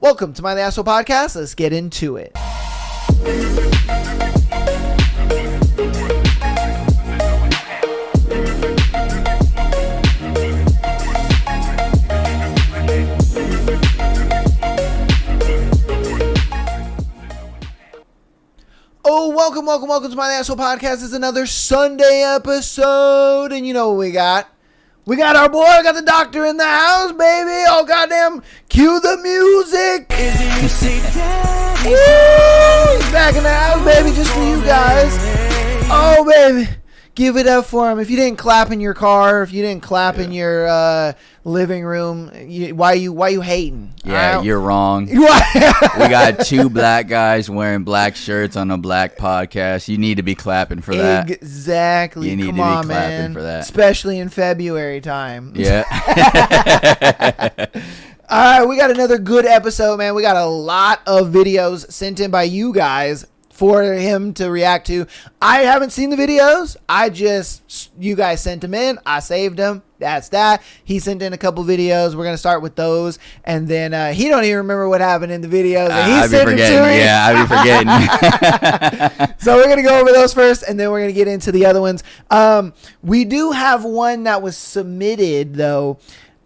Welcome to My The Asshole Podcast. Let's get into it. Welcome to My The Asshole Podcast. It's another Sunday episode, and you know what we got? We got our boy, got the doctor in the house, baby. Oh, goddamn, cue the music. Woo! He's back in the house, baby, just for you guys. Oh, baby. Give it up for him. If you didn't clap in your car, if you didn't clap in your living room, why you hating? Yeah, you're wrong. We got two black guys wearing black shirts on a black podcast. You need to be clapping for that. Exactly. You need Come to be on, clapping man. for that. Especially in February time. Yeah. All right, we got another good episode, man. We got a lot of videos sent in by you guys for him to react to. I haven't seen the videos. You guys sent them in. I saved them. That's that. He sent in a couple videos. We're going to start with those. And then he don't even remember what happened in the videos. And he sent it to me. Yeah, I'd be forgetting. So we're going to go over those first, and then we're going to get into the other ones. We do have one that was submitted, though,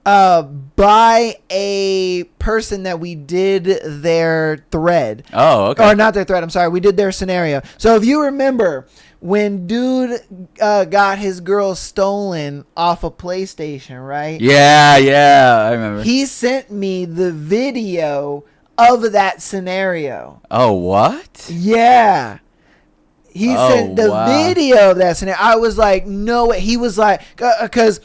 by a person that we did their thread. Oh, okay. Or not their thread, I'm sorry. We did their scenario. So if you remember when dude got his girl stolen off a PlayStation, right? Yeah, I remember. He sent me the video of that scenario. Oh, what? Yeah. He sent the video of that scenario. I was like, no way. He was like, because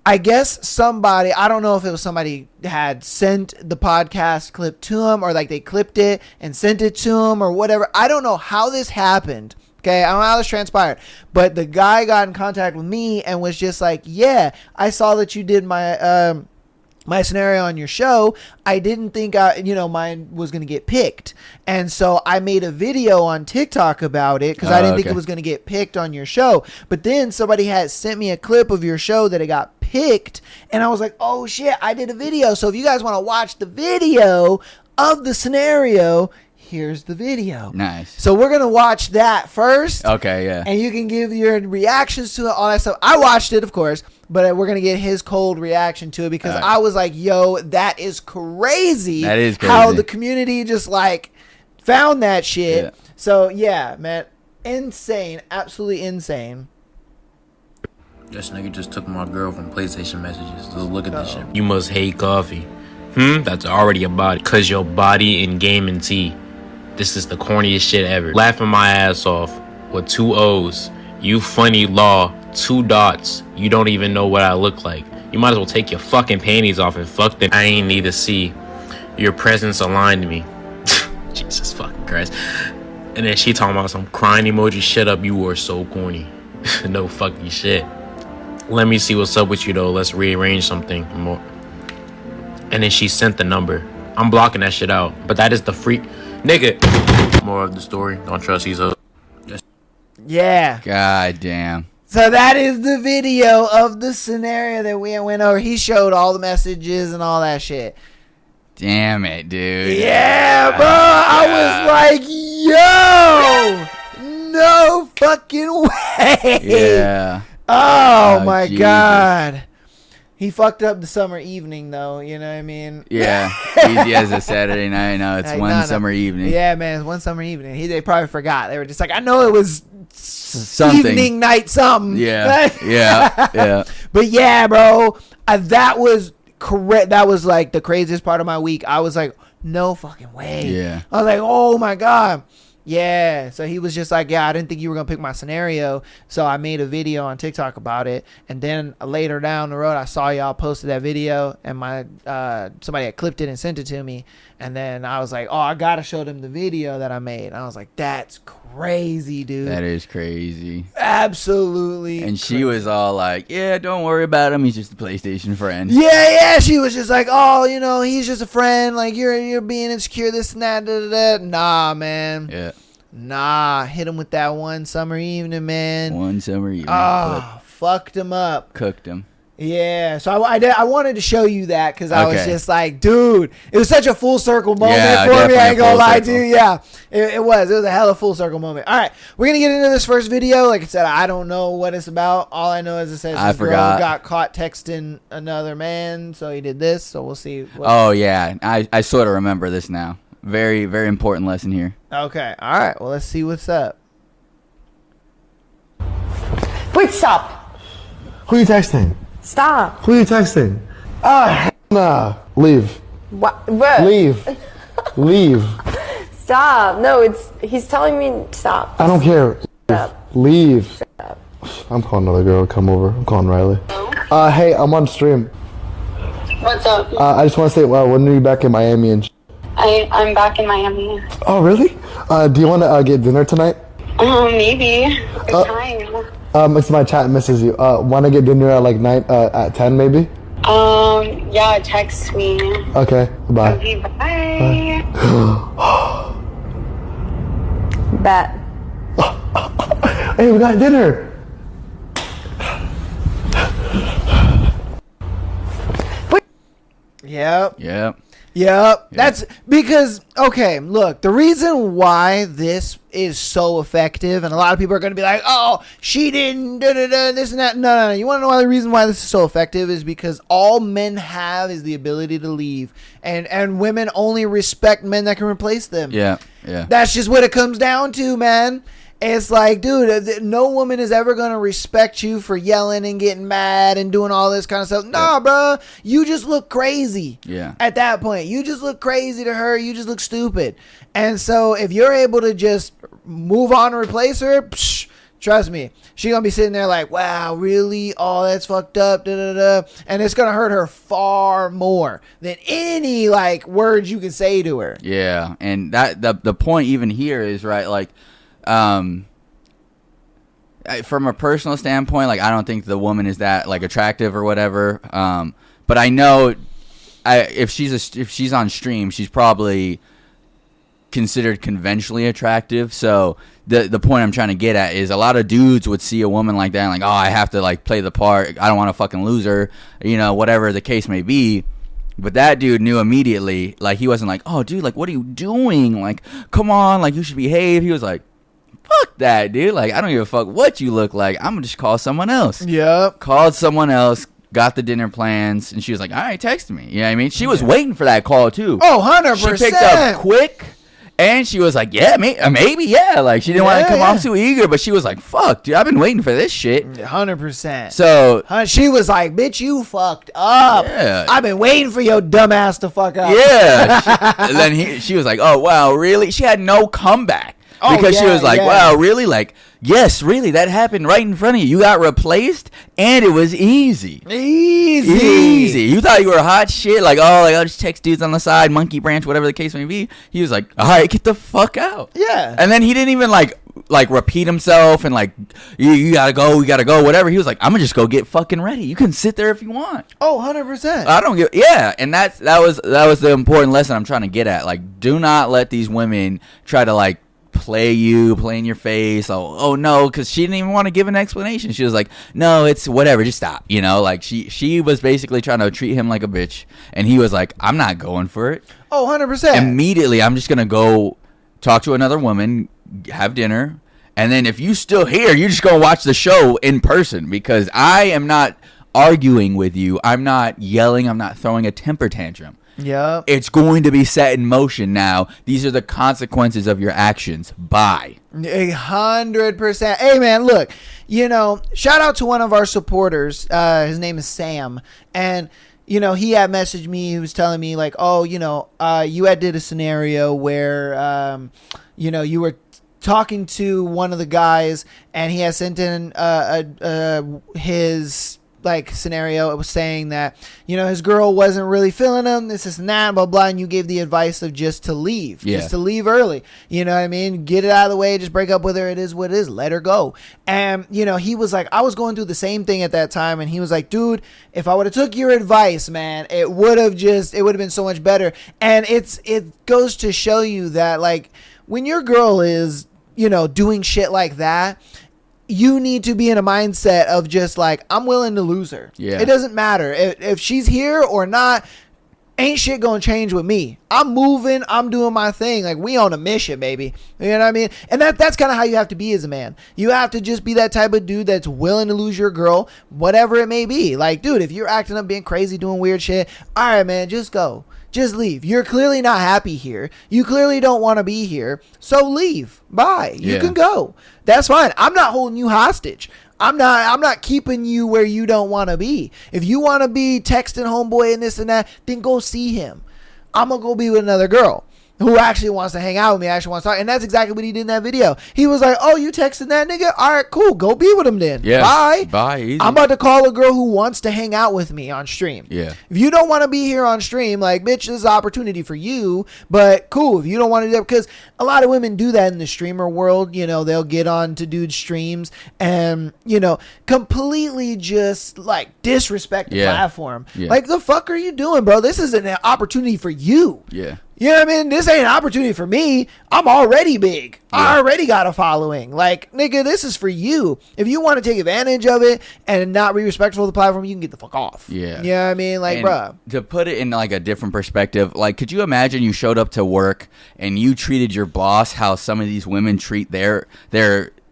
I guess somebody, I don't know if it was somebody had sent the podcast clip to him, or like they clipped it and sent it to him or whatever. I don't know how this happened. Okay, I don't know how this transpired. But the guy got in contact with me and was just like, yeah, I saw that you did my my scenario on your show. I didn't think mine was going to get picked. And so I made a video on TikTok about it because I didn't think it was going to get picked on your show. But then somebody had sent me a clip of your show that it got picked. And I was like, oh shit, I did a video. So if you guys want to watch the video of the scenario, here's the video. Nice. So we're going to watch that first. Okay, yeah. And you can give your reactions to it, all that stuff. I watched it, of course, but we're going to get his cold reaction to it because I was like, yo, that is crazy. That is crazy. How the community just like found that shit. Yeah. So, yeah, man. Insane. Absolutely insane. This nigga just took my girl from PlayStation messages. Just look at this shit. You must hate coffee. That's already a body. Cause your body in gaming tea. This is the corniest shit ever. Laughing my ass off with 2 O's. You funny law, 2 dots. You don't even know what I look like. You might as well take your fucking panties off and fuck them. I ain't need to see. Your presence aligned me. Jesus fucking Christ. And then she talking about some crying emoji. Shut up, you were so corny. No fucking shit. Let me see what's up with you though. Let's rearrange something more. And then she sent the number. I'm blocking that shit out. But that is the freak nigga. More of the story. Don't trust these other. Yeah. God damn. So that is the video of the scenario that we went over. He showed all the messages and all that shit. Damn it, dude. Yeah, bro. I was like, yo, no fucking way. Yeah. Oh my Jesus. God. He fucked up the summer evening, though. You know what I mean? Yeah. Easy as a Saturday night. No, it's one summer evening. Yeah, man. It's one summer evening. They probably forgot. They were just like, I know it was something. Evening, night, something. Yeah. Yeah. But yeah, bro. That was correct. That was like the craziest part of my week. I was like, no fucking way. Yeah. I was like, oh my God. Yeah, so he was just like, yeah, I didn't think you were going to pick my scenario, so I made a video on TikTok about it, and then later down the road, I saw y'all posted that video, and my somebody had clipped it and sent it to me, and then I was like, oh, I got to show them the video that I made, and I was like, that's crazy, dude. That is crazy. Absolutely. And she was all like, yeah, don't worry about him. He's just a PlayStation friend. Yeah. She was just like, oh, he's just a friend. Like, you're being insecure, this and that, da. Nah, man. Yeah. Nah, hit him with that one summer evening, man. One summer evening. Oh, fucked him up. Cooked him. Yeah, so I wanted to show you that because I was Okay. just like, dude, it was such a full circle moment Yeah, for me. I definitely ain't a gonna full lie circle. to you. Yeah, it was a hella full circle moment. All right, we're gonna get into this first video. Like I said, I don't know what it's about. All I know is it says I this girl forgot. got caught texting another man, so he did this. So we'll see. Oh yeah, I sort of remember this now. Very very important lesson here. Okay, all right. Well, let's see what's up. Wait, stop. Who you texting? Stop. Who you texting? Nah. Leave. What? Leave. Leave. Stop. No, he's telling me stop. I don't care. Stop. Leave. Stop. I'm calling another girl. Come over. I'm calling Riley. Hey, I'm on stream. What's up? I just want to say, when are you back in Miami? And I'm back in Miami. oh, really? Do you want to get dinner tonight? Maybe. What time? It's my chat misses you. Want to get dinner at like 9, at 10 maybe? Yeah, text me. Okay, bye. Okay, bye. Bet. Hey, we got dinner. Yep. Yep. Yep. That's because, okay, look, the reason why this is so effective, and a lot of people are going to be like, oh, she didn't, this and that. No. You want to know why the reason why this is so effective is because all men have is the ability to leave, and women only respect men that can replace them. Yeah. Yeah. That's just what it comes down to, man. It's like, dude, no woman is ever going to respect you for yelling and getting mad and doing all this kind of stuff. Nah, bro. You just look crazy. Yeah. At that point. You just look crazy to her. You just look stupid. And so if you're able to just move on and replace her, trust me, she's going to be sitting there like, wow, really? Oh, that's fucked up. And it's going to hurt her far more than any, like, words you can say to her. Yeah. And that the point even here is, right, like, from a personal standpoint, like I don't think the woman is that like attractive or whatever. But I know, if she's on stream, she's probably considered conventionally attractive. So the point I'm trying to get at is a lot of dudes would see a woman like that and like, oh, I have to like play the part. I don't want to fucking lose her, whatever the case may be. But that dude knew immediately. Like he wasn't like, oh, dude, like what are you doing? Like, come on, like you should behave. He was like, fuck that, dude. Like, I don't give a fuck what you look like. I'm gonna just call someone else. Yep. Called someone else, got the dinner plans, and she was like, all right, text me. You know what I mean? She was waiting for that call, too. Oh, 100%. She picked up quick, and she was like, yeah, maybe, yeah. Like, she didn't want to come off too eager, but she was like, fuck, dude, I've been waiting for this shit. 100%. So she was like, bitch, you fucked up. Yeah. I've been waiting for your dumb ass to fuck up. yeah. And then she was like, oh, wow, really? She had no comeback. Because she was like, wow, really? Like, yes, really, that happened right in front of you. You got replaced, and it was easy. Easy. You thought you were hot shit, like, oh, like, I'll just text dudes on the side, monkey branch, whatever the case may be. He was like, all right, get the fuck out. Yeah. And then he didn't even, like repeat himself and, like, you gotta go, we gotta go, whatever. He was like, I'm gonna just go get fucking ready. You can sit there if you want. Oh, 100%. I don't give, yeah. And that was the important lesson I'm trying to get at. Like, do not let these women try to, like, play in your face. Oh no, because she didn't even want to give an explanation. She was like, no, it's whatever, just stop. Like she was basically trying to treat him like a bitch, and he was like, I'm not going for it. Oh, 100%. Immediately, I'm just gonna go talk to another woman, have dinner, and then if you still here, you're just gonna watch the show in person, because I am not arguing with you. I'm not yelling. I'm not throwing a temper tantrum. Yep. It's going to be set in motion now. These are the consequences of your actions. Bye. 100%. Hey, man, look, shout out to one of our supporters. His name is Sam. And, he had messaged me. He was telling me, like, oh, you had did a scenario where, you were talking to one of the guys, and he had sent in his like scenario. It was saying that his girl wasn't really feeling him, this and that, blah blah, and you gave the advice of just to leave, just to leave early, you know what I mean, get it out of the way, just break up with her, it is what it is, let her go. And he was like, I was going through the same thing at that time, and he was like, dude, if I would have took your advice, man, it would have been so much better. And it goes to show you that, like, when your girl is doing shit like that, you need to be in a mindset of just like, I'm willing to lose her. Yeah. It doesn't matter if she's here or not. Ain't shit gonna change with me. I'm moving. I'm doing my thing. Like, we on a mission, baby. You know what I mean? And that's kind of how you have to be as a man. You have to just be that type of dude that's willing to lose your girl, whatever it may be. Like, dude, if you're acting up, being crazy, doing weird shit, all right, man, just go. Just leave. You're clearly not happy here. You clearly don't want to be here. So leave. Bye. You can go. That's fine. I'm not holding you hostage. I'm not keeping you where you don't want to be. If you want to be texting homeboy and this and that, then go see him. I'm going to go be with another girl who actually wants to hang out with me, actually wants to talk. And that's exactly what he did in that video. He was like, oh, you texting that nigga? All right, cool. Go be with him then. Yeah. Bye. Bye. Easy. I'm about to call a girl who wants to hang out with me on stream. Yeah. If you don't want to be here on stream, like, bitch, this is an opportunity for you. But cool, if you don't want to do that, because a lot of women do that in the streamer world. You know, they'll get on to dude streams and, you know, completely just like disrespect the platform. Yeah. Like, the fuck are you doing, bro? This is an opportunity for you. Yeah. You know what I mean? This ain't an opportunity for me. I'm already big. Yeah. I already got a following. Like, nigga, this is for you. If you want to take advantage of it and not be respectful of the platform, you can get the fuck off. Yeah. You know what I mean? Like, and bruh. To put it in like a different perspective, like, could you imagine you showed up to work and you treated your boss how some of these women treat their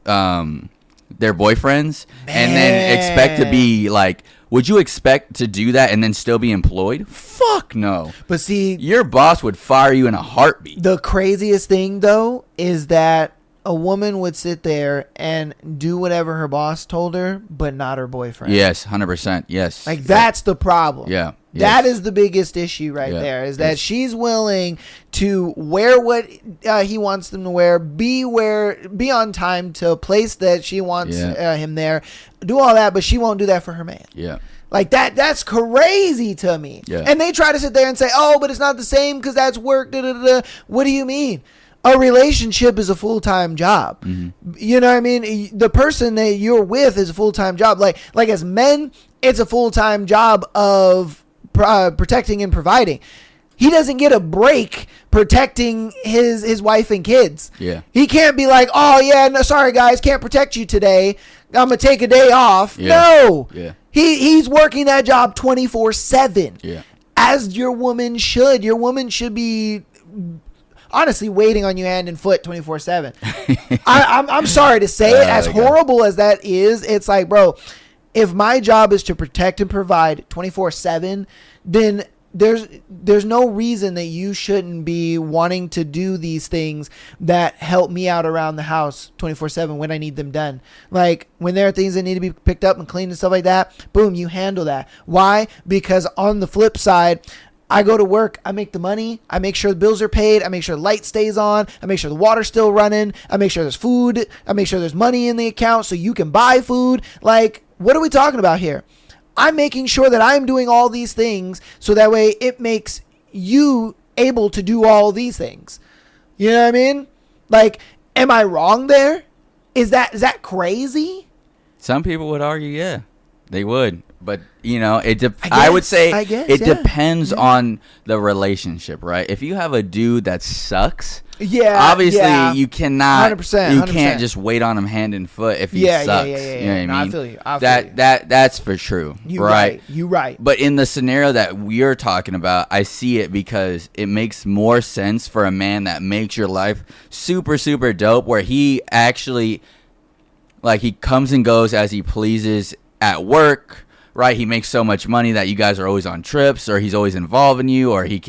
boyfriends, and then expect to be like, would you expect to do that and then still be employed? Fuck no. But see, your boss would fire you in a heartbeat. The craziest thing, though, is that a woman would sit there and do whatever her boss told her, but not her boyfriend. Yes, 100%. Yes. Like, that's the problem. Yeah. That is the biggest issue right there, is that she's willing to wear what he wants them to wear, be on time to a place that she wants him there, do all that, but she won't do that for her man. Yeah. Like, that's crazy to me. Yeah. And they try to sit there and say, oh, but it's not the same because that's work. Da, da, da. What do you mean? A relationship is a full-time job. Mm-hmm. You know what I mean? The person that you're with is a full-time job. Like as men, it's a full-time job of protecting and providing. He doesn't get a break protecting his wife and kids. Yeah. He can't be like, oh, yeah, no, sorry, guys, can't protect you today. I'm going to take a day off. Yeah. No. Yeah. He's working that job 24/7. Yeah. As your woman should. Your woman should be honestly waiting on you hand and foot 24/7. I'm sorry to say it, as horrible as that is. It's like, bro, if my job is to protect and provide 24/7, then there's no reason that you shouldn't be wanting to do these things that help me out around the house 24/7 when I need them done. Like, when there are things that need to be picked up and cleaned and stuff like that, boom, you handle that. Why? Because on the flip side, I go to work, I make the money, I make sure the bills are paid, I make sure the light stays on, I make sure the water's still running, I make sure there's food, I make sure there's money in the account so you can buy food. Like, what are we talking about here? I'm making sure that I'm doing all these things so that way it makes you able to do all these things. You know what I mean? Like, am I wrong there? Is that crazy? Some people would argue, yeah, they would. But, you know, I would say it depends on the relationship, right? If you have a dude that sucks, obviously you cannot, 100%. You can't just wait on him hand and foot if he sucks. You know what I mean? I feel you. That's for true, right? You right. But in the scenario that we're talking about, I see it because it makes more sense for a man that makes your life super, super dope, where he actually, like, he comes and goes as he pleases at work. Right, he makes so much money that you guys are always on trips, or he's always involving you, or he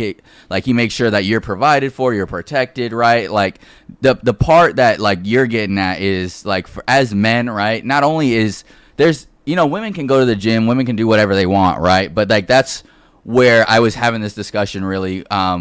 makes sure that you're provided for, you're protected, right? Like, the part that, like, you're getting at is, like, as men, right? Not only is there's, you know, women can go to the gym, women can do whatever they want, right? But, like, that's where I was having this discussion really a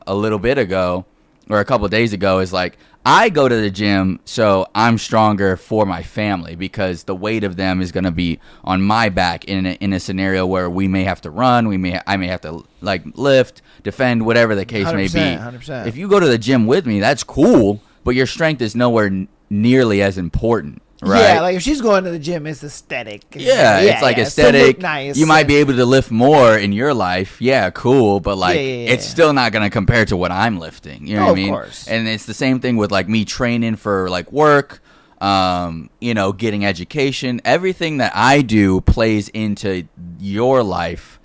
little bit ago, or a couple of days ago, is like, I go to the gym so I'm stronger for my family, because the weight of them is going to be on my back in a scenario where we may have to run, I may have to, like, lift, defend, whatever the case may be. 100%. If you go to the gym with me, that's cool, but your strength is nowhere nearly as important. Right? Yeah, like, if she's going to the gym, it's aesthetic. It's like aesthetic. Nice. You might be able to lift more in your life. Yeah, cool. But, like, it's still not going to compare to what I'm lifting. You know what I mean? Of course. And it's the same thing with, like, me training for, like, work. getting education. Everything that I do plays into your life,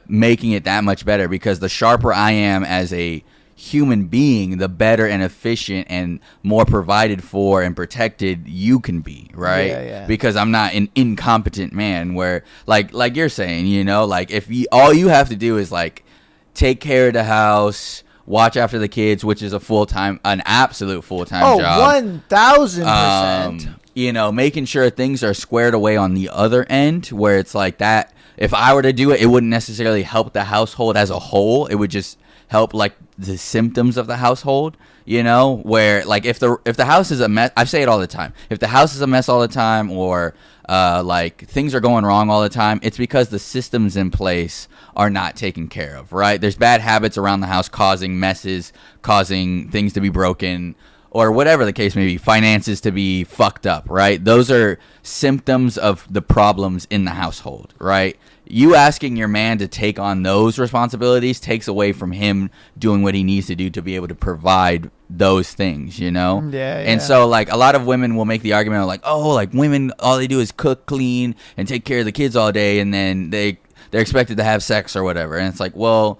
making it that much better, because the sharper I am as a human being, the better and efficient and more provided for and protected you can be, right? Yeah. Because I'm not an incompetent man where like you're saying, like if all you have to do is like take care of the house, watch after the kids, which is an absolute full-time job. 1,000%. Making sure things are squared away on the other end, where it's like that. If I were to do it, it wouldn't necessarily help the household as a whole. It would just help like the symptoms of the household, where like if the house is a mess, I say it all the time. If the house is a mess all the time, or like things are going wrong all the time, it's because the systems in place are not taken care of, right? There's bad habits around the house causing messes, causing things to be broken, or whatever the case may be, finances to be fucked up, right? Those are symptoms of the problems in the household, right? You asking your man to take on those responsibilities takes away from him doing what he needs to do to be able to provide those things, Yeah. And so, like, a lot of women will make the argument of, like, oh, like, women, all they do is cook, clean, and take care of the kids all day, and then they're expected to have sex or whatever. And it's like, well,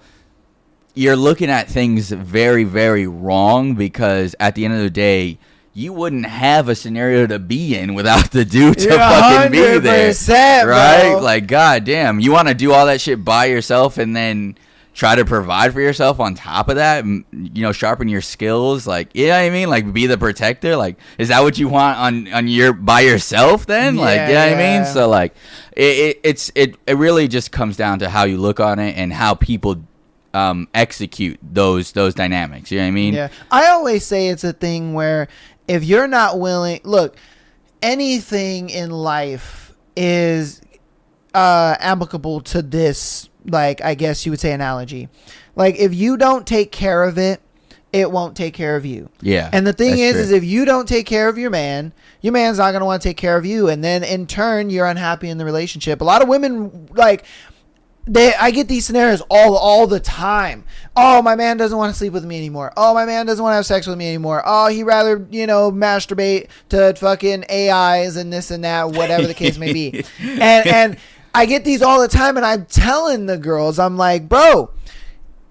you're looking at things very, very wrong, because at the end of the day, you wouldn't have a scenario to be in without the dude to fucking be there, right? Bro. Like, goddamn, you want to do all that shit by yourself and then try to provide for yourself on top of that, and, sharpen your skills, like, you know what I mean? Like, be the protector. Like, is that what you want on your by yourself then? Like, you know what I mean? So, like, it really just comes down to how you look on it and how people execute those dynamics. You know what I mean? Yeah. I always say it's a thing where if you're not willing, look, anything in life is applicable to this, like, I guess you would say, analogy. Like, if you don't take care of it, it won't take care of you. Yeah. And the thing is is if you don't take care of your man's not going to want to take care of you. And then in turn, you're unhappy in the relationship. A lot of women, like, I get these scenarios all the time. Oh, my man doesn't want to sleep with me anymore. Oh, my man doesn't want to have sex with me anymore. Oh, he'd rather, masturbate to fucking AIs and this and that, whatever the case may be. And I get these all the time, and I'm telling the girls, I'm like, bro,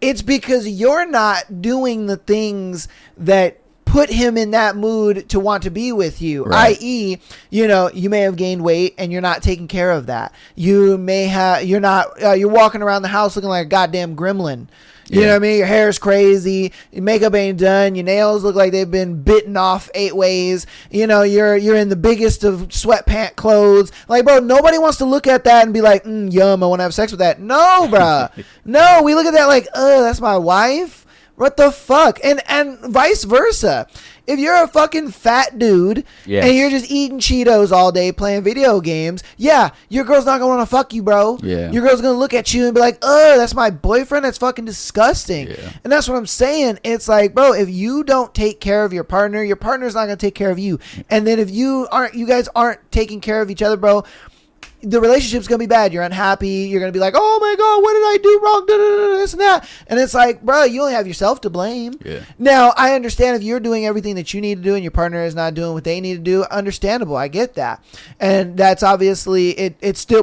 it's because you're not doing the things that put him in that mood to want to be with you, right. i.e., you may have gained weight and you're not taking care of that. You're walking around the house looking like a goddamn gremlin. You know what I mean? Your hair's crazy. Your makeup ain't done. Your nails look like they've been bitten off 8 ways. You're in the biggest of sweatpant clothes. Like, bro, nobody wants to look at that and be like, yum, I want to have sex with that. No, bro. No, we look at that like, that's my wife. What the fuck? And vice versa. If you're a fucking fat dude and you're just eating Cheetos all day playing video games, your girl's not gonna want to fuck you, bro. Yeah. Your girl's gonna look at you and be like, that's my boyfriend? That's fucking disgusting. Yeah. And that's what I'm saying. It's like, bro, if you don't take care of your partner's not gonna take care of you. And then if you guys aren't taking care of each other, bro, the relationship's gonna be bad. You're unhappy. You're gonna be like, oh my god, what did I do wrong? This and that. And it's like, bro, you only have yourself to blame. Yeah. Now, I understand if you're doing everything that you need to do and your partner is not doing what they need to do. Understandable. I get that. And that's obviously it still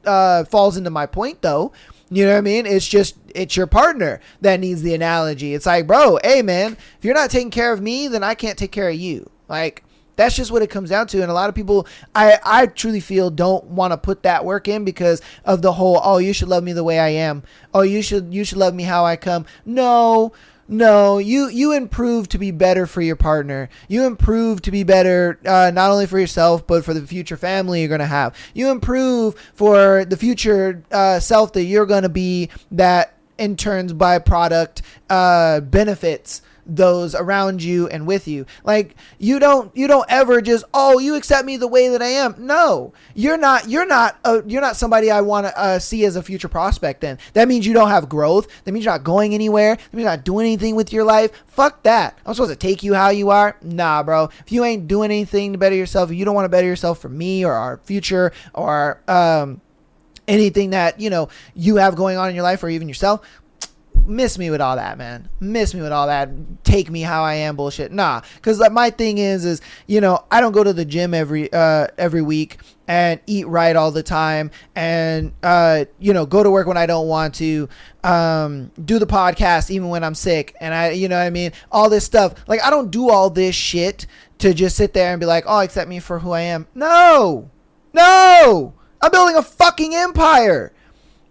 falls into my point though. You know what I mean? It's your partner that needs the analogy. It's like, bro, hey man, if you're not taking care of me, then I can't take care of you. Like, that's just what it comes down to. And a lot of people, I truly feel, don't want to put that work in because of the whole, oh, you should love me the way I am. Oh, you should love me how I come. No, you improve to be better for your partner. You improve to be better, not only for yourself, but for the future family you're going to have. You improve for the future self that you're going to be, that in turns byproduct benefits those around you and with you. Like, you don't ever just, oh, you accept me the way that I am. No, you're not somebody I want to see as a future prospect. Then that means you don't have growth. That means you're not going anywhere. That means you're not doing anything with your life. Fuck that. I'm supposed to take you how you are. Nah, bro. If you ain't doing anything to better yourself, if you don't want to better yourself for me or our future or anything that you have going on in your life or even yourself, miss me with all that, man. Miss me with all that. Take me how I am bullshit. Nah, because my thing is I don't go to the gym every week and eat right all the time, and go to work when I don't want to, do the podcast even when I'm sick, and all this stuff. Like, I don't do all this shit to just sit there and be like, oh, accept me for who I am. No, I'm building a fucking empire.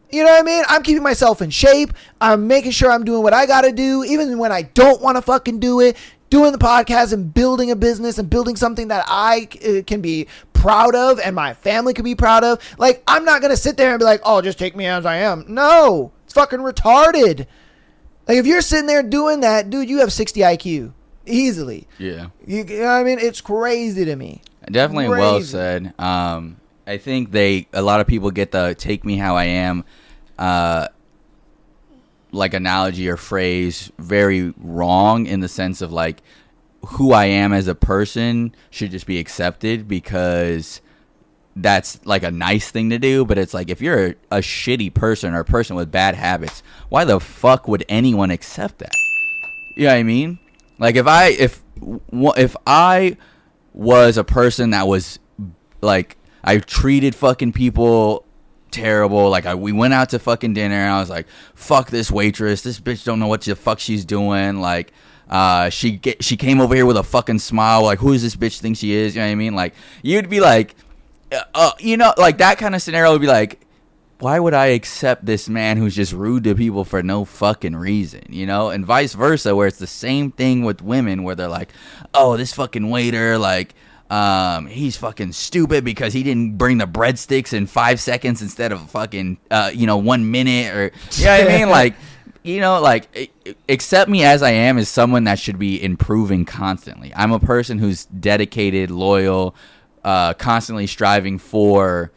You know what I mean? I'm keeping myself in shape. I'm making sure I'm doing what I got to do, even when I don't want to fucking do it. Doing the podcast and building a business and building something that I can be proud of and my family can be proud of. Like, I'm not going to sit there and be like, oh, just take me as I am. No, it's fucking retarded. Like, if you're sitting there doing that, dude, you have 60 IQ. Easily. Yeah. You know what I mean? It's crazy to me. Definitely crazy. Well said. I think a lot of people get the take me how I am like analogy or phrase very wrong, in the sense of like who I am as a person should just be accepted because that's like a nice thing to do. But it's like, if you're a shitty person or a person with bad habits, why the fuck would anyone accept that? You know what I mean? Like, if I was a person that was like, I treated fucking people terrible, like we went out to fucking dinner and I was like, fuck this waitress, this bitch don't know what the fuck she's doing, like she came over here with a fucking smile, like, who does this bitch think she is? You know what I mean? Like, you'd be like, like that kind of scenario would be like, why would I accept this man who's just rude to people for no fucking reason, and vice versa, where it's the same thing with women, where they're like, oh, this fucking waiter, like, he's fucking stupid because he didn't bring the breadsticks in 5 seconds instead of fucking 1 minute, or I mean, like, accept me as I am is someone that should be improving constantly. I'm a person who's dedicated, loyal, constantly striving for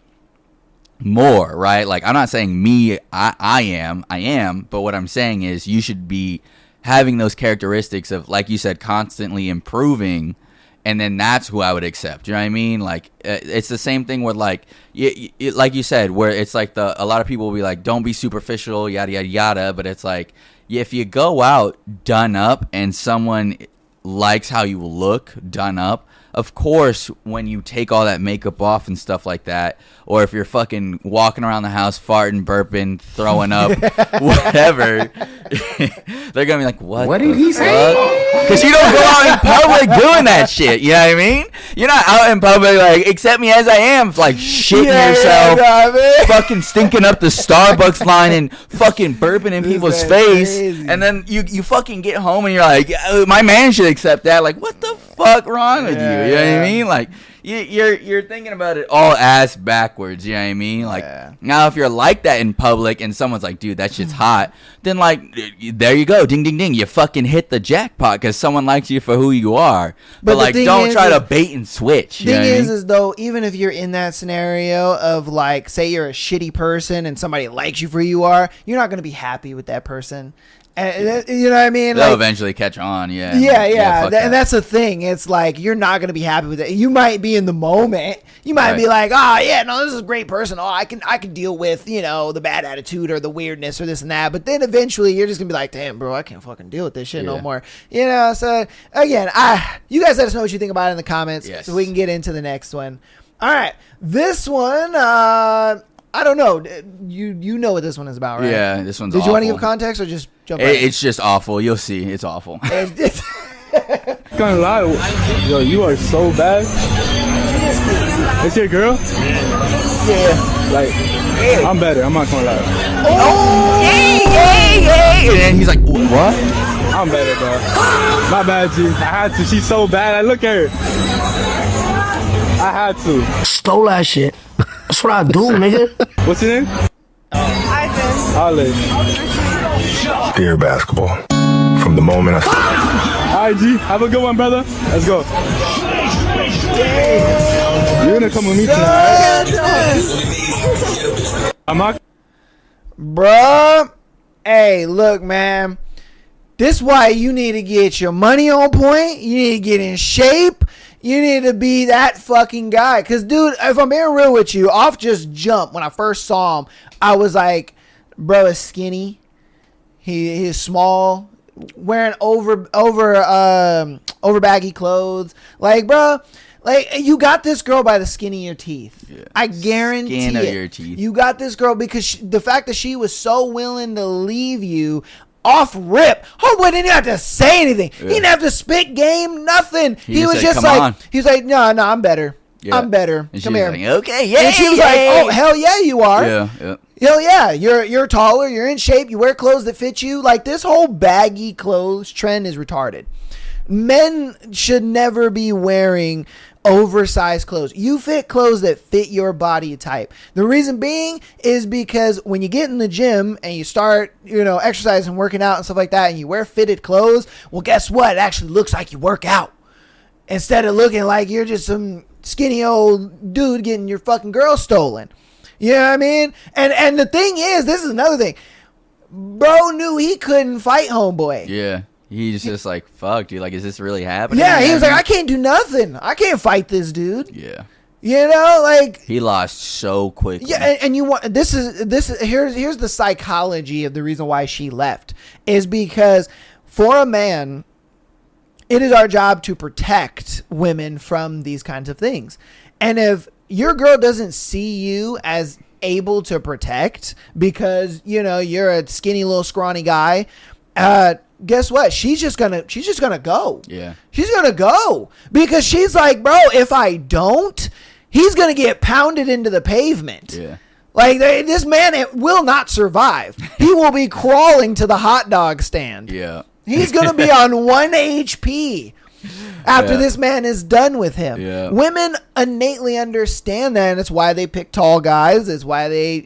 more, right? Like, I'm not saying I am, but what I'm saying is you should be having those characteristics of, like you said, constantly improving. And then that's who I would accept. You know what I mean? Like, it's the same thing with, like, like you said, where it's like a lot of people will be like, don't be superficial, yada, yada, yada. But it's like, if you go out done up and someone likes how you look done up, of course, when you take all that makeup off and stuff like that, or if you're fucking walking around the house farting, burping, throwing up, whatever, they're gonna be like, what did he say? Because you don't go out in public doing that shit. You know what I mean? You're not out in public like, accept me as I am, like shitting yourself, fucking stinking up the Starbucks line and fucking burping in people's face. Crazy. And then you fucking get home and you're like, my man should accept that. Like, what the fuck wrong with you? You know what I mean? Like, you're thinking about it all ass backwards. You know what I mean? Like, now if you're like that in public and someone's like, dude, that shit's hot, then like, there you go, ding ding ding, you fucking hit the jackpot because someone likes you for who you are. But like, don't try to bait and switch. Thing is though, even if you're in that scenario of like, say you're a shitty person and somebody likes you for who you are, you're not gonna be happy with that person. And, you know what I mean? They'll eventually catch on, Yeah, and that's the thing. It's like, you're not going to be happy with it. You might be in the moment. You might be like, oh, yeah, no, this is a great person. Oh, I can deal with, the bad attitude or the weirdness or this and that. But then eventually you're just going to be like, damn, bro, I can't fucking deal with this shit no more. So, again, you guys let us know what you think about it in the comments so we can get into the next one. All right. This one, I don't know. You know what this one is about, right? Yeah, this one's Did awful. you want to give context or just jump right in? It's just awful. You'll see. It's awful. Gonna lie, yo, you are so bad. It's your girl? Yeah. Like, I'm better. I'm not gonna lie. Oh, yay. And then he's like, what? I'm better, bro. My bad, G. I had to. She's so bad. I look at her. I had to. Stole that shit. That's what I do, nigga. What's your name? Olive. Dear basketball. From the moment I started. Alright, G. Have a good one, brother. Let's go. You're gonna come with me tonight. I'm not. Bruh. Hey, look, man. This is why you need to get your money on point. You need to get in shape. You need to be that fucking guy. Because, dude, if I'm being real with you, off just jump, when I first saw him, I was like, bro is skinny. He is small, wearing over baggy clothes. Like, bro, like you got this girl by the skin of your teeth. Yeah. I guarantee skin it. of your teeth. You got this girl because the fact that she was so willing to leave you off rip. Homeboy didn't have to say anything. Yeah. He didn't have to spit game, nothing. He was just like, he was like, no, I'm better. Yeah. I'm better. And Come here. Like, okay, yeah. And she was like, oh, hell yeah, you are. Yeah. Hell yeah, you're taller, you're in shape, you wear clothes that fit you. Like, this whole baggy clothes trend is retarded. Men should never be wearing oversized clothes. You fit clothes that fit your body type. The reason being is because when you get in the gym and you start, exercising, working out and stuff like that, and you wear fitted clothes, well, guess what? It actually looks like you work out instead of looking like you're just some skinny old dude getting your fucking girl stolen. You know what I mean? And the thing is, this is another thing. Bro knew he couldn't fight homeboy. Yeah. He's just like, fuck, dude. Like, is this really happening? Yeah, he was like, I can't do nothing. I can't fight this dude. Yeah. Like, he lost so quickly. Yeah, and you want here's the psychology of the reason why she left is because for a man, it is our job to protect women from these kinds of things. And if your girl doesn't see you as able to protect because, you're a skinny little scrawny guy, guess what? She's just gonna go. Yeah. She's gonna go because she's like, bro, if I don't, he's gonna get pounded into the pavement. Yeah. Like, this man will not survive. He will be crawling to the hot dog stand. Yeah. He's gonna be on 1 HP after this man is done with him. Yeah. Women innately understand that, and it's why they pick tall guys. It's why they,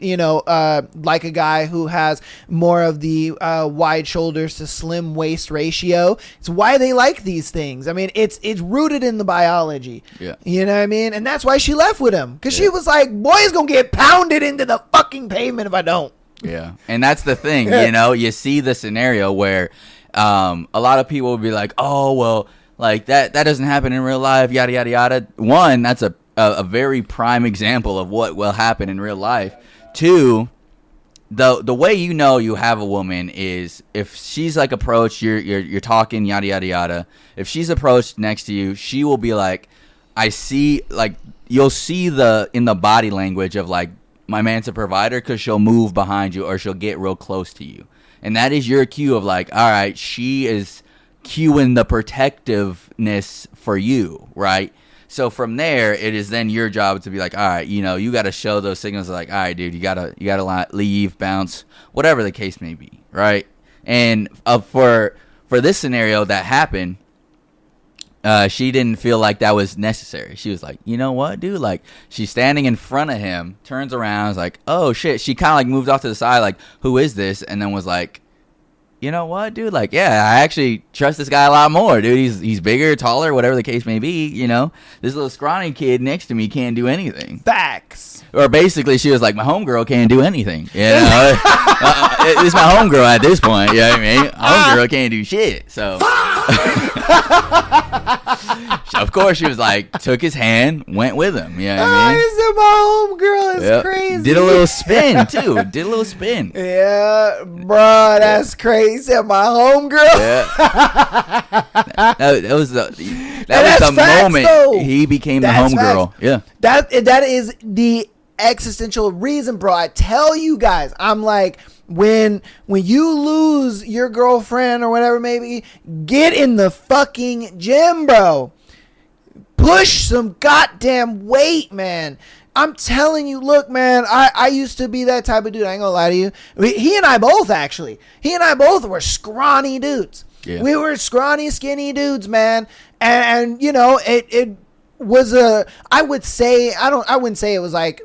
like a guy who has more of the wide shoulders to slim waist ratio. It's why they like these things. I mean, it's rooted in the biology. Yeah. You know what I mean? And that's why she left with him, because she was like, boy's gonna get pounded into the fucking pavement if I don't. Yeah. And that's the thing, you see the scenario where a lot of people will be like, oh, well, like that doesn't happen in real life, yada, yada, yada. One, that's a very prime example of what will happen in real life. Two, the way you have a woman is if she's like approached, you're talking, yada, yada, yada. If she's approached next to you, she will be like, I see, like, you'll see in the body language of like, my man's a provider, because she'll move behind you or she'll get real close to you. And that is your cue of like, all right, she is cueing the protectiveness for you, right? So from there, it is then your job to be like, all right, you got to show those signals like, all right, dude, you gotta leave, bounce, whatever the case may be, right? And for this scenario that happened, she didn't feel like that was necessary. She was like, you know what, dude? Like, she's standing in front of him, turns around, is like, oh shit. She kind of like moved off to the side, like, who is this? And then was like, you know what, dude? Like, yeah, I actually trust this guy a lot more, dude. He's bigger, taller, whatever the case may be. This little scrawny kid next to me can't do anything. Facts. Or basically, she was like, my homegirl can't do anything. It's my homegirl at this point. You know what I mean? Homegirl can't do shit. So, of course, she was like, took his hand, went with him. You know what I mean? He said my homegirl is crazy. Did a little spin, too. Did a little spin. Yeah, bro, that's crazy. He said my homegirl. Yeah. that was the moment though. He became the homegirl. Yeah. That is the existential reason, bro. I tell you guys, I'm like, when you lose your girlfriend or whatever, maybe get in the fucking gym, bro. Push some goddamn weight, man. I'm telling you, look, man, I used to be that type of dude. I ain't gonna lie to you. He and I both were scrawny dudes. Yeah. We were scrawny, skinny dudes, man. And it was I wouldn't say it was like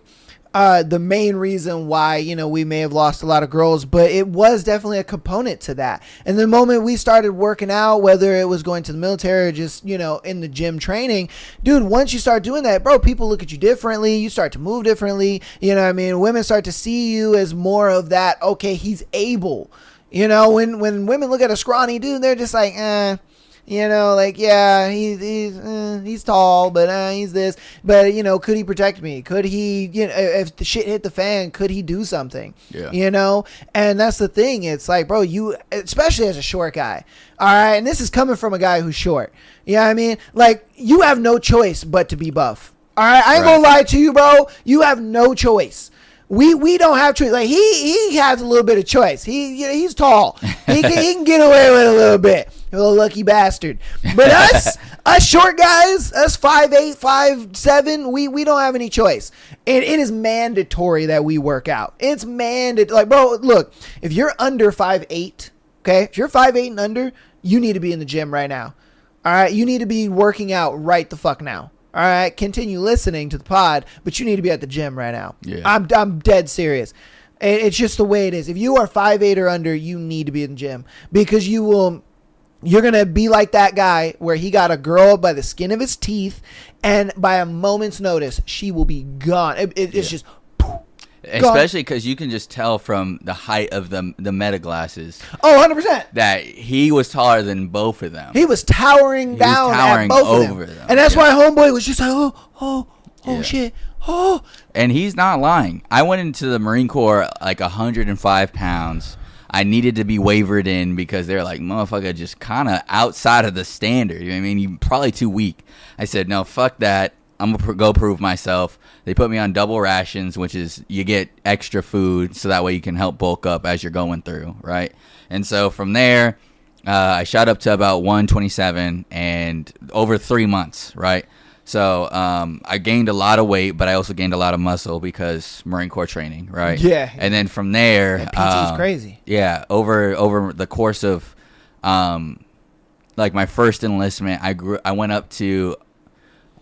the main reason why, we may have lost a lot of girls, but it was definitely a component to that. And the moment we started working out, whether it was going to the military or just, in the gym training, dude, once you start doing that, bro, people look at you differently. You start to move differently. You know what I mean? Women start to see you as more of that, okay, he's able. When women look at a scrawny dude, they're just like, You know, like, yeah, he's tall, but he's this. But, you know, could he protect me? Could he, you know, if the shit hit the fan, could he do something? Yeah. You know? And that's the thing. It's like, bro, you, especially as a short guy, all right? And this is coming from a guy who's short. You know what I mean? Like, you have no choice but to be buff. All right? I ain't gonna lie to you, bro. You have no choice. We don't have choice. Like, he has a little bit of choice. He's tall. He can get away with a little bit. You little lucky bastard. But us short guys, us 5'8", 5'7", we don't have any choice. It is mandatory that we work out. It's mandatory. Like, bro, look, if you're under 5'8", okay, if you're 5'8" and under, you need to be in the gym right now. All right, you need to be working out right the fuck now. All right, continue listening to the pod, but you need to be at the gym right now. Yeah. I'm dead serious. It's just the way it is. If you are 5'8" or under, you need to be in the gym because you're going to be like that guy where he got a girl by the skin of his teeth, and by a moment's notice, she will be gone. It's just especially because you can just tell from the height of the meta glasses. Oh, 100%. That he was taller than both of them. He was towering down at both of them. And that's why homeboy was just like, oh, shit. Oh. And he's not lying. I went into the Marine Corps like 105 pounds. I needed to be wavered in because they're like, motherfucker, just kind of outside of the standard. You know what I mean? You're probably too weak. I said, no, fuck that. I'm going to go prove myself. They put me on double rations, which is you get extra food so that way you can help bulk up as you're going through, right? And so from there, I shot up to about 127 and over 3 months, right? So I gained a lot of weight, but I also gained a lot of muscle because Marine Corps training, right? Yeah. And then from there, PT is crazy. Yeah, over the course of like my first enlistment, I went up to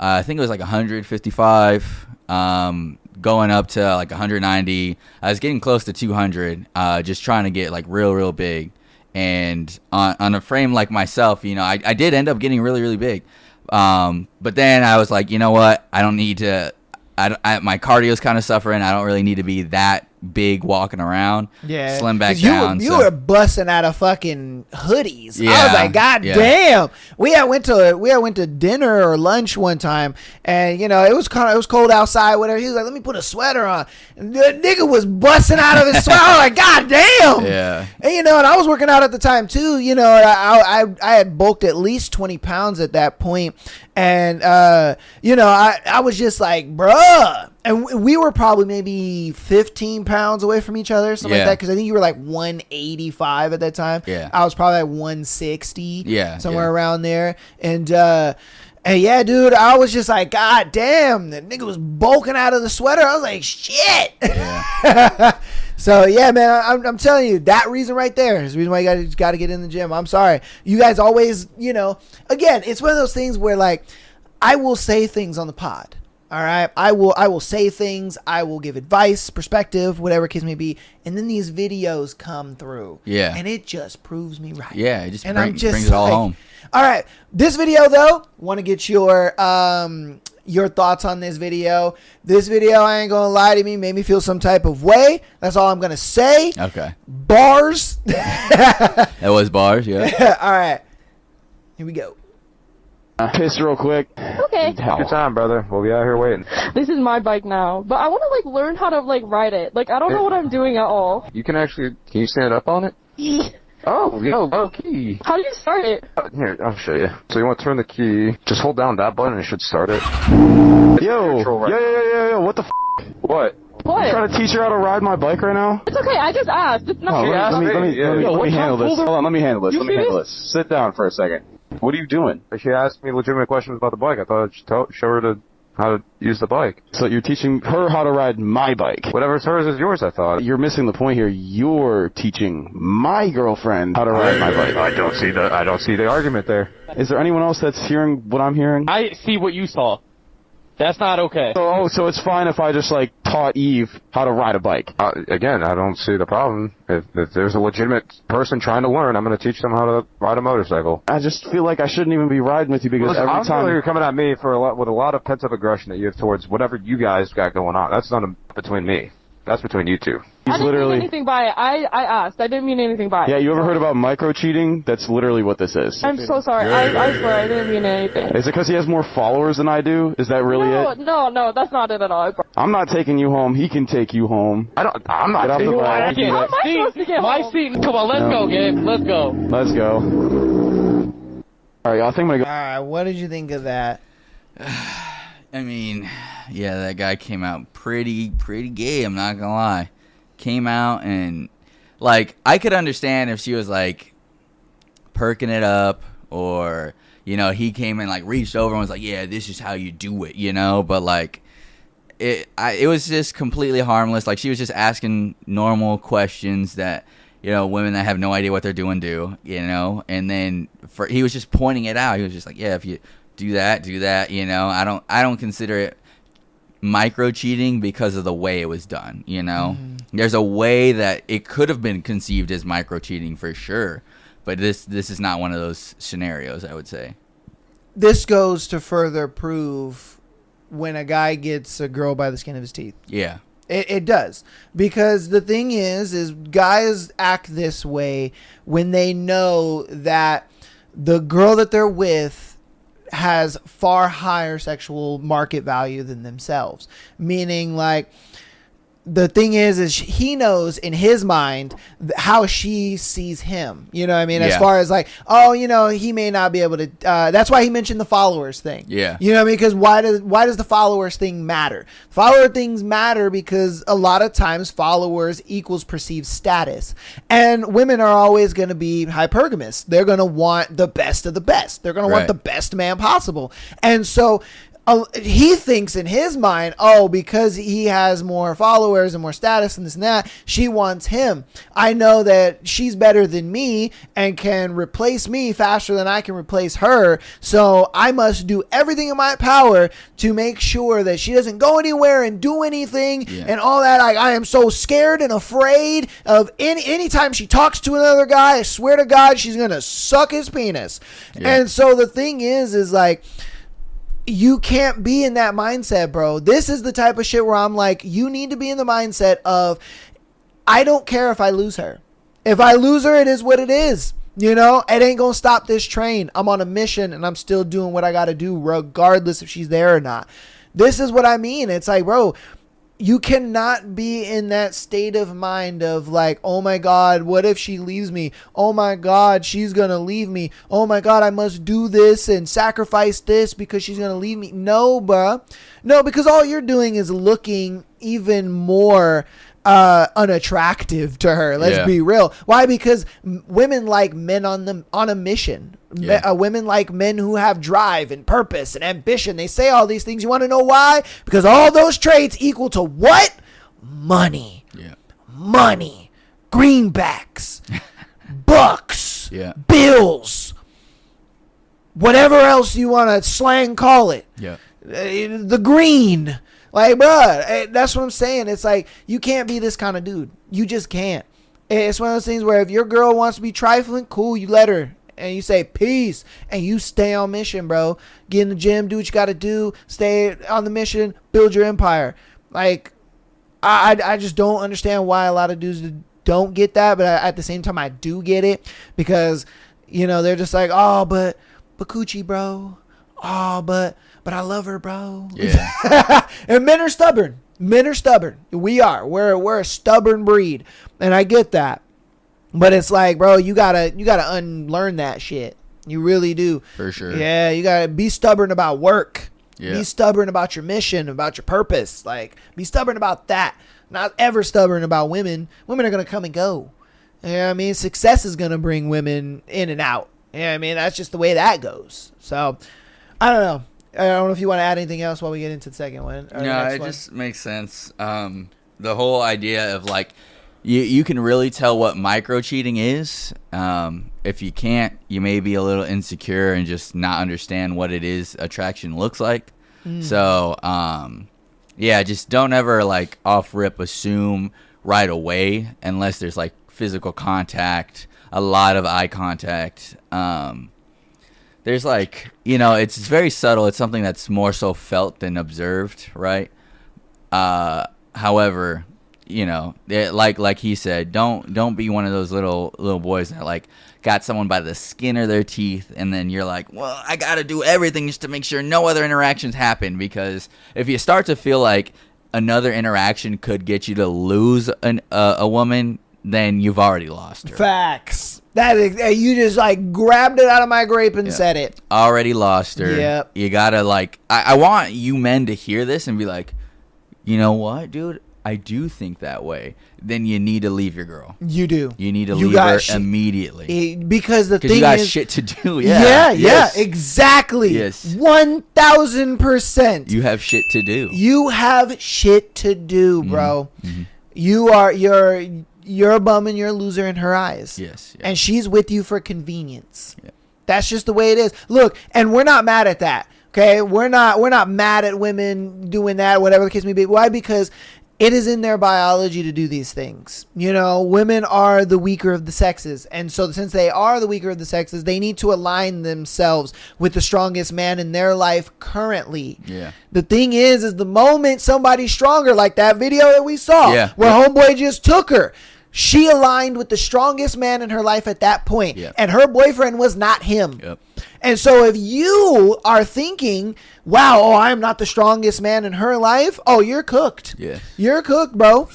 I think it was like 155, going up to like 190. I was getting close to 200, just trying to get like real big. And on a frame like myself, you know, I did end up getting really big. But then I was like, you know what? I don't need to. My cardio's kind of suffering. I don't really need to be that big walking around. Yeah, slim back down. You were busting out of fucking hoodies. Yeah, I was like, God damn. We had went to dinner or lunch one time, and you know it was cold outside. Whatever. He was like, let me put a sweater on. And the nigga was busting out of his sweater. I was like, God damn. Yeah. And you know, and I was working out at the time too. You know, I had bulked at least 20 pounds at that point, and you know, I was just like, bruh. And we were probably maybe 15 pounds away from each other, something like that. Because I think you were like 185 at that time. Yeah. I was probably like 160. Yeah. Somewhere around there. And yeah, dude, I was just like, God damn, the nigga was bulking out of the sweater. I was like, shit. Yeah. So, yeah, man, I'm telling you, that reason right there is the reason why you got to get in the gym. I'm sorry. You guys always, you know, again, it's one of those things where, like, I will say things on the pod. All right, I will say things. I will give advice, perspective, whatever case may be, and then these videos come through. Yeah, and it just proves me right. Yeah, it just brings it all home. All right, this video though, want to get your thoughts on this video. This video, I ain't gonna lie to me, made me feel some type of way. That's all I'm gonna say. Okay. Bars. That was bars. Yeah. All right, here we go. Piss real quick. Okay. Good time, brother. We'll be out here waiting. This is my bike now, but I want to like learn how to like ride it. Like I don't know what I'm doing at all. Can you stand up on it? Oh, yo, key. How do you start it? Here, I'll show you. So you want to turn the key, just hold down that button and it should start it. Yo, what the What? What? You trying to teach her how to ride my bike right now? It's okay, I just asked. It's not let me handle this. Hold on, let me handle this. Sit down for a second. What are you doing? She asked me legitimate questions about the bike. I thought I'd just show her how to use the bike. So you're teaching her how to ride my bike. Whatever's hers is yours, I thought. You're missing the point here. You're teaching my girlfriend how to ride my bike. I don't see the argument there. Is there anyone else that's hearing what I'm hearing? I see what you saw. That's not okay. So it's fine if I just like taught Eve how to ride a bike. Again, I don't see the problem. If there's a legitimate person trying to learn, I'm going to teach them how to ride a motorcycle. I just feel like I shouldn't even be riding with you because every time you're coming at me with a lot of pent up aggression that you have towards whatever you guys got going on. That's not between me. That's between you two. I didn't literally mean anything by it. I asked. I didn't mean anything by it. Yeah, you ever heard about micro cheating? That's literally what this is. I'm so sorry. I swear I didn't mean anything. Is it because he has more followers than I do? Is that really it? No, that's not it at all. I'm not taking you home. He can take you home. I'm not taking you home. How am I supposed to get My home? seat. Come on, let's go, Gabe. Let's go. Let's go. All right, I think I'm gonna go. All right, what did you think of that? I mean, yeah, that guy came out pretty gay, I'm not gonna lie. Came out and, like, I could understand if she was, like, perking it up or, you know, he came and, like, reached over and was like, yeah, this is how you do it, you know? But, like, it was just completely harmless. Like, she was just asking normal questions that, you know, women that have no idea what they're doing do, you know? And then he was just pointing it out. He was just like, yeah, if you do that, you know? I don't consider it micro cheating because of the way it was done, you know? There's a way that it could have been conceived as micro cheating for sure, but this is not one of those scenarios, I would say. This goes to further prove when a guy gets a girl by the skin of his teeth. Yeah. It does. Because the thing is guys act this way when they know that the girl that they're with has far higher sexual market value than themselves. Meaning, like, the thing is he knows in his mind how she sees him. You know what I mean? As far as like, oh, you know, he may not be able to. That's why he mentioned the followers thing. Yeah. You know what I mean? Because why does the followers thing matter? Follower things matter because a lot of times followers equals perceived status, and women are always going to be hypergamous. They're going to want the best of the best. They're going to want the best man possible, and so. He thinks in his mind, oh, because he has more followers and more status and this and that, she wants him. I know that she's better than me and can replace me faster than I can replace her. So I must do everything in my power to make sure that she doesn't go anywhere and do anything and all that. I am so scared and afraid of anytime she talks to another guy, I swear to God, she's going to suck his penis. And so the thing is like, you can't be in that mindset, bro. This is the type of shit where I'm like, you need to be in the mindset of, I don't care if I lose her. If I lose her, it is what it is. You know, it ain't gonna stop this train. I'm on a mission and I'm still doing what I gotta do regardless if she's there or not. This is what I mean. It's like, bro, you cannot be in that state of mind of like, oh my God, what if she leaves me? Oh my God, she's going to leave me. Oh my God, I must do this and sacrifice this because she's going to leave me. No, bruh. No, because all you're doing is looking even more unattractive to her. Let's be real. Why? Because women like men on a mission. Women like men who have drive and purpose and ambition. They say all these things. You want to know why? Because all those traits equal to what? Money. Money. Greenbacks. Bucks. Bills. Whatever else you want to slang call it. The green. Like, bruh, that's what I'm saying. It's like, you can't be this kind of dude. You just can't. It's one of those things where if your girl wants to be trifling, cool, you let her. And you say, peace. And you stay on mission, bro. Get in the gym, do what you got to do. Stay on the mission, build your empire. Like, I just don't understand why a lot of dudes don't get that. But at the same time, I do get it. Because, you know, they're just like, oh, but coochie, bro. Oh, but I love her, bro. And men are stubborn. Men are stubborn. We are. We're a stubborn breed. And I get that. But it's like, bro, you gotta unlearn that shit. You really do. For sure. Yeah, you gotta be stubborn about work. Yeah. Be stubborn about your mission, about your purpose. Like, be stubborn about that. Not ever stubborn about women. Women are gonna come and go. You know what I mean? Success is gonna bring women in and out. You know what I mean? That's just the way that goes. So, I don't know. I don't know if you want to add anything else while we get into the second one. No, it just makes sense. The whole idea of like, you can really tell what micro cheating is. If you can't, you may be a little insecure and just not understand what it is attraction looks like. So, yeah, just don't ever like off rip assume right away unless there's like physical contact, a lot of eye contact. There's like, you know, it's very subtle. It's something that's more so felt than observed, right? However, like he said, don't be one of those little boys that like got someone by the skin of their teeth, and then you're like, well, I got to do everything just to make sure no other interactions happen. Because if you start to feel like another interaction could get you to lose a woman, then you've already lost her. Facts. You just like grabbed it out of my grape and said it. Already lost her. Yep. You gotta like. I want you men to hear this and be like, you know what, dude? I do think that way. Then you need to leave your girl. You do. You need to leave her immediately. Because the thing you got is, shit to do. Yeah. Yeah, exactly. Yes. 1000%. You have shit to do. You have shit to do, bro. Mm-hmm. You're a bum and you're a loser in her eyes. Yes. And she's with you for convenience. Yeah. That's just the way it is. Look, and we're not mad at that. Okay? We're not mad at women doing that, whatever the case may be. Why? Because it is in their biology to do these things. Women are the weaker of the sexes. And so since they are the weaker of the sexes, they need to align themselves with the strongest man in their life currently. Yeah. The thing is the moment somebody's stronger, like that video that we saw, where homeboy just took her, she aligned with the strongest man in her life at that point. Yep. And her boyfriend was not him. Yep. And so if you are thinking, wow, I'm not the strongest man in her life, you're cooked. Yeah. You're cooked, bro.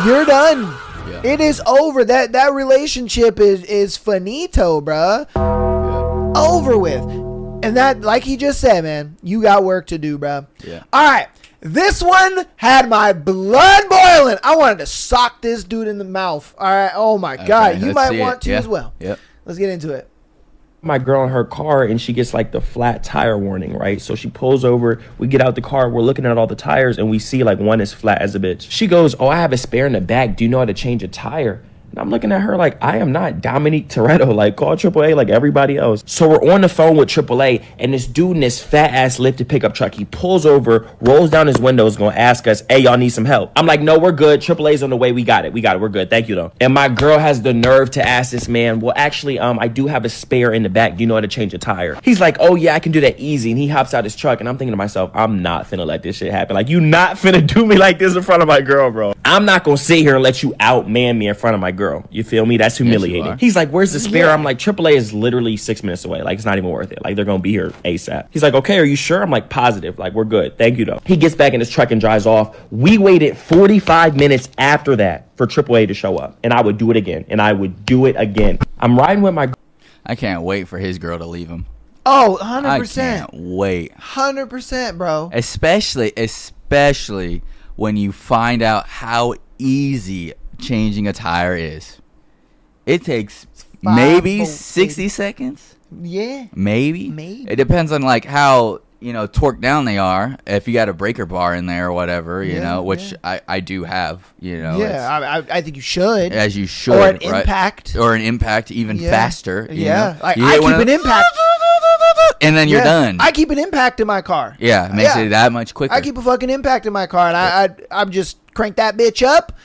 You're done. Yeah. It is over. That relationship is finito, bro. Yeah. Over with. And that, like he just said, man, you got work to do, bro. Yeah. All right. This one had my blood boiling. I wanted to sock this dude in the mouth. All right. Oh, my God. You might want to as well. Yep. Let's get into it. My girl in her car and she gets like the flat tire warning, right? So she pulls over, we get out the car, we're looking at all the tires and we see like one is flat as a bitch. She goes, oh, I have a spare in the back. Do you know how to change a tire? And I'm looking at her like, I am not Dominique Toretto. Like, call AAA like everybody else. So we're on the phone with AAA, and this dude in this fat-ass lifted pickup truck, he pulls over, rolls down his window, is going to ask us, hey, y'all need some help. I'm like, no, we're good. AAA's on the way. We got it. We're good. Thank you, though. And my girl has the nerve to ask this man, well, actually, I do have a spare in the back. Do you know how to change a tire? He's like, oh, yeah, I can do that easy. And he hops out his truck, and I'm thinking to myself, I'm not finna let this shit happen. Like, you not finna do me like this in front of my girl, bro. I'm not going to sit here and let you outman me in front of my girl. You feel me? That's humiliating. Yes, he's like, where's the spare? I'm like, AAA is literally 6 minutes away. Like, it's not even worth it. Like, they're going to be here ASAP. He's like, okay, are you sure? I'm like, positive. Like, we're good. Thank you, though. He gets back in his truck and drives off. We waited 45 minutes after that for AAA to show up. And I would do it again. And I would do it again. I'm riding with my... I can't wait for his girl to leave him. Oh, 100%. I can't wait. 100%, bro. Especially when you find out how easy changing a tire is. It takes maybe 60 seconds. Yeah. Maybe. It depends on like how, torqued down they are. If you got a breaker bar in there or whatever, which I do have, Yeah, I think you should. As you should. Or an impact. Or an impact even faster. Yeah. Like, I keep an impact. And then you're done. I keep an impact in my car. Yeah, it makes it that much quicker. I keep a fucking impact in my car, and I'm just crank that bitch up.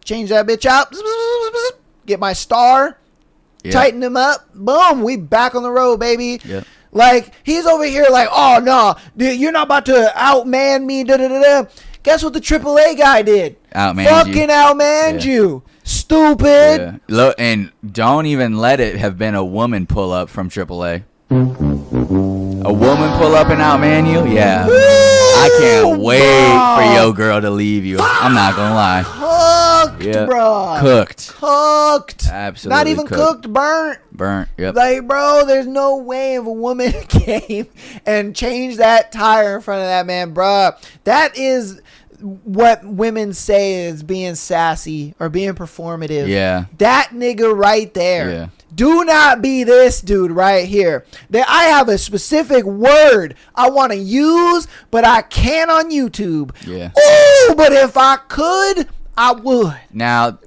Change that bitch out. Get my star. Yep. Tighten him up. Boom. We back on the road, baby. Yep. Like, he's over here like, oh, no. You're not about to outman me. Guess what the AAA guy did? Outmanned you. Stupid. Yeah. Look, and don't even let it have been a woman pull up from AAA. A woman pull up and outman you? Yeah. Woo, I can't wait for your girl to leave you. I'm not going to lie. Cooked, bro. Cooked. Absolutely. Not even cooked, burnt. Burnt, yep. Like, bro, there's no way if a woman came and changed that tire in front of that man, bro. That is what women say is being sassy or being performative. Yeah. That nigga right there. Yeah. Do not be this dude right here. I have a specific word I want to use, but I can't on YouTube. Yeah. Ooh, but if I could, I would. Now,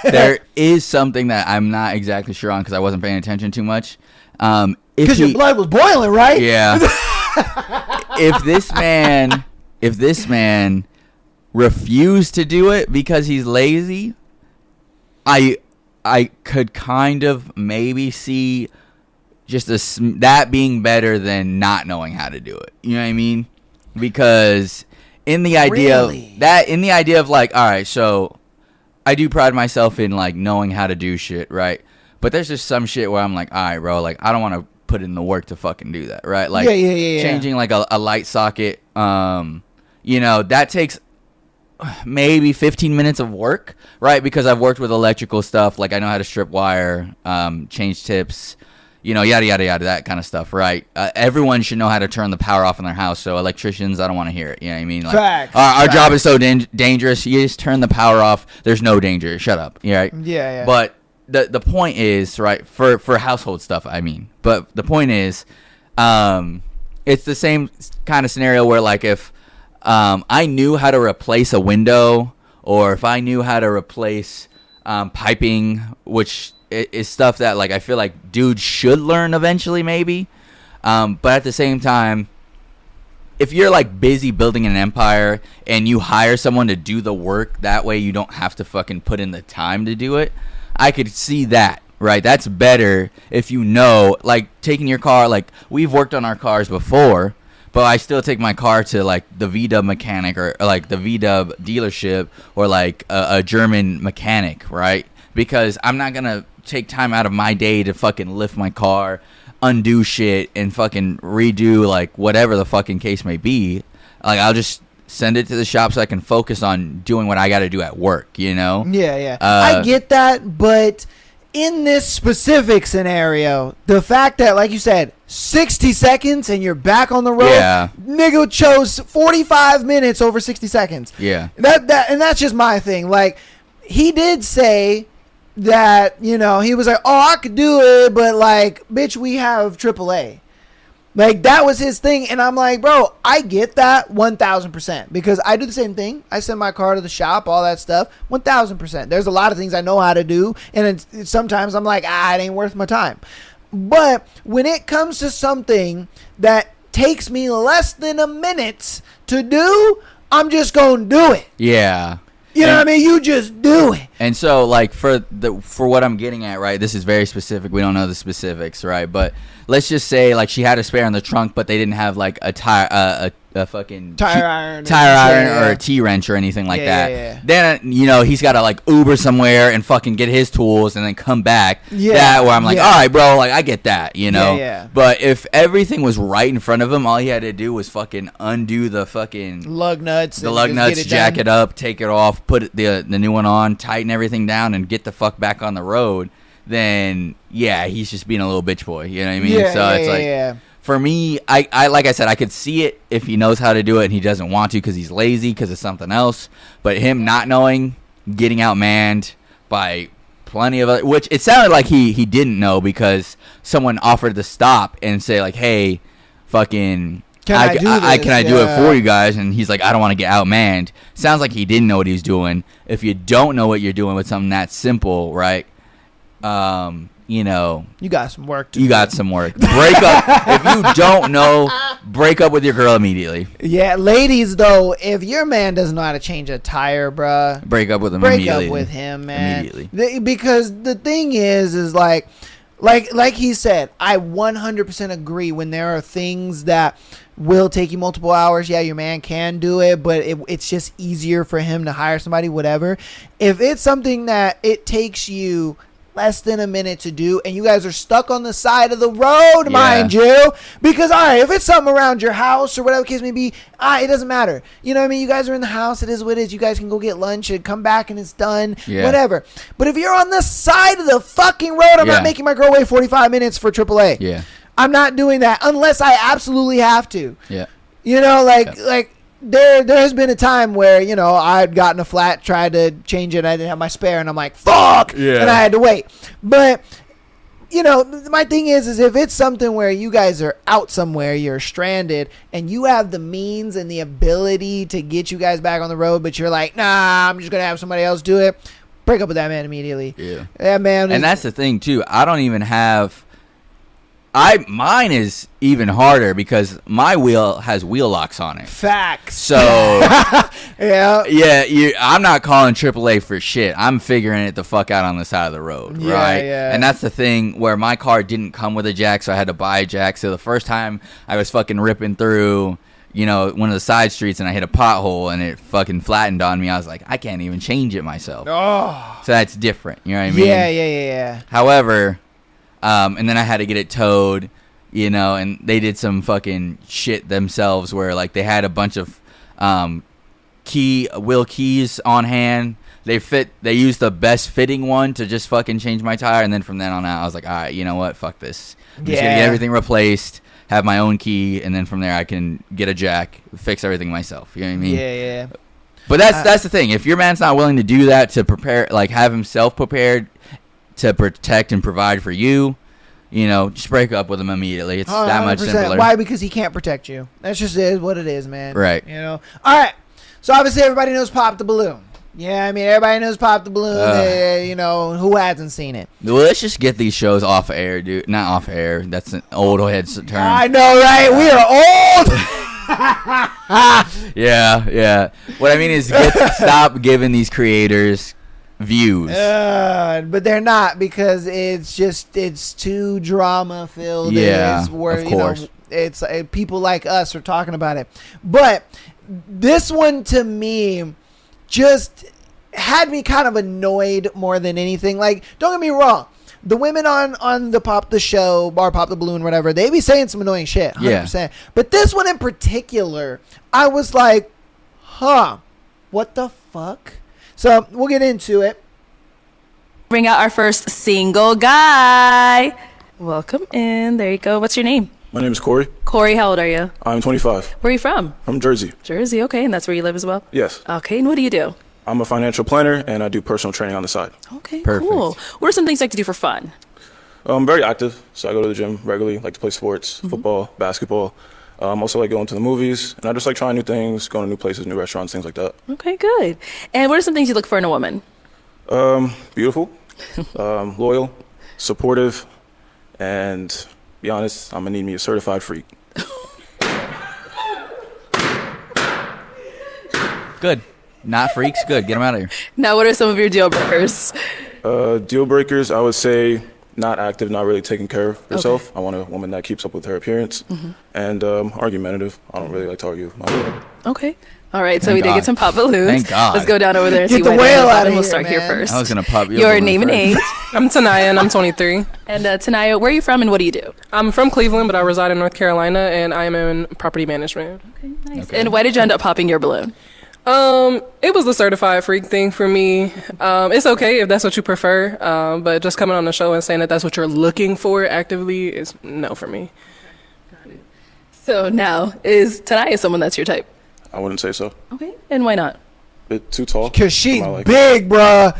there is something that I'm not exactly sure on because I wasn't paying attention too much. Because your blood was boiling, right? Yeah. If this man refused to do it because he's lazy, I could kind of maybe see just that being better than not knowing how to do it. You know what I mean? Because in the idea Really? in the idea of like, all right, so I do pride myself in like knowing how to do shit, right? But there's just some shit where I'm like, all right, bro, like I don't want to put in the work to fucking do that, right? Like changing like a light socket, you know, that takes maybe 15 minutes of work, right? Because I've worked with electrical stuff, like I know how to strip wire, change tips, you know, yada yada yada, that kind of stuff, right? Everyone should know how to turn the power off in their house. So electricians, I don't want to hear it. You know what I mean? Like, Facts. Our job is so dangerous. You just turn the power off. There's no danger. Shut up. Yeah. Right? Yeah. But the point is, right, for household stuff, I mean. But the point is, it's the same kind of scenario where like if I knew how to replace a window, or if I knew how to replace piping, which is stuff that like I feel like dudes should learn eventually, maybe. But at the same time, if you're like busy building an empire and you hire someone to do the work, that way you don't have to fucking put in the time to do it. I could see that, right? That's better if you know, like taking your car, like we've worked on our cars before, but I still take my car to like the VW mechanic or like the VW dealership or like a German mechanic, right? Because I'm not going to take time out of my day to fucking lift my car, undo shit, and fucking redo like whatever the fucking case may be. Like I'll just send it to the shop so I can focus on doing what I got to do at work, you know? Yeah. I get that, but in this specific scenario, the fact that, like you said, 60 seconds and you're back on the road, nigga chose 45 minutes over 60 seconds. Yeah. And that's just my thing. Like, he did say that, you know, he was like, oh, I could do it, but like, bitch, we have AAA. Like, that was his thing. And I'm like, bro, I get that 1,000% because I do the same thing. I send my car to the shop, all that stuff, 1,000%. There's a lot of things I know how to do. And sometimes I'm like, it ain't worth my time. But when it comes to something that takes me less than a minute to do, I'm just going to do it. Yeah. You know what I mean? You just do it. And so, like, for what I'm getting at, right, this is very specific. We don't know the specifics, right? But let's just say, like, she had a spare in the trunk, but they didn't have, like, a tire, a fucking tire iron or a T-wrench or anything like that. Yeah. Then, you know, he's got to, like, Uber somewhere and fucking get his tools and then come back. Yeah. That where I'm like, all right, bro, like, I get that, you know? Yeah. But if everything was right in front of him, all he had to do was fucking undo the fucking lug nuts, jack it up, take it off, put the new one on, tighten everything down, and get the fuck back on the road, then, yeah, he's just being a little bitch boy. You know what I mean? It's like... For me, I like I said, I could see it if he knows how to do it and he doesn't want to because he's lazy because of something else. But him not knowing, getting outmanned by plenty of other, which it sounded like he didn't know because someone offered to stop and say like, hey, fucking, can I do it for you guys? And he's like, I don't want to get outmanned. Sounds like he didn't know what he was doing. If you don't know what you're doing with something that simple, right? You know, you got some work to do. Got some work. Break up. If you don't know, break up with your girl immediately. Yeah, ladies, though, if your man doesn't know how to change a tire, bruh, break up with him immediately. Break up with him, man. Immediately. Because the thing is like he said, I 100% agree when there are things that will take you multiple hours. Yeah, your man can do it, but it's just easier for him to hire somebody, whatever. If it's something that it takes you less than a minute to do and you guys are stuck on the side of the road, mind you, because all right, if it's something around your house or whatever the case may be, it doesn't matter, you know what I mean? You guys are in the house, it is what it is. You guys can go get lunch and come back and it's done, whatever. But if you're on the side of the fucking road, I'm not making my girl wait 45 minutes for AAA. I'm not doing that unless I absolutely have to. You know, like there has been a time where, you know, I'd gotten a flat, tried to change it, I didn't have my spare, and I'm like, fuck, and I had to wait. But, you know, my thing is if it's something where you guys are out somewhere, you're stranded, and you have the means and the ability to get you guys back on the road, but you're like, nah, I'm just going to have somebody else do it, break up with that man immediately. That man. And that's the thing, too. I don't even have... mine is even harder because my wheel has wheel locks on it. Facts. So I'm not calling AAA for shit. I'm figuring it the fuck out on the side of the road, right? And that's the thing where my car didn't come with a jack, so I had to buy a jack. So the first time I was fucking ripping through, you know, one of the side streets and I hit a pothole and it fucking flattened on me, I was like, I can't even change it myself. Oh. So that's different. You know what I mean? Yeah. However, and then I had to get it towed, you know, and they did some fucking shit themselves where like they had a bunch of wheel keys on hand. They used the best fitting one to just fucking change my tire, and then from then on out I was like, all right, you know what, fuck this, I'm just gonna get everything replaced, have my own key, and then from there I can get a jack, fix everything myself. You know what I mean? Yeah. But that's the thing, if your man's not willing to do that, to prepare, like have himself prepared to protect and provide for you, you know, just break up with him immediately. It's that much simpler. Why? Because he can't protect you. That's just what it is, man. Right. You know. All right. So obviously everybody knows Pop the Balloon. Yeah, I mean, everybody knows Pop the Balloon. You know, who hasn't seen it? Well, let's just get these shows off air, dude. Not off air. That's an old head's term. I know, right? We are old. Yeah. What I mean is, stop giving these creators views. But they're not, because it's too drama filled. Yeah, of course. You know, it's people like us are talking about it. But this one, to me, just had me kind of annoyed more than anything. Like, don't get me wrong, the women on the show, or Pop the Balloon, whatever, they be saying some annoying shit, 100%. Yeah. But this one in particular, I was like, what the fuck? So we'll get into it. Bring out our first single guy. Welcome in. There you go. What's your name? My name is Corey. Corey, how old are you? I'm 25. Where are you from? From Jersey. Jersey, okay. And that's where you live as well? Yes. Okay, and what do you do? I'm a financial planner, and I do personal training on the side. Okay, cool. What are some things you like to do for fun? I'm very active, so I go to the gym regularly, like to play sports, football, basketball. Also like going to the movies, and I just like trying new things, going to new places, new restaurants, things like that. Okay, good. And what are some things you look for in a woman? Beautiful, loyal, supportive, and be honest, I'm gonna need me a certified freak. Good. Not freaks. Good. Get them out of here. Now, what are some of your deal breakers? Deal breakers, I would say not active, not really taking care of herself. Okay. I want a woman that keeps up with her appearance, and argumentative. I don't really like to argue. Okay. All right, so we did get some pop balloons. Thank God. Let's go down over there and Get see the why whale out of and we'll here, start here man. first. I was gonna pop your name and age. I'm Tanaya, and I'm 23. And Tanaya, where are you from and what do you do? I'm from Cleveland, but I reside in North Carolina, and I am in property management. Okay, nice. Okay. And why did you end up popping your balloon? It was the certified freak thing for me. It's okay if that's what you prefer, but just coming on the show and saying that that's what you're looking for actively is no for me. Got it. So now, is Tanaya someone that's your type? I wouldn't say so. Okay, and why not? Bit too tall. Because she's big, bruh.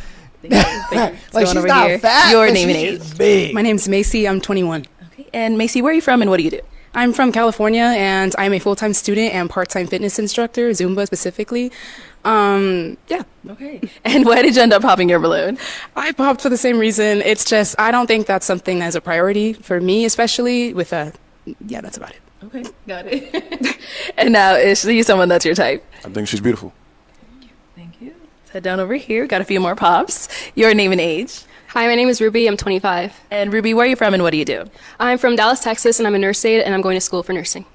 Like she's not fat. Your name and age. Big. My name's Macy. I'm 21. Okay, and Macy, where are you from and what do you do? I'm from California, and I'm a full-time student and part-time fitness instructor, Zumba specifically. Yeah. Okay. And why did you end up popping your balloon? I popped for the same reason. It's just, I don't think that's something that's a priority for me, especially with yeah, that's about it. Okay, got it. And now, is she someone that's your type? I think she's beautiful. Thank you. Let's head down over here. Got a few more pops. Your name and age? Hi, my name is Ruby. I'm 25. And Ruby, where are you from and what do you do? I'm from Dallas, Texas, and I'm a nurse aide, and I'm going to school for nursing.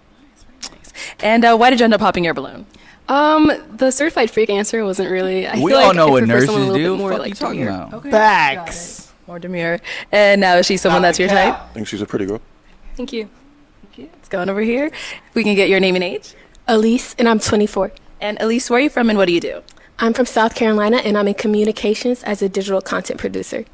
Nice. And why did you end up popping your balloon? The certified freak answer wasn't really. I we feel all like know I what prefer nurses someone a little do. bit more What are like you talking demure. about? Okay. Facts. More demure. And now, is she someone that's your type? I think she's a pretty girl. Thank you. Let's go on over here. We can get your name and age. Elise, and I'm 24. And Elise, where are you from and what do you do? I'm from South Carolina, and I'm in communications as a digital content producer.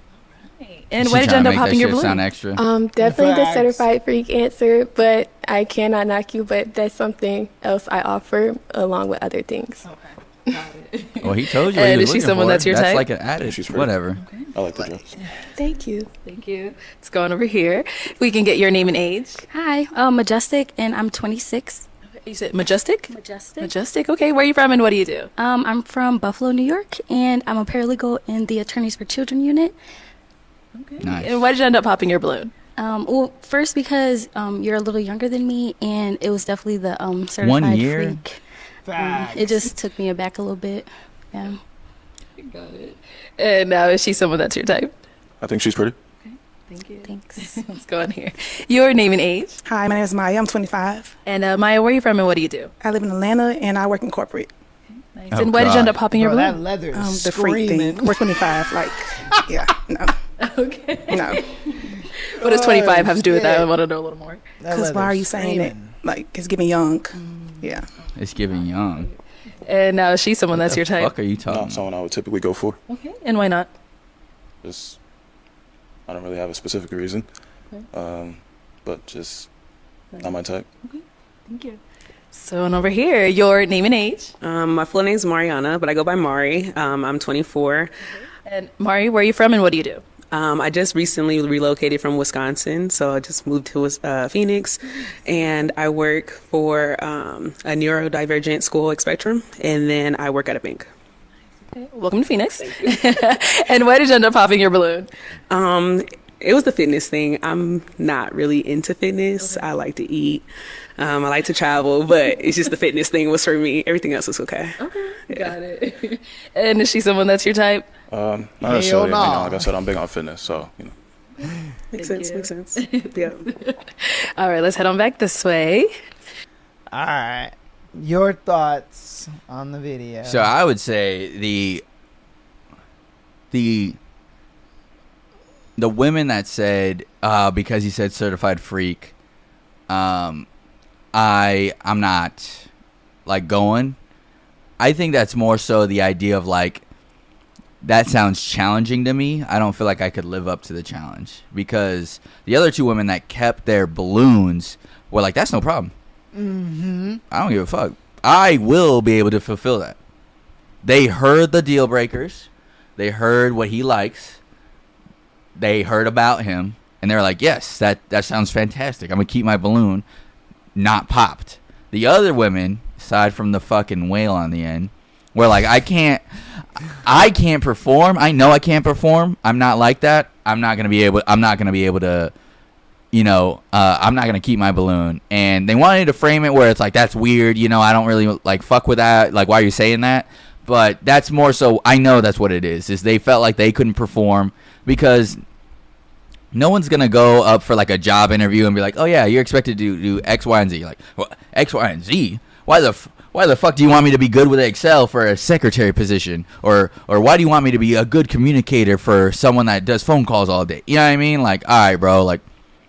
And why did you end up popping your balloon? Sound extra. Definitely the certified freak answer, but I cannot knock you, but that's something else I offer along with other things. Okay. Got it. Well, he told you. And he was is she looking someone for. that's your That's type? like an added. She's pretty. Whatever. Okay. I like the dress. Thank you. Thank you. Let's go on over here. We can get your name and age. Hi, Majestic, and I'm 26. You said Majestic? Majestic. Majestic. Okay, where are you from and what do you do? I'm from Buffalo, New York, and I'm a paralegal in the Attorneys for Children unit. Okay. Nice. And why did you end up popping your balloon? Well, first because you're a little younger than me, and it was definitely the certified 1 year? freak. It just took me aback a little bit. Yeah. Got it. And now, is she someone that's your type? I think she's pretty. Thank you. Thanks. Let's go on here. Your name and age. Hi, my name is Maya. I'm 25. And Maya, where are you from and what do you do? I live in Atlanta and I work in corporate. Nice. And why did you end up popping your balloon? That leather is The freak screaming. thing. We're 25. Like, yeah, no. Okay. No. What does 25 have to do with that? I shit. want to know a little more. Because why are you saying it? Like, it's giving young. Yeah. It's giving young. And she's someone that's your type. What are you talking Not someone I would typically go for. Okay. And why not? Just, I don't really have a specific reason. Okay. But just not my type. Okay. Thank you. So, and over here, your name and age. My full name is Mariana, but I go by Mari. I'm 24. And Mari, where are you from and what do you do? I just recently relocated from Wisconsin, so I just moved to Phoenix, and I work for a neurodivergent school like Spectrum, and then I work at a bank. Okay. Welcome to Phoenix. And why did you end up popping your balloon? It was the fitness thing. I'm not really into fitness. I like to eat. I like to travel, but it's just the fitness thing was for me. Everything else was okay. Okay, got it. And is she someone that's your type? Not necessarily. Like I said, I'm big on fitness, so Makes sense. Yeah. All right, let's head on back this way. All right. Your thoughts on the video. So I would say the women that said because he said certified freak, I'm not like going. I think that's more so the idea of like that sounds challenging to me. I don't feel like I could live up to the challenge because the other two women that kept their balloons were like, that's no problem. Mm-hmm. I don't give a fuck. I will be able to fulfill that. They heard the deal breakers. They heard what he likes. They heard about him. And they're like, yes, that sounds fantastic. I'm going to keep my balloon not popped. The other women, aside from the fucking whale on the end, were like, I can't perform. I know I can't perform. I'm not like that. I'm not going to be able to, I'm not going to keep my balloon. And they wanted to frame it where it's like, that's weird. I don't really like fuck with that. Like, why are you saying that? But that's more so, I know that's what it is they felt like they couldn't perform because no one's going to go up for like a job interview and be like, oh yeah, you're expected to do X, Y, and Z. Like, well, X, Y, and Z? Why the fuck do you want me to be good with Excel for a secretary position? Or why do you want me to be a good communicator for someone that does phone calls all day? You know what I mean? Like, all right, bro. Like,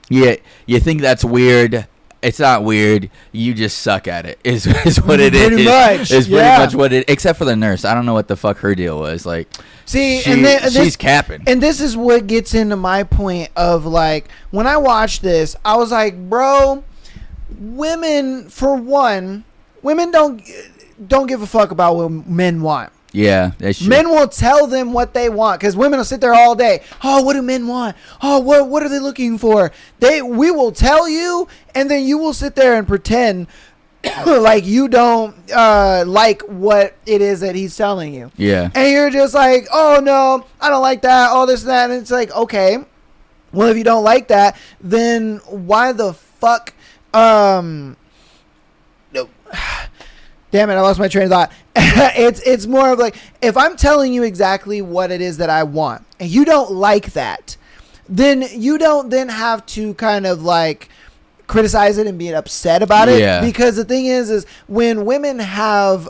yeah, you think that's weird. It's not weird. You just suck at it. Is what it is. Pretty much. Is pretty much what it. Except for the nurse, I don't know what the fuck her deal was. Like, see, she's capping. And this is what gets into my point of like when I watched this, I was like, bro, women for one, women don't give a fuck about what men want. Yeah, that's true. Men will tell them what they want because women will sit there all day. Oh, what do men want? Oh, what are they looking for? We will tell you, and then you will sit there and pretend like you don't like what it is that he's telling you. Yeah. And you're just like, oh no, I don't like that. All this and that. And it's like, okay, well, if you don't like that, then why the fuck? Damn it, I lost my train of thought. It's more of like, if I'm telling you exactly what it is that I want, and you don't like that, then you don't then have to kind of like criticize it and be upset about it. Yeah. Because the thing is when women have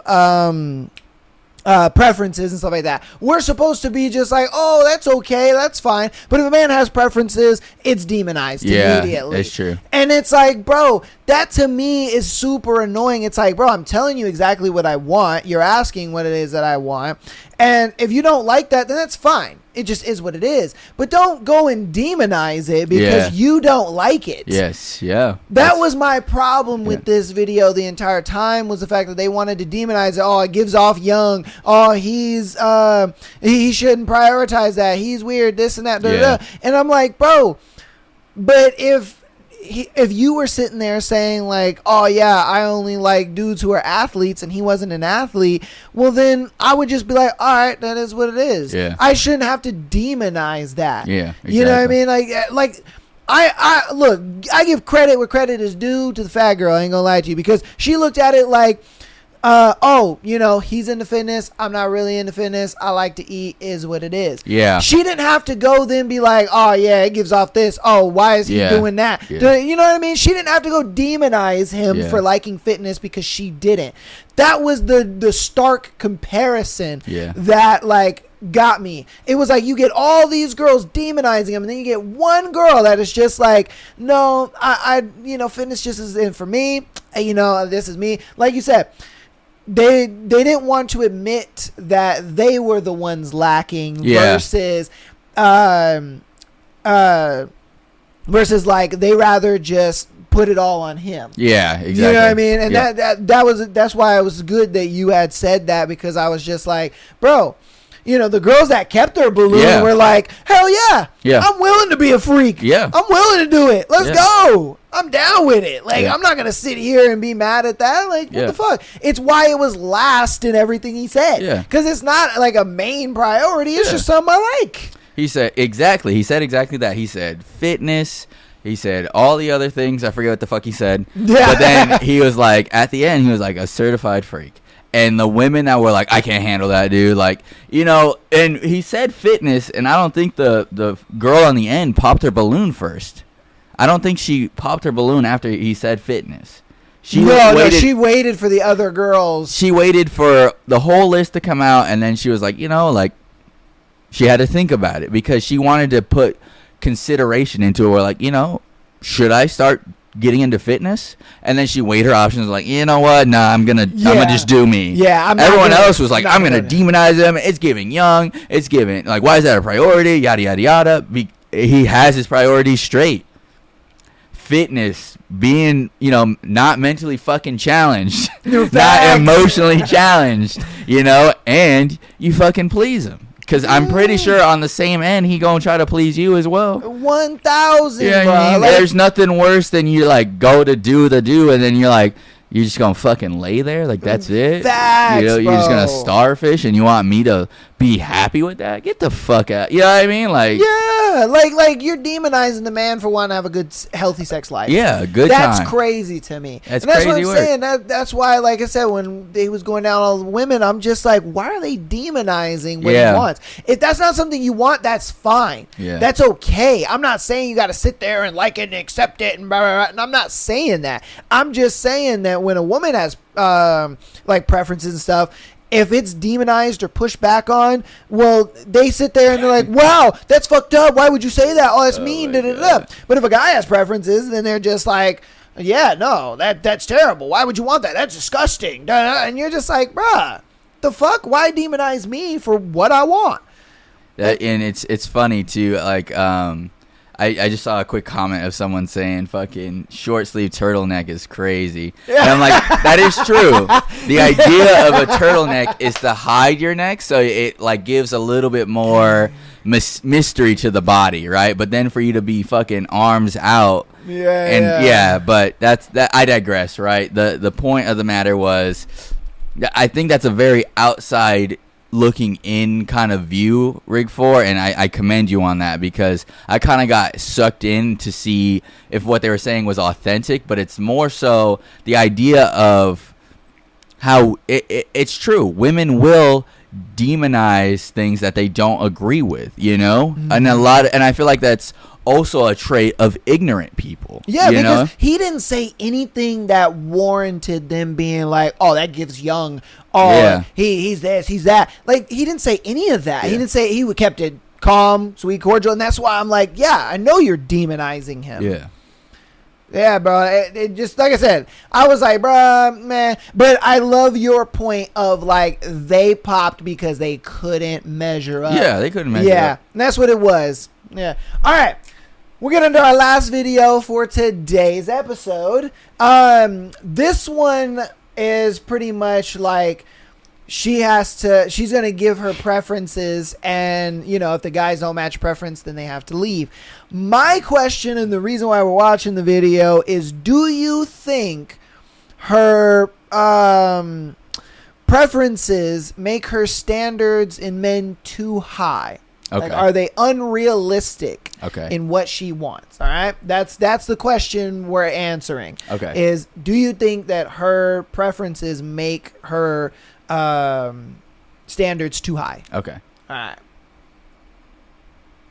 preferences and stuff like that, we're supposed to be just like, oh, that's okay, that's fine. But if a man has preferences, it's demonized immediately. That's true. And it's like, bro, that to me is super annoying. It's like, bro, I'm telling you exactly what I want. You're asking what it is that I want. And if you don't like that, then that's fine. It just is what it is. But don't go and demonize it because you don't like it. Yes, yeah. That was my problem with this video the entire time, was the fact that they wanted to demonize it. Oh, it gives off young. Oh, he shouldn't prioritize that. He's weird, this and that. And I'm like, bro, but if you were sitting there saying like, oh yeah, I only like dudes who are athletes, and he wasn't an athlete, well then I would just be like, all right, that is what it is. Yeah. I shouldn't have to demonize that. Yeah, exactly. You know what I mean? Like I look, I give credit where credit is due to the fat girl. I ain't gonna lie to you, because she looked at it like, he's into fitness. I'm not really into fitness. I like to eat, is what it is. Yeah. She didn't have to go then be like, oh, yeah, it gives off this. Oh, why is he doing that? Yeah. You know what I mean? She didn't have to go demonize him for liking fitness because she didn't. That was the stark comparison that, like, got me. It was like you get all these girls demonizing him, and then you get one girl that is just like, no, I fitness just isn't for me. This is me. Like you said, they didn't want to admit that they were the ones lacking versus like they rather just put it all on him. Yeah, exactly. You know what I mean? And that's why it was good that you had said that, because I was just like, bro, the girls that kept their balloon were like, hell yeah, I'm willing to be a freak. Yeah, I'm willing to do it. Let's go. I'm down with it. Like, I'm not going to sit here and be mad at that. Like, what the fuck? It's why it was last in everything he said. Yeah. Because it's not like a main priority. It's just something I like. He said exactly that. He said fitness. He said all the other things. I forget what the fuck he said. Yeah. But then he was like, at the end, he was like, a certified freak. And the women that were like, I can't handle that, dude. Like, and he said fitness, and I don't think the girl on the end popped her balloon first. I don't think she popped her balloon after he said fitness. She waited for the other girls. She waited for the whole list to come out, and then she was like, she had to think about it because she wanted to put consideration into it. Where like, should I start getting into fitness? And then she weighed her options, like, you know what? Nah, I'm gonna just do me. Yeah, everyone else was like, I'm gonna demonize him. It's giving young. It's giving like, why is that a priority? Yada yada yada. He has his priorities straight. Fitness, being not mentally fucking challenged, not emotionally challenged, and you fucking please him. Because I'm pretty sure on the same end, he gonna try to please you as well. 1,000, yeah, bro. I mean, there's nothing worse than you like go to do the do, and then you're like, you're just gonna fucking lay there, like that's it. Facts, you're just gonna starfish, and you want me to be happy with that? Get the fuck out. You know what I mean? Like, yeah, like you're demonizing the man for wanting to have a good, healthy sex life. Yeah, good That's time. Crazy to me. That's crazy what I'm saying. That's why, like I said, when he was going down all the women, I'm just like, why are they demonizing what he wants? If that's not something you want, that's fine. Yeah. That's okay. I'm not saying you got to sit there and like it and accept it and blah, blah, blah. And I'm not saying that. I'm just saying that when a woman has like preferences and stuff, if it's demonized or pushed back on, well, they sit there and they're like, wow, that's fucked up. Why would you say that? Oh, that's mean. Da, da, da. But if a guy has preferences, then they're just like, yeah, no, that's terrible. Why would you want that? That's disgusting. Da, da. And you're just like, bruh, the fuck? Why demonize me for what I want? And it's funny, too. Like, I just saw a quick comment of someone saying fucking short sleeve turtleneck is crazy. And I'm like, that is true. The idea of a turtleneck is to hide your neck, so it like gives a little bit more mystery to the body, right? But then for you to be fucking arms out, but that I digress, right? The point of the matter was, I think that's a very outside looking in kind of view, Rig 4, and I commend you on that, because I kind of got sucked in to see if what they were saying was authentic, but it's more so the idea of how it's true. Women will demonize things that they don't agree with, Mm-hmm. And I feel like that's also a trait of ignorant people. Yeah, because he didn't say anything that warranted them being like, oh, that gives young. Oh, he's this, he's that. Like, he didn't say any of that. He didn't say, he kept it calm, sweet, cordial. And that's why I'm like, yeah, I know you're demonizing him. Yeah. Yeah, bro. It just, like I said, I was like, bro, man. But I love your point of, like, they popped because they couldn't measure up. Yeah, they couldn't measure up. Yeah, and that's what it was. Yeah. All right. We're getting into our last video for today's episode. This one is pretty much like she's going to give her preferences, and, if the guys don't match preference, then they have to leave. My question, and the reason why we're watching the video, is do you think her preferences make her standards in men too high? Okay. Like, are they unrealistic Okay. in what she wants? All right. That's the question we're answering. Okay. Is, do you think that her preferences make her standards too high? Okay. All right.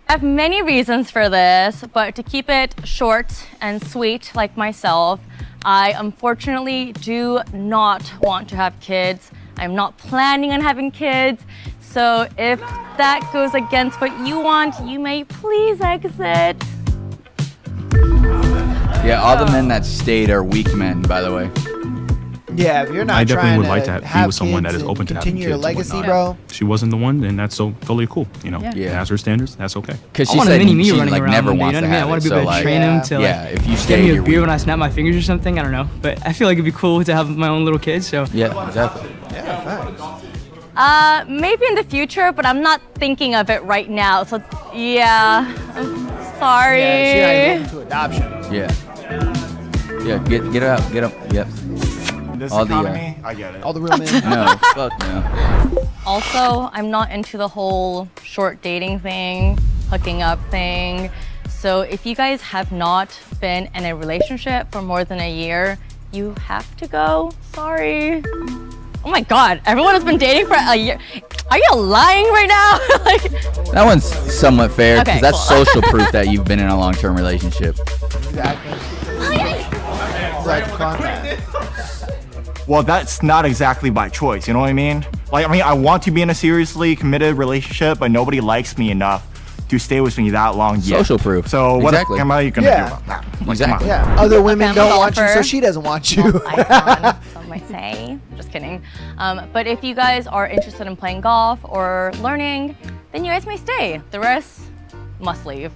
I have many reasons for this, but to keep it short and sweet, like myself, I unfortunately do not want to have kids. I'm not planning on having kids. So if that goes against what you want, you may please exit. Yeah, all the men that stayed are weak men, by the way. Yeah, if you're not I definitely trying would like to be have with someone that kids is and open to having continue kids. your and legacy, whatnot. bro. She wasn't the one, and that's so totally cool. You know, Yeah. it has her standards. That's okay. Because I she want a said mini me she running like around never one day, wants you to know what I mean? have I want it. to be So able to like, train him to like yeah, if you get stay, me a you're beer weak. when I snap my fingers or something. I don't know, but I feel like it'd be cool to have my own little kid. So Yeah, exactly. Maybe in the future, but I'm not thinking of it right now. So yeah, I'm sorry. Yeah, she's not even open to adoption. Yeah. Yeah, get out, get up. Yep. This All economy, I get it. All the real men. No, fuck no. Also, I'm not into the whole short dating thing, hooking up thing. So if you guys have not been in a relationship for more than a year, you have to go. Sorry. Oh my God, everyone has been dating for a year. Are you lying right now? Like, That one's somewhat fair because Okay, that's cool. social proof that you've been in a long-term relationship. Exactly. Glad you caught that. Well, that's not exactly by choice, you know what I mean? Like, I mean, I want to be in a seriously committed relationship, but nobody likes me enough to stay with me that long yet. Social proof. So what Exactly. am I gonna Yeah. do about that? Like, Exactly. come on. Yeah, other women I'm a don't want you, so golfer. she doesn't want you. icon, some might say. Just kidding. But if you guys are interested in playing golf or learning, then you guys may stay. The rest must leave.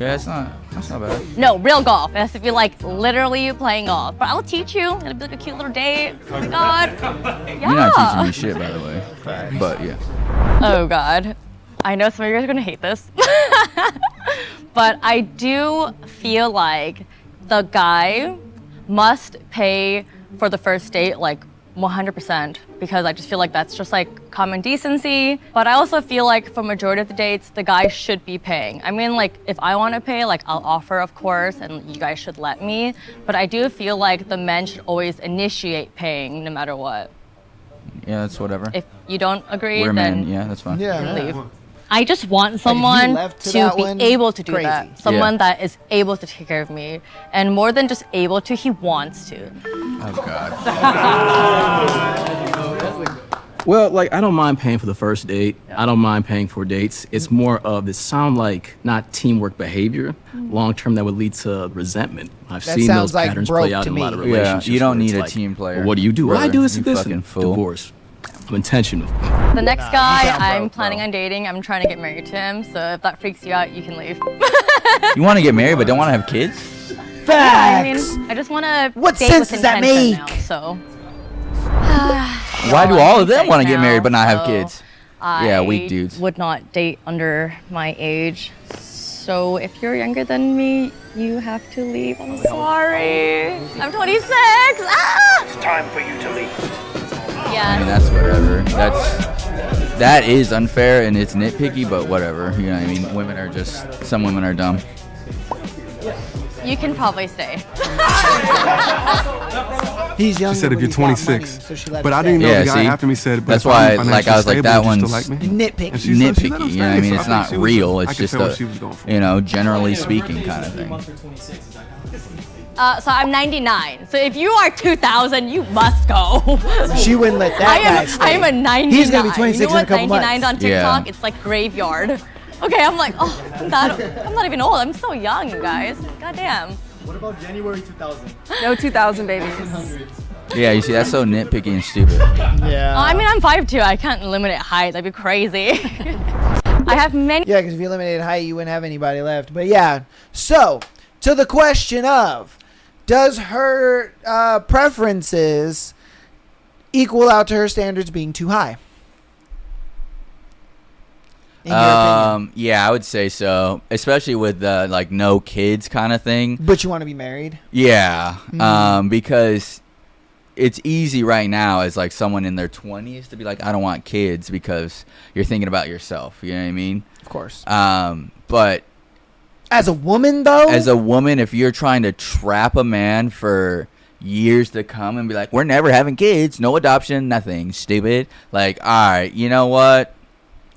Yeah, that's not bad. No, real golf. It has to be like literally playing golf. But I'll teach you. It'll be like a cute little date. Oh my God. Yeah. You're not teaching me shit, by the way. But yeah. Oh God. I know some of you guys are gonna hate this. But I do feel like the guy must pay for the first date like 100% because I just feel like that's just like common decency. But I also feel like for majority of the dates, the guy should be paying. I mean, like if I want to pay, like I'll offer, of course, and you guys should let me. But I do feel like the men should always initiate paying no matter what. Yeah, that's whatever. If you don't agree, We're then men. Yeah, that's fine. Yeah. you can leave. I just want someone left to to that be one, able to do crazy. that. Someone that is able to take care of me. And more than just able to, he wants to. Oh God. Well, like I don't mind paying for the first date. I don't mind paying for dates. It's more of it sound like not teamwork behavior. Long term, that would lead to resentment. I've That seen sounds those like patterns broke play out to in a lot me. of Yeah, relationships. you don't where it's need a like, team player. well, what do you do? Well, I Brother, do this you and this. fucking And fool. divorce. I'm intentional. The next guy you sound I'm broke, planning bro. on dating, I'm trying to get married to him. So if that freaks you out, you can leave. You want to get married but don't want to have kids? I mean, Facts. I just want to What date sense with does that intention make? now, so. Why do Well, all I'm of them saying want to get now, married but not have so kids? Yeah, weak dudes. would not date under my age. So if you're younger than me, you have to leave. I'm sorry. I'm 26. Ah! It's time for you to leave. I Yeah. mean, that's whatever. That is unfair and it's nitpicky, but whatever. You know what I mean? Women are just, some women are dumb. You can probably stay. He's younger. She said if but you're he's got money, 26. so she let But him I didn't know stay. the Yeah, guy see? after me said, but That's if I'm why, like, financially I was like, stable, that would you still one's like me? Nitpicky. And she said she Nitpicky. let him You know what I stay, mean? so It's think not she was- real. I It's could just tell what she was going for. you know, generally speaking kind of thing. So I'm 99. So if you are 2000, you must go. She wouldn't let that guy stay. I am a 99. He's gonna be 26 you know in a what, couple 99 months. on TikTok, Yeah. it's like graveyard. Okay, I'm like, oh, I'm not even old. I'm so young, you guys. Goddamn. What about January 2000? No 2000 babies. Yeah, you see, that's so nitpicky and stupid. Yeah. I mean, I'm 5'2". I can't eliminate height. That'd be crazy. I have many. Yeah, because if you eliminated height, you wouldn't have anybody left. But yeah, so to the question of, does her preferences equal out to her standards being too high? In your opinion. Yeah, I would say so, especially with the like no kids kind of thing. But you want to be married? Yeah, because it's easy right now as like someone in their 20s to be like, I don't want kids, because you're thinking about yourself. You know what I mean? Of course. But as a woman, though, if you're trying to trap a man for years to come and be like, we're never having kids, no adoption, nothing, stupid. Like, all right, you know what?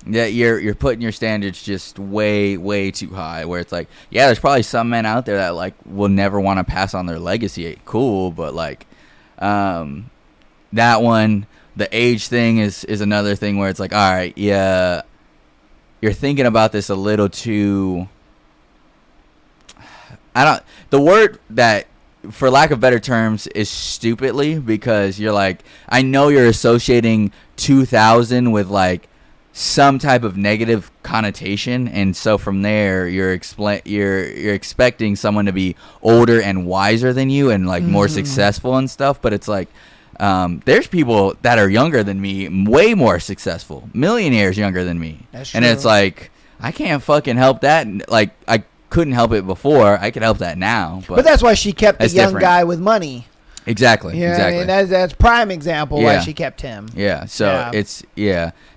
Yeah, you're putting your standards just way too high. Where it's like, yeah, there's probably some men out there that like will never want to pass on their legacy. Cool, but like, that one, the age thing is another thing where it's like, all right, yeah, you're thinking about this a little too. The word that, for lack of better terms, is stupidly, because you're like, I know you're associating 2000 with like some type of negative connotation, and so from there you're expecting someone to be older and wiser than you and like more successful and stuff. But it's like, there's people that are younger than me, way more successful, millionaires younger than me. That's and true. it's like, I can't fucking help that. Like, I couldn't help it before, I could help that now, but that's why she kept the that's young different. guy with money. Exactly. Yeah, exactly. I mean, that's prime example why she kept him. Yeah. So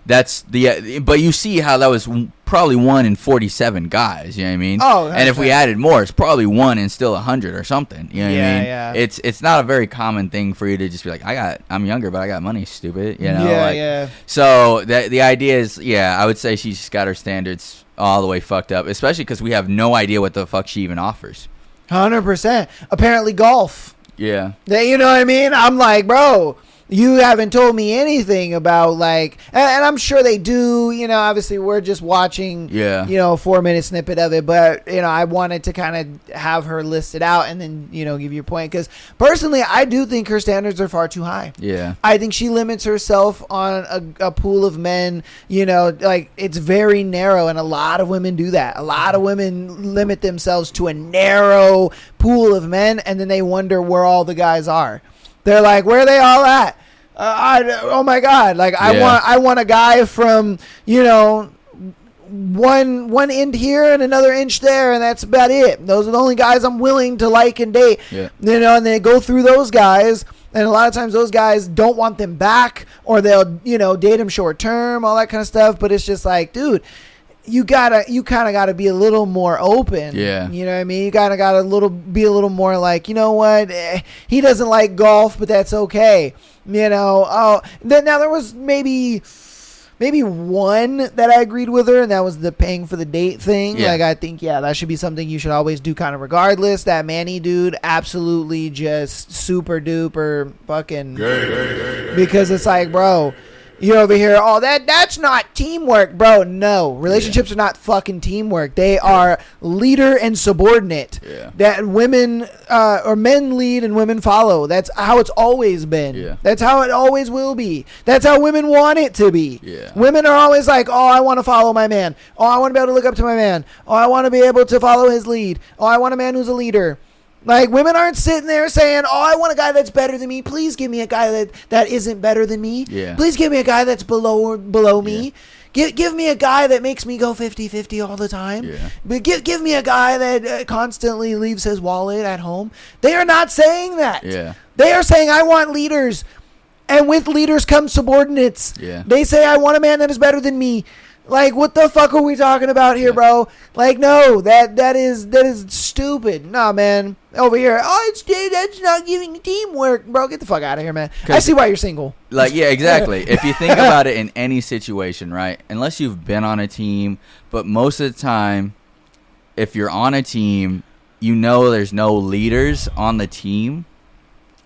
that's the. But you see how that was probably 1 in 47 guys. You know what I mean? Oh, and if we added more, it's probably 1 in still 100 or something. You know what I mean? Yeah. It's not a very common thing for you to just be like, I'm younger, but I got money, stupid. You know? Yeah. So the idea is, I would say she's got her standards all the way fucked up, especially because we have no idea what the fuck she even offers. 100%. Apparently, golf. Yeah. You know what I mean? I'm like, bro, you haven't told me anything about like, and I'm sure they do, you know, obviously we're just watching, you know, 4-minute snippet of it, but you know, I wanted to kind of have her listed out and then, you know, give you a point. Cause personally, I do think her standards are far too high. Yeah. I think she limits herself on a pool of men, you know, like it's very narrow, and a lot of women do that. A lot of women limit themselves to a narrow pool of men, and then they wonder where all the guys are. They're like, where are they all at? Oh my God! Like I want a guy from, you know, one end here and another inch there, and that's about it. Those are the only guys I'm willing to like and date. Yeah. You know, and they go through those guys, and a lot of times those guys don't want them back, or they'll, you know, date them short term, all that kind of stuff. But it's just like, dude, you kind of gotta be a little more open. Yeah. You know what I mean? You kind of gotta be a little more like, you know what? He doesn't like golf, but that's okay. You know. Oh, now there was maybe one that I agreed with her, and that was the paying for the date thing. Yeah. Like, I think, that should be something you should always do, kind of regardless. That Manny dude, absolutely just super duper fucking, because it's like, bro, you're over here, oh, that's not teamwork, bro. No, relationships are not fucking teamwork. They are leader and subordinate. Yeah. That women or men lead and women follow. That's how it's always been. Yeah. That's how it always will be. That's how women want it to be. Yeah. Women are always like, oh, I want to follow my man. Oh, I want to be able to look up to my man. Oh, I want to be able to follow his lead. Oh, I want a man who's a leader. Like, women aren't sitting there saying, oh, I want a guy that's better than me. Please give me a guy that isn't better than me. Yeah. Please give me a guy that's below me. Give me a guy that makes me go 50-50 all the time. Yeah. But give me a guy that constantly leaves his wallet at home. They are not saying that. Yeah. They are saying, I want leaders. And with leaders come subordinates. Yeah. They say, I want a man that is better than me. Like, what the fuck are we talking about here, bro? Like, no, that is stupid. Nah, man. Over here, that's not giving teamwork, bro. Get the fuck out of here, man. I see why you're single. Like, yeah, exactly. If you think about it in any situation, right? Unless you've been on a team, but most of the time, if you're on a team, you know there's no leaders on the team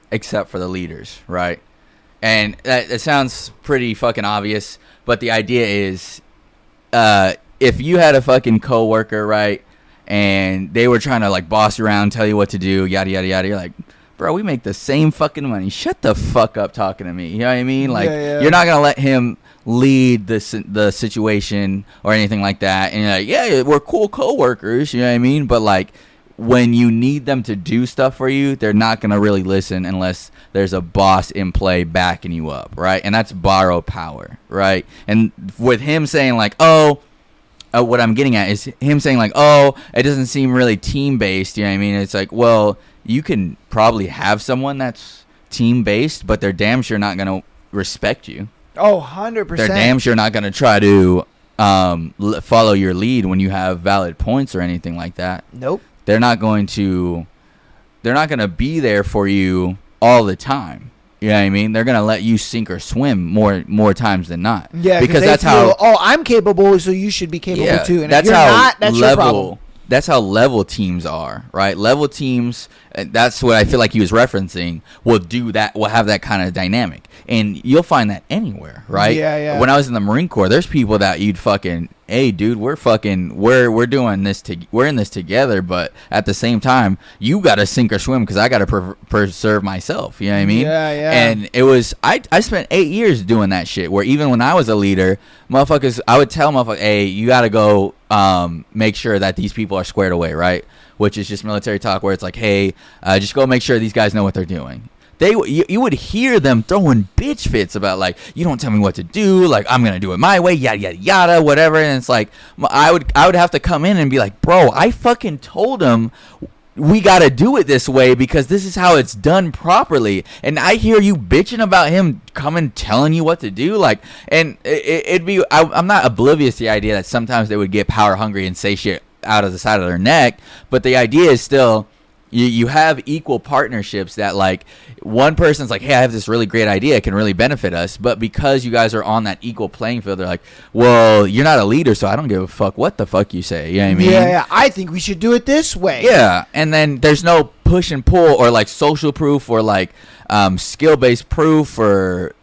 except for the leaders, right? And that sounds pretty fucking obvious, but the idea is, if you had a fucking coworker, right, and they were trying to like boss you around, tell you what to do, yada yada yada, you're like, bro, we make the same fucking money. Shut the fuck up talking to me. You know what I mean? Like, you're not gonna let him lead the situation or anything like that. And you're like, yeah, we're cool coworkers. You know what I mean? But like, when you need them to do stuff for you, they're not gonna really listen unless there's a boss in play backing you up, right? And that's borrowed power, right? And with him saying like, what I'm getting at is him saying like, it doesn't seem really team based. You know what I mean? It's like, well, you can probably have someone that's team based, but they're damn sure not gonna respect you. Oh, 100%. They're damn sure not gonna try to follow your lead when you have valid points or anything like that. Nope. They're not gonna be there for you all the time. You know what I mean? They're gonna let you sink or swim more times than not. Yeah, because they that's feel, how. I'm capable, so you should be capable too. And that's if you're how not, that's your problem. That's how level teams are, right? Level teams, that's what I feel like he was referencing, will do that, will have that kind of dynamic. And you'll find that anywhere, right? Yeah. When I was in the Marine Corps, there's people that you'd fucking, hey, dude, we're doing this, we're in this together, but at the same time, you got to sink or swim because I got to preserve myself, you know what I mean? Yeah. And it was, I spent 8 years doing that shit, where even when I was a leader, motherfuckers, I would tell motherfuckers, hey, you got to go make sure that these people are squared away, right? Which is just military talk where it's like, hey, just go make sure these guys know what they're doing. You would hear them throwing bitch fits about, like, you don't tell me what to do, like, I'm gonna do it my way, yada yada yada, whatever. And it's like, I would have to come in and be like, bro, I fucking told him we gotta do it this way because this is how it's done properly. And I hear you bitching about him coming telling you what to do, like, and it'd be, I'm not oblivious to the idea that sometimes they would get power hungry and say shit out of the side of their neck, but the idea is still, you have equal partnerships that, like, one person's like, hey, I have this really great idea, it can really benefit us, but because you guys are on that equal playing field, they're like, well, you're not a leader, so I don't give a fuck what the fuck you say, you know what I mean? Yeah, I think we should do it this way. Yeah, and then there's no push and pull or, like, social proof or, like, skill-based proof or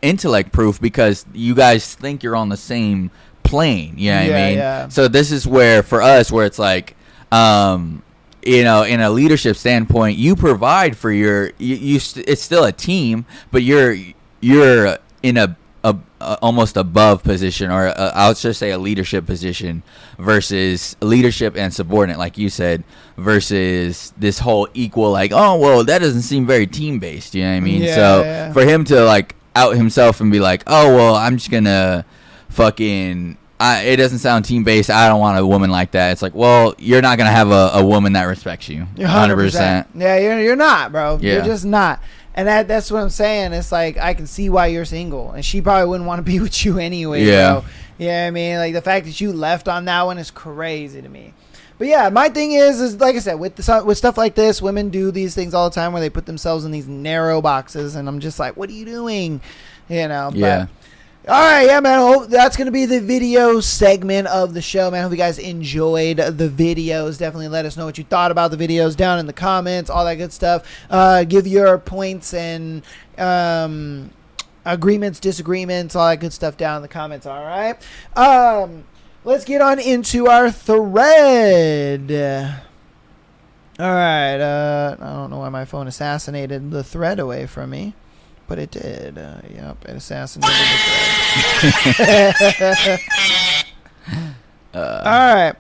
intellect proof because you guys think you're on the same plane, you know what I mean? Yeah. So this is where, for us, where it's like, you know, in a leadership standpoint, you provide for your, it's still a team, but you're in a almost above position, or I'll just say a leadership position versus leadership and subordinate, like you said, versus this whole equal, like, oh, well, that doesn't seem very team based, you know what I mean? Yeah. For him to, like, out himself and be like, oh, well, I'm just gonna fucking, it doesn't sound team based, I don't want a woman like that. It's like, well, you're not gonna have a woman that respects you 100%. Yeah, you're not, bro. Yeah. You're just not. And that's what I'm saying. It's like, I can see why you're single, and she probably wouldn't want to be with you anyway. Yeah. Bro. Yeah, I mean, like, the fact that you left on that one is crazy to me. But yeah, my thing is like I said, with stuff like this, women do these things all the time where they put themselves in these narrow boxes, and I'm just like, what are you doing? You know. Yeah. But, all right, yeah, man. That's going to be the video segment of the show, man. Hope you guys enjoyed the videos. Definitely let us know what you thought about the videos down in the comments, all that good stuff. Give your points and agreements, disagreements, all that good stuff down in the comments, all right? Let's get on into our thread. All right. I don't know why my phone assassinated the thread away from me. But it did. Yep, it assassinated the thread. All right.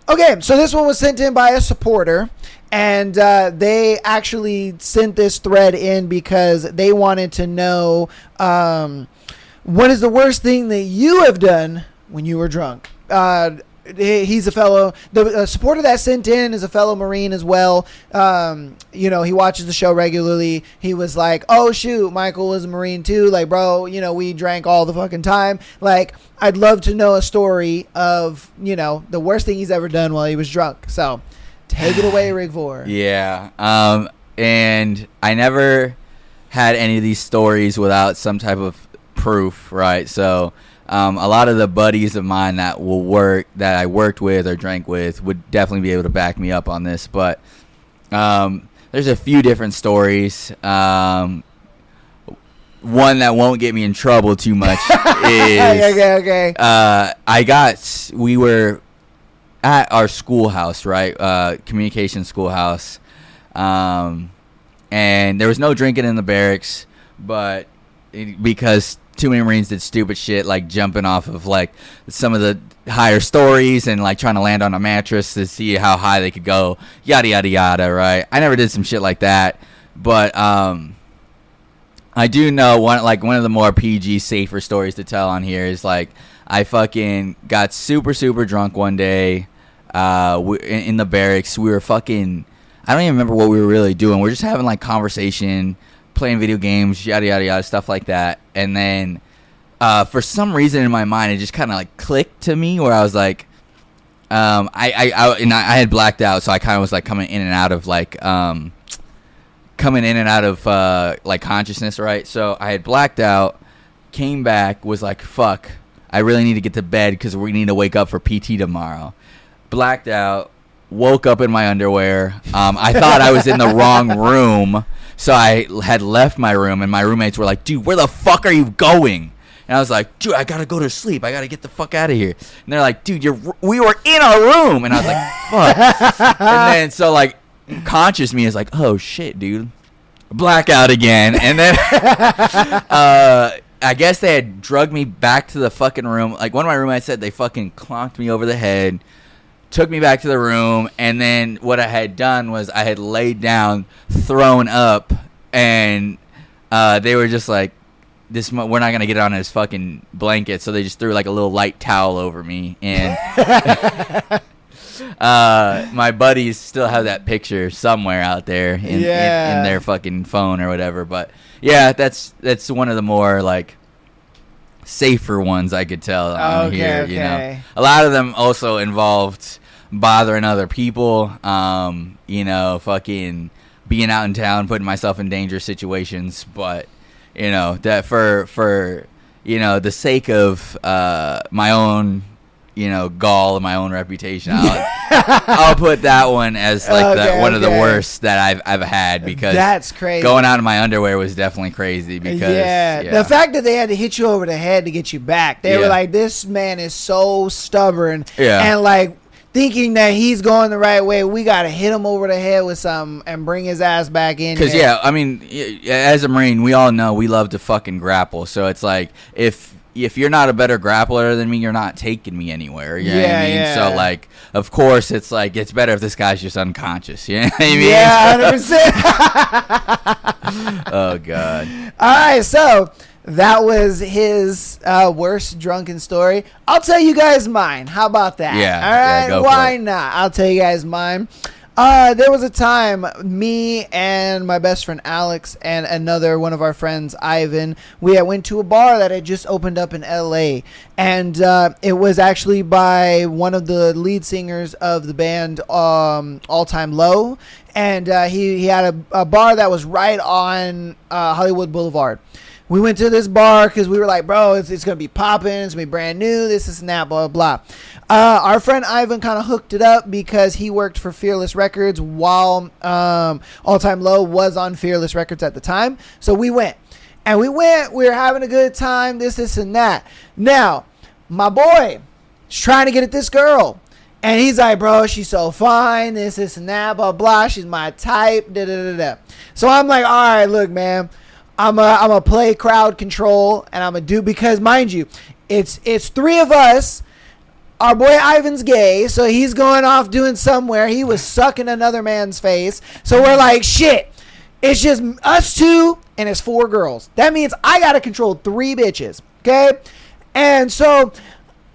Okay, so this one was sent in by a supporter, and they actually sent this thread in because they wanted to know what is the worst thing that you have done when you were drunk. He's a fellow, the supporter that sent in is a fellow Marine as well. You know, he watches the show regularly. He was like, oh shoot, Michael was a Marine too. Like, bro, you know, we drank all the fucking time. Like, I'd love to know a story of, you know, the worst thing he's ever done while he was drunk. So take it away, Rigvor. Yeah. And I never had any of these stories without some type of proof, right? So a lot of the buddies of mine that I worked with or drank with would definitely be able to back me up on this. But there's a few different stories. One that won't get me in trouble too much is okay. We were at our schoolhouse, right? Communication schoolhouse. And there was no drinking in the barracks, but because too many Marines did stupid shit, like jumping off of, like, some of the higher stories and, like, trying to land on a mattress to see how high they could go, yada yada yada, right? I never did some shit like that, but I do know one of the more PG, safer stories to tell on here is, like, I fucking got super drunk one day in the barracks. We were fucking, I don't even remember what we were really doing. We're just having, like, conversation, playing video games, yada yada yada, stuff like that. And then for some reason in my mind, it just kind of like clicked to me where I was like, I had blacked out, so I kind of was like coming in and out of like consciousness, right? So I had blacked out, came back, was like, fuck, I really need to get to bed because we need to wake up for PT tomorrow. Blacked out, woke up in my underwear. I thought I was in the wrong room, so I had left my room, and my roommates were like, dude, where the fuck are you going? And I was like, dude, I gotta go to sleep. I gotta get the fuck out of here. And they're like, dude, we were in our room. And I was like, fuck. And then so like conscious me is like, oh shit, dude, blackout again. And then I guess they had drugged me back to the fucking room. Like one of my roommates said, they fucking clonked me over the head, took me back to the room, and then what I had done was I had laid down, thrown up, and they were just like, we're not gonna get on his fucking blanket, so they just threw like a little light towel over me, and my buddies still have that picture somewhere out there in their fucking phone or whatever. But yeah, that's one of the more like safer ones I could tell on here. You know, a lot of them also involved bothering other people. You know, fucking being out in town, putting myself in dangerous situations, but. You know, that for you know, the sake of my own, you know, gall and my own reputation, I'll put that one as like one of the worst that I've had, because that's crazy. Going out in my underwear was definitely crazy because the fact that they had to hit you over the head to get you back, they were like, this man is so stubborn, and like thinking that he's going the right way, we gotta hit him over the head with something and bring his ass back in. Because I mean, as a Marine, we all know we love to fucking grapple. So it's like if you're not a better grappler than me, you're not taking me anywhere. You know what I mean? So like, of course, it's like it's better if this guy's just unconscious. You know what I mean? Yeah, 100%. Oh god. All right, so that was his worst drunken story. I'll tell you guys mine. How about that? Yeah. All right. Go Why not? I'll tell you guys mine. There was a time me and my best friend Alex and another one of our friends, Ivan, we went to a bar that had just opened up in LA, and it was actually by one of the lead singers of the band All Time Low, and he had a bar that was right on Hollywood Boulevard. We went to this bar because we were like, bro, it's going to be popping. It's going to be brand new. This and that, blah, blah, blah. Our friend Ivan kind of hooked it up because he worked for Fearless Records while All Time Low was on Fearless Records at the time. So we went. And we were having a good time, this and that. Now, my boy is trying to get at this girl. And he's like, bro, she's so fine, this and that, blah, blah. She's my type, da-da-da-da. So I'm like, all right, look, man. I'm a play crowd control, and I'm a do, because mind you, it's three of us. Our boy Ivan's gay, so he's going off doing somewhere. He was sucking another man's face. So we're like, shit. It's just us two, and it's four girls. That means I gotta control three bitches. Okay, and so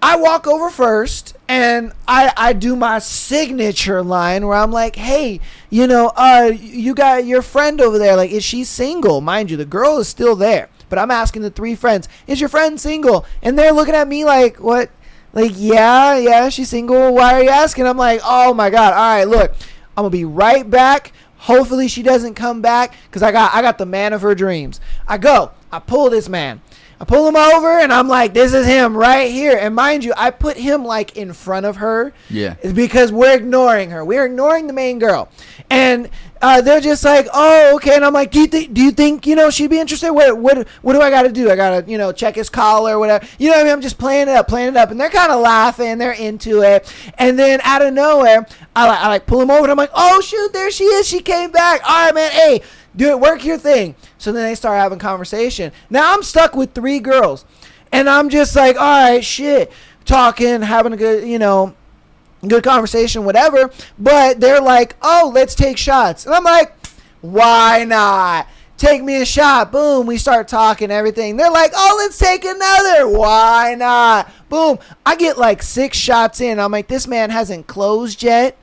I walk over first, and I do my signature line where I'm like, hey, you know, you got your friend over there. Like, is she single? Mind you, the girl is still there. But I'm asking the three friends, is your friend single? And they're looking at me like, what? Like, yeah, she's single. Why are you asking? I'm like, oh, my God. All right, look, I'm going to be right back. Hopefully she doesn't come back, because I got the man of her dreams. I pull this man. I pull him over, and I'm like, this is him right here. And mind you, I put him like in front of her. Yeah. Because we're ignoring her. We're ignoring the main girl. And they're just like, oh, okay. And I'm like, do you think, you know, she'd be interested? What do I got to do? I got to, you know, check his collar or whatever. You know what I mean? I'm just playing it up. And they're kind of laughing. They're into it. And then out of nowhere, I like pull him over, and I'm like, oh, shoot, there she is. She came back. All right, man. Hey, do it. Work your thing. So then they start having conversation. Now I'm stuck with three girls, and I'm just like, all right, shit, talking, having a good, you know, good conversation, whatever. But they're like, oh, let's take shots. And I'm like, why not? Take me a shot. Boom. We start talking, everything. They're like, oh, let's take another. Why not? Boom. I get like 6 shots in. I'm like, this man hasn't closed yet.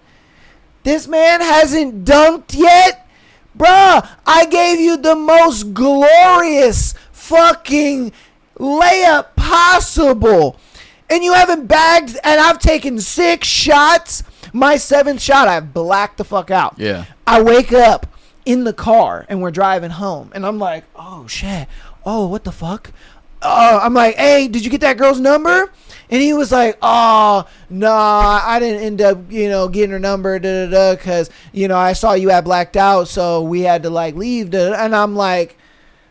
This man hasn't dunked yet. Bruh, I gave you the most glorious fucking layup possible. And you haven't bagged, and I've taken 6 shots. My 7th shot, I blacked the fuck out. Yeah. I wake up in the car, and we're driving home. And I'm like, oh, shit. Oh, what the fuck? I'm like, hey, did you get that girl's number? And he was like, oh, nah, I didn't end up, getting her number, because, I saw you had blacked out, so we had to, leave. And I'm like,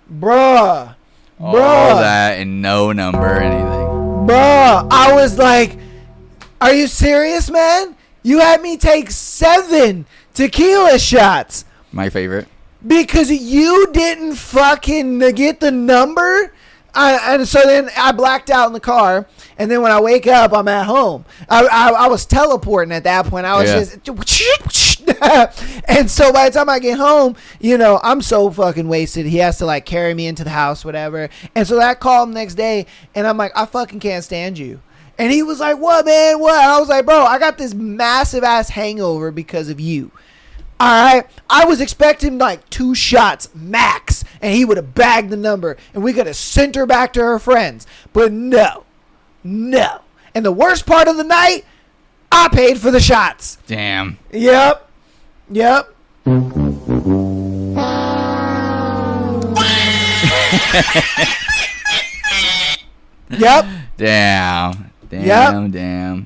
bruh. All that and no number or anything. Bruh, I was like, are you serious, man? You had me take 7 tequila shots. My favorite. Because you didn't fucking get the number? And so then I blacked out in the car, and then when I wake up, I'm at home. I was teleporting at that point. I was just... And so by the time I get home, I'm so fucking wasted. He has to, carry me into the house, whatever. And so I call him next day, and I'm like, I fucking can't stand you. And he was like, what, man? What? I was like, bro, I got this massive-ass hangover because of you. All right, I was expecting 2 shots max, and he would have bagged the number, and we could have sent her back to her friends. But no. And the worst part of the night, I paid for the shots. Damn. Yep. Yep. Damn.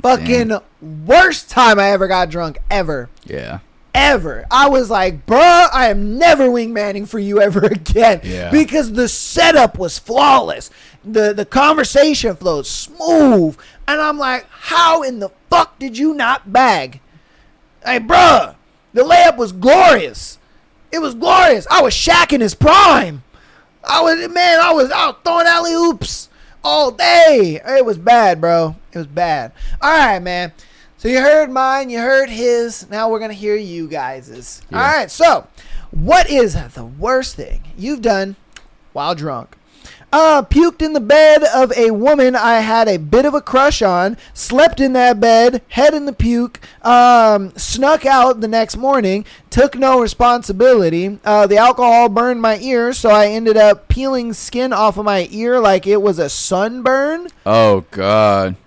Fucking worst time I ever got drunk ever. Yeah. Ever. I was like, bruh, I am never wingmanning for you ever again. Yeah. Because the setup was flawless. The conversation flowed smooth. And I'm like, how in the fuck did you not bag? Hey, bruh, the layup was glorious. It was glorious. I was Shaq in his prime. I was out throwing alley-oops all day. It was bad, bro. It was bad. All right, man. So you heard mine, you heard his. Now we're going to hear you guys's. Yeah. All right, so what is the worst thing you've done while drunk? Puked in the bed of a woman I had a bit of a crush on, slept in that bed, head in the puke, snuck out the next morning, took no responsibility. The alcohol burned my ear, so I ended up peeling skin off of my ear like it was a sunburn. Oh, God.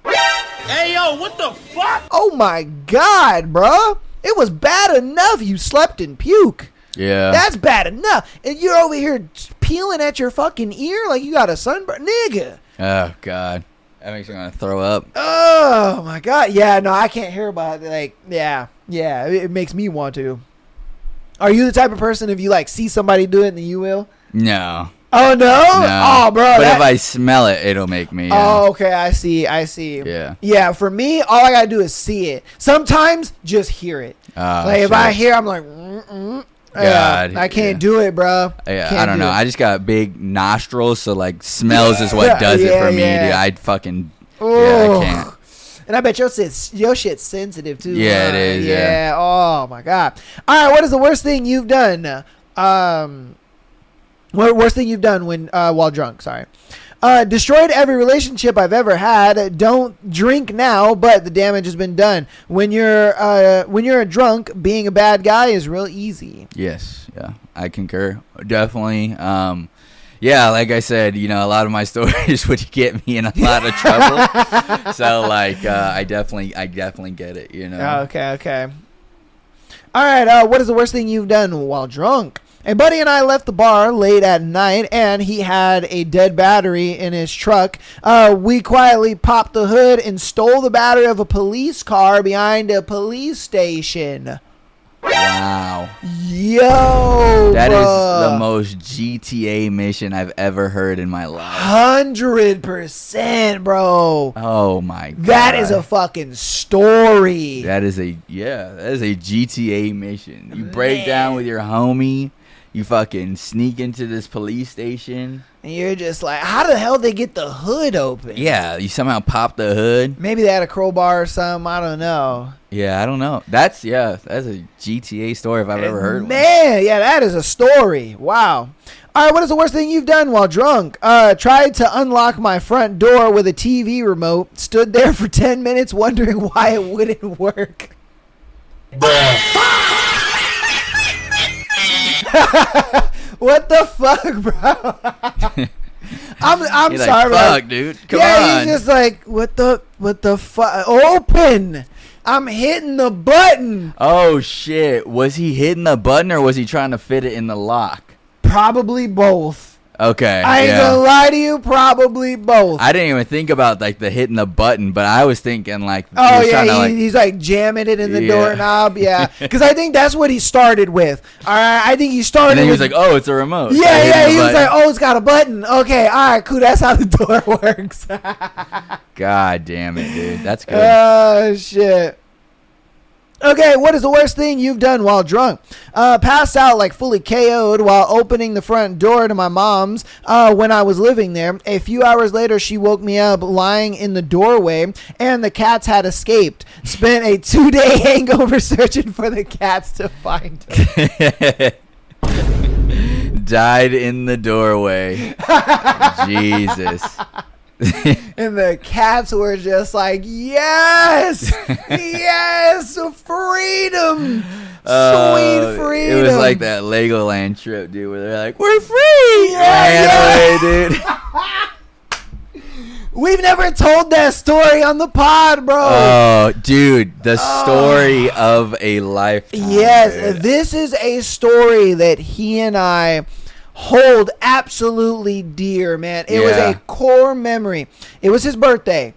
Hey, yo, what the fuck? Oh, my God, bro. It was bad enough you slept in puke. Yeah. That's bad enough. And you're over here peeling at your fucking ear like you got a sunburn. Nigga. Oh, God. That makes me want to throw up. Oh, my God. Yeah, no, I can't hear about it. Yeah, it makes me want to. Are you the type of person, if you, see somebody do it, then you will? No. Oh, no? Oh, bro. But if I smell it, it'll make me. Oh, okay. I see. Yeah. Yeah, for me, all I got to do is see it. Sometimes, just hear it. If I hear, I'm like, God, I can't do it, bro. Yeah, I don't know. I just got big nostrils, so smells is what does it for me, dude. I'd fucking I can't. And I bet your shit's sensitive too. Yeah, it is. Yeah. Oh my God. All right. What is the worst thing you've done? Worst thing you've done when while drunk? Sorry. Destroyed every relationship I've ever had. Don't drink now, but the damage has been done. When you're a drunk, being a bad guy is real easy. Yes, yeah, I concur. Definitely. Yeah, like I said, a lot of my stories would get me in a lot of trouble. So I definitely get it. Okay. All right. What is the worst thing you've done while drunk? A buddy and I left the bar late at night, and he had a dead battery in his truck. We quietly popped the hood and stole the battery of a police car behind a police station. Wow. Yo, that is the most GTA mission I've ever heard in my life. 100%, bro. Oh my God. That is a fucking story. That is a GTA mission. You break down with your homie. You fucking sneak into this police station. And you're just like, how the hell they get the hood open? Yeah, you somehow pop the hood. Maybe they had a crowbar or something. I don't know. Yeah, I don't know. That's a GTA story if I've ever heard one. Man, yeah, that is a story. Wow. All right, what is the worst thing you've done while drunk? Tried to unlock my front door with a TV remote. Stood there for 10 minutes wondering why it wouldn't work. What the fuck, bro? I'm He's sorry, like, fuck, bro. dude. Come Yeah, on. he's just like, what the fuck? Open. I'm hitting the button. Oh shit! Was he hitting the button or was he trying to fit it in the lock? Probably both. Okay. I ain't gonna lie to you. Probably both. I didn't even think about like the hitting the button, but I was thinking like, Oh he was trying to, yeah, like, he's like jamming it in the Yeah. doorknob. Yeah, because I think that's what he started with. All right, I think he started. and then he was with, like, oh, it's a remote. yeah, So I hit yeah. the He was button. like, oh, it's got a button. Okay, all right, cool. That's how the door works. God damn it, dude. That's good. Oh shit. Okay, what is the worst thing you've done while drunk? Passed out like fully KO'd while opening the front door to my mom's when I was living there. A few hours later, she woke me up lying in the doorway, and the cats had escaped. Spent a 2-day hangover searching for the cats to find them. Died in the doorway. Jesus. And the cats were just like, yes, yes, freedom, sweet freedom. It was like that Legoland trip, dude, where they're like, we're free. Yeah, Ran away, dude. We've never told that story on the pod, bro. Oh, dude, the story of a lifetime. Yes, dude. this is a story that he and I hold absolutely dear, man. It was a core memory. It was his birthday.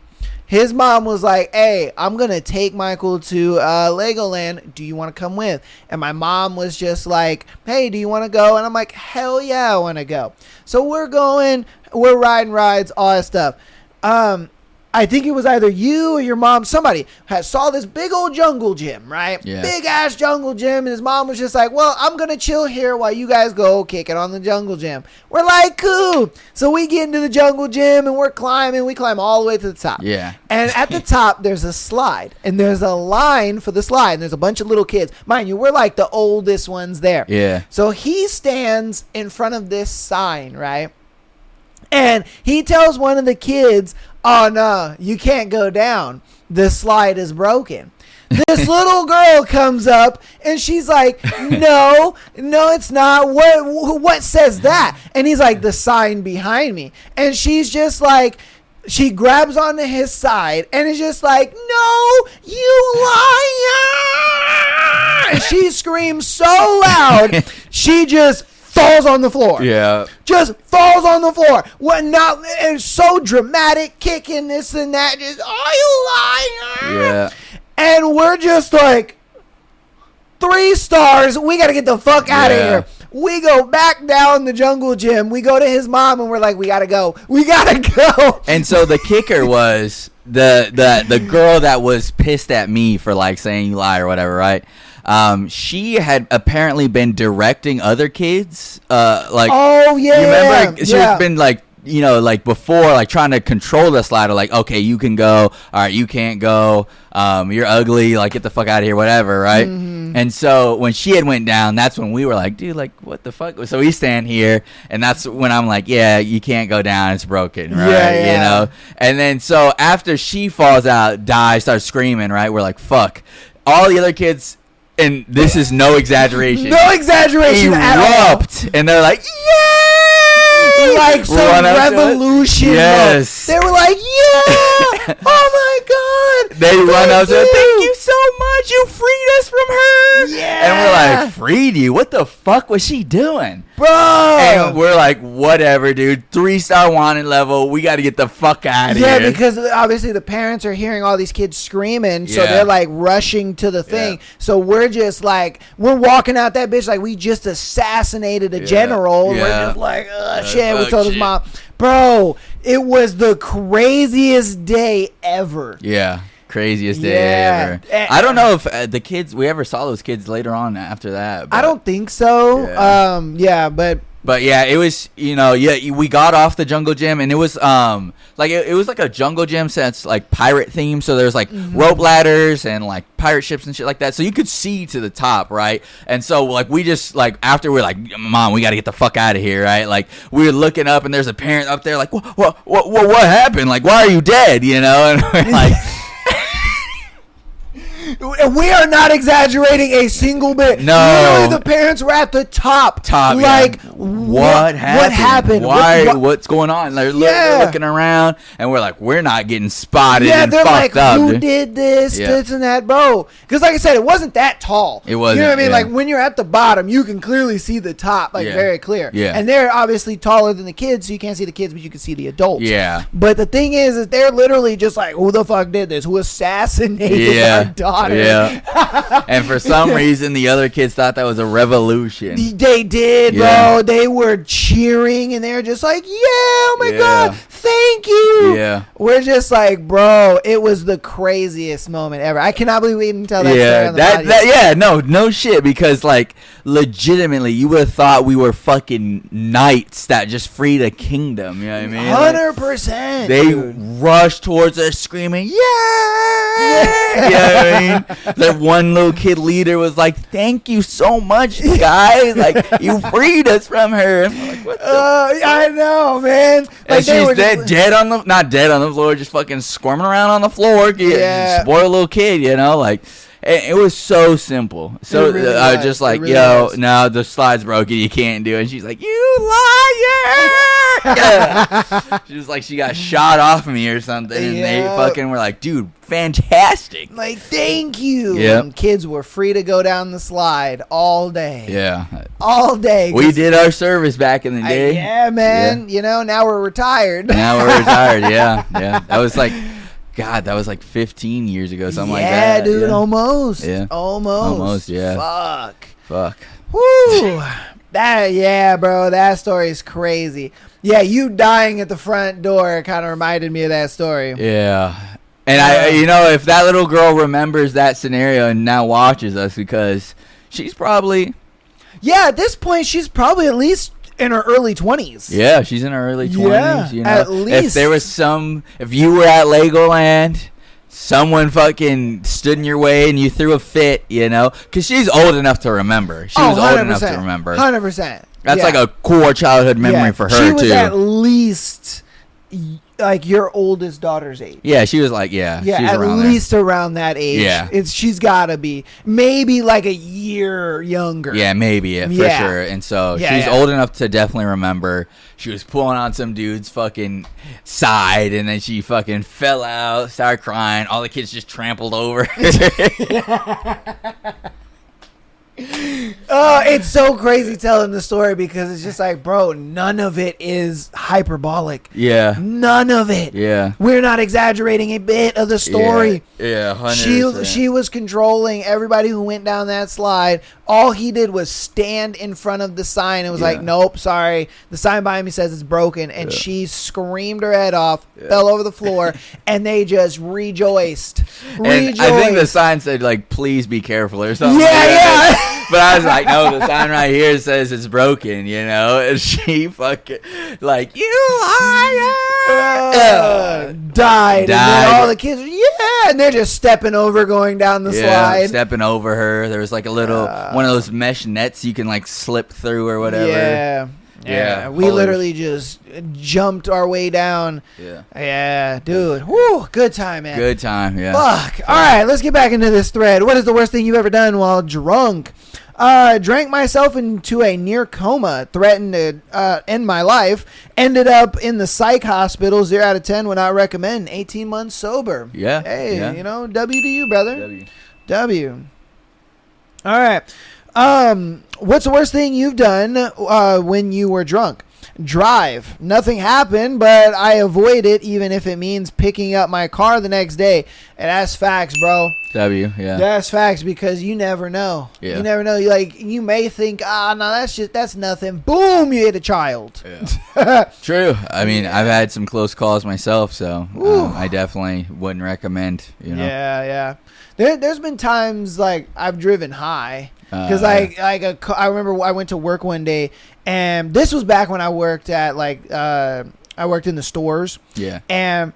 His mom was like, hey, I'm going to take Michael to Legoland. Do you want to come with? And my mom was just like, hey, do you want to go? And I'm like, hell yeah, I want to go. So we're going, we're riding rides, all that stuff. I think it was either you or your mom, somebody saw this big old jungle gym, right? Yeah. Big ass jungle gym. And his mom was just like, well, I'm going to chill here while you guys go kick it on the jungle gym. We're like, cool. So we get into the jungle gym and we're climbing. We climb all the way to the top. Yeah. And at the top, there's a slide. And there's a line for the slide. And there's a bunch of little kids. Mind you, we're like the oldest ones there. Yeah. So he stands in front of this sign, right? And he tells one of the kids, oh, no, you can't go down. The slide is broken. This little girl comes up and she's like, no, it's not. What says that? And he's like, the sign behind me. And she's just like, she grabs onto his side and is just like, no, you liar. And she screams so loud, she just falls on the floor. Yeah. Just falls on the floor. What not? It's so dramatic, kicking this and that. Just, oh, you liar. Yeah. And we're just like, 3 stars. We got to get the fuck out of here. We go back down the jungle gym. We go to his mom and we're like, we got to go. We got to go. And so the kicker was the girl that was pissed at me for like saying you lie or whatever, right? She had apparently been directing other kids. Like, oh yeah, you remember? She had been like, you know, like before, like trying to control the slider. Like, okay, you can go. All right, you can't go. You're ugly. Like, get the fuck out of here. Whatever, right? Mm-hmm. And so when she had went down, that's when we were like, dude, like, what the fuck? So we stand here, and that's when I'm like, yeah, you can't go down. It's broken, right? Yeah. You know. And then so after she falls out, dies, starts screaming, right? We're like, fuck. All the other kids. And this is no exaggeration. No exaggeration at all. Erupt, and they're like, "Yay!" Like some revolution. Yes. They were like, yeah. Oh my god. They run up to her, thank you so much. You freed us from her. Yeah. And we're like, freed you? What the fuck was she doing? Bro. And we're like, whatever, dude. 3-star wanted level. We got to get the fuck out of here. Yeah, because obviously the parents are hearing all these kids screaming, so Yeah. they're like rushing to the thing. Yeah. So we're just like, we're walking out that bitch like we just assassinated a general. Yeah. We're just like, shit. We fuck told his shit. mom, bro, it was the craziest day ever. Yeah. Craziest day Yeah. ever. I don't know if the kids, we ever saw those kids later on after that. I don't think so. Yeah. But yeah, it was, you know, we got off the jungle gym, and it was like it was like a jungle gym that's like pirate themed, so there's like rope ladders and like pirate ships and shit like that, so you could see to the top, right? And so like we just like after we're like, Mom, we got to get the fuck out of here, right? Like we were looking up and there's a parent up there like, what happened? Like, why are you dead? You know? And we're like We are not exaggerating a single bit. No. Literally, the parents were at the top. Like, yeah. what happened? What happened? What's going on? They're looking around, and we're like, we're not getting spotted. Yeah, and they're fucked like, up, who dude. did this, Yeah. this and that, bro? Because like I said, it wasn't that tall. It wasn't. You know what I mean? Yeah. Like when you're at the bottom, you can clearly see the top, like very clear. Yeah. And they're obviously taller than the kids, so you can't see the kids, but you can see the adults. Yeah. But the thing is they're literally just like, who the fuck did this? Who assassinated our daughter? Yeah. And for some reason, the other kids thought that was a revolution. They did, bro. They were cheering and they were just like, yeah, oh my God, thank you. Yeah. We're just like, bro, it was the craziest moment ever. I cannot believe we didn't tell that story on the podcast. No shit, because like legitimately you would have thought we were fucking knights that just freed a kingdom, you know what I mean? 100%. They rushed towards us screaming, yeah! You know what I mean? That one little kid leader was like, thank you so much, guys. Like, you freed us from her. And we're like, what the I know, man. Like, and she's not dead on the floor, just fucking squirming around on the floor. Yeah. Spoiled little kid, you know? Like, it was so simple. So really I was was. just like, It really yo, was. no, the slide's broken. You can't do it. And she's like, you liar! Yeah. She was like, she got shot off me or something. And they fucking were like, dude, fantastic. Like, thank you. Yep. And kids were free to go down the slide all day. Yeah. All day. We did our service back in the day. Yeah, man. You know, now we're retired. Now we're retired. Yeah. That was like, God, that was like 15 years ago, something like that. Yeah, dude, almost. Yeah. Almost. Yeah. Fuck. Woo. Bro, that story is crazy. Yeah, you dying at the front door kind of reminded me of that story. Yeah. And if that little girl remembers that scenario and now watches us, because she's probably... Yeah, at this point, she's probably at least in her early 20s. Yeah, she's in her early 20s. Yeah, you know? at least. If there was if you were at Legoland, someone fucking stood in your way and you threw a fit, you know? Because she's old enough to remember. She was old enough to remember. 100%. That's like a core childhood memory for her, she was too. At least like your oldest daughter's age. Yeah, she was like, yeah. Yeah, she was at around least around that age. Yeah. She's got to be maybe like a year younger. Yeah, maybe, for sure. And so she's old enough to definitely remember. She was pulling on some dude's fucking side, and then she fucking fell out, started crying. All the kids just trampled over. It's so crazy telling the story because it's just like, bro, none of it is hyperbolic. Yeah. None of it. Yeah. We're not exaggerating a bit of the story. Yeah, 100%. She was controlling everybody who went down that slide. All he did was stand in front of the sign and was like, nope, sorry. The sign behind me says it's broken. And she screamed her head off, fell over the floor, and they just rejoiced. And I think the sign said, like, please be careful or something. Yeah. But I was like, no, the sign right here says it's broken, you know? And she fucking, like, you liar! Died. And then all the kids, and they're just stepping over, going down the slide. Stepping over her. There was like a little, one of those mesh nets you can, like, slip through or whatever. Yeah. We literally just jumped our way down. Yeah, dude. Woo, good time, man. Good time, yeah. Fuck. All right, let's get back into this thread. What is the worst thing you've ever done while drunk? Drank myself into a near coma, threatened to end my life, ended up in the psych hospital, 0 out of 10, would not recommend, 18 months sober. Yeah. Hey, you know, W to you, brother. W. All right. What's the worst thing you've done when you were drunk? Drive. Nothing happened, but I avoid it even if it means picking up my car the next day. And that's facts, bro. W, yeah. That's facts because you never know. Yeah. You never know. You may think, no, that's nothing. Boom, you hit a child. Yeah. True. I mean, I've had some close calls myself, so I definitely wouldn't recommend, you know. Yeah. There's been times like I've driven high. Because I remember I went to work one day, and this was back when I worked at I worked in the stores. Yeah. And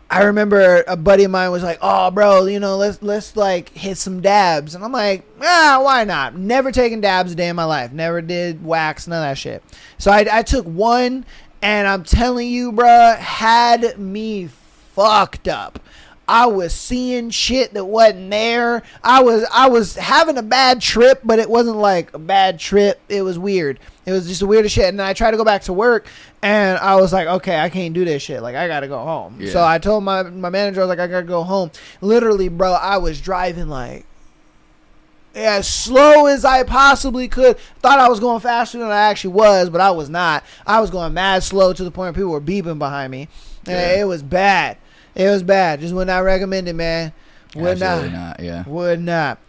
I remember a buddy of mine was like, "Oh, bro, you know, let's like hit some dabs," and I'm like, why not? Never taken dabs a day in my life. Never did wax, none of that shit. So I took one, and I'm telling you, bro, had me fucked up. I was seeing shit that wasn't there. I was having a bad trip, but it wasn't like a bad trip. It was weird. It was just the weirdest shit. And then I tried to go back to work, and I was like, okay, I can't do this shit. Like, I got to go home. Yeah. So I told my manager, I was like, I got to go home. Literally, bro, I was driving like as slow as I possibly could. Thought I was going faster than I actually was, but I was not. I was going mad slow to the point where people were beeping behind me. And it was bad. It was bad. Just would not recommend it, man. Would not. Yeah. Would not.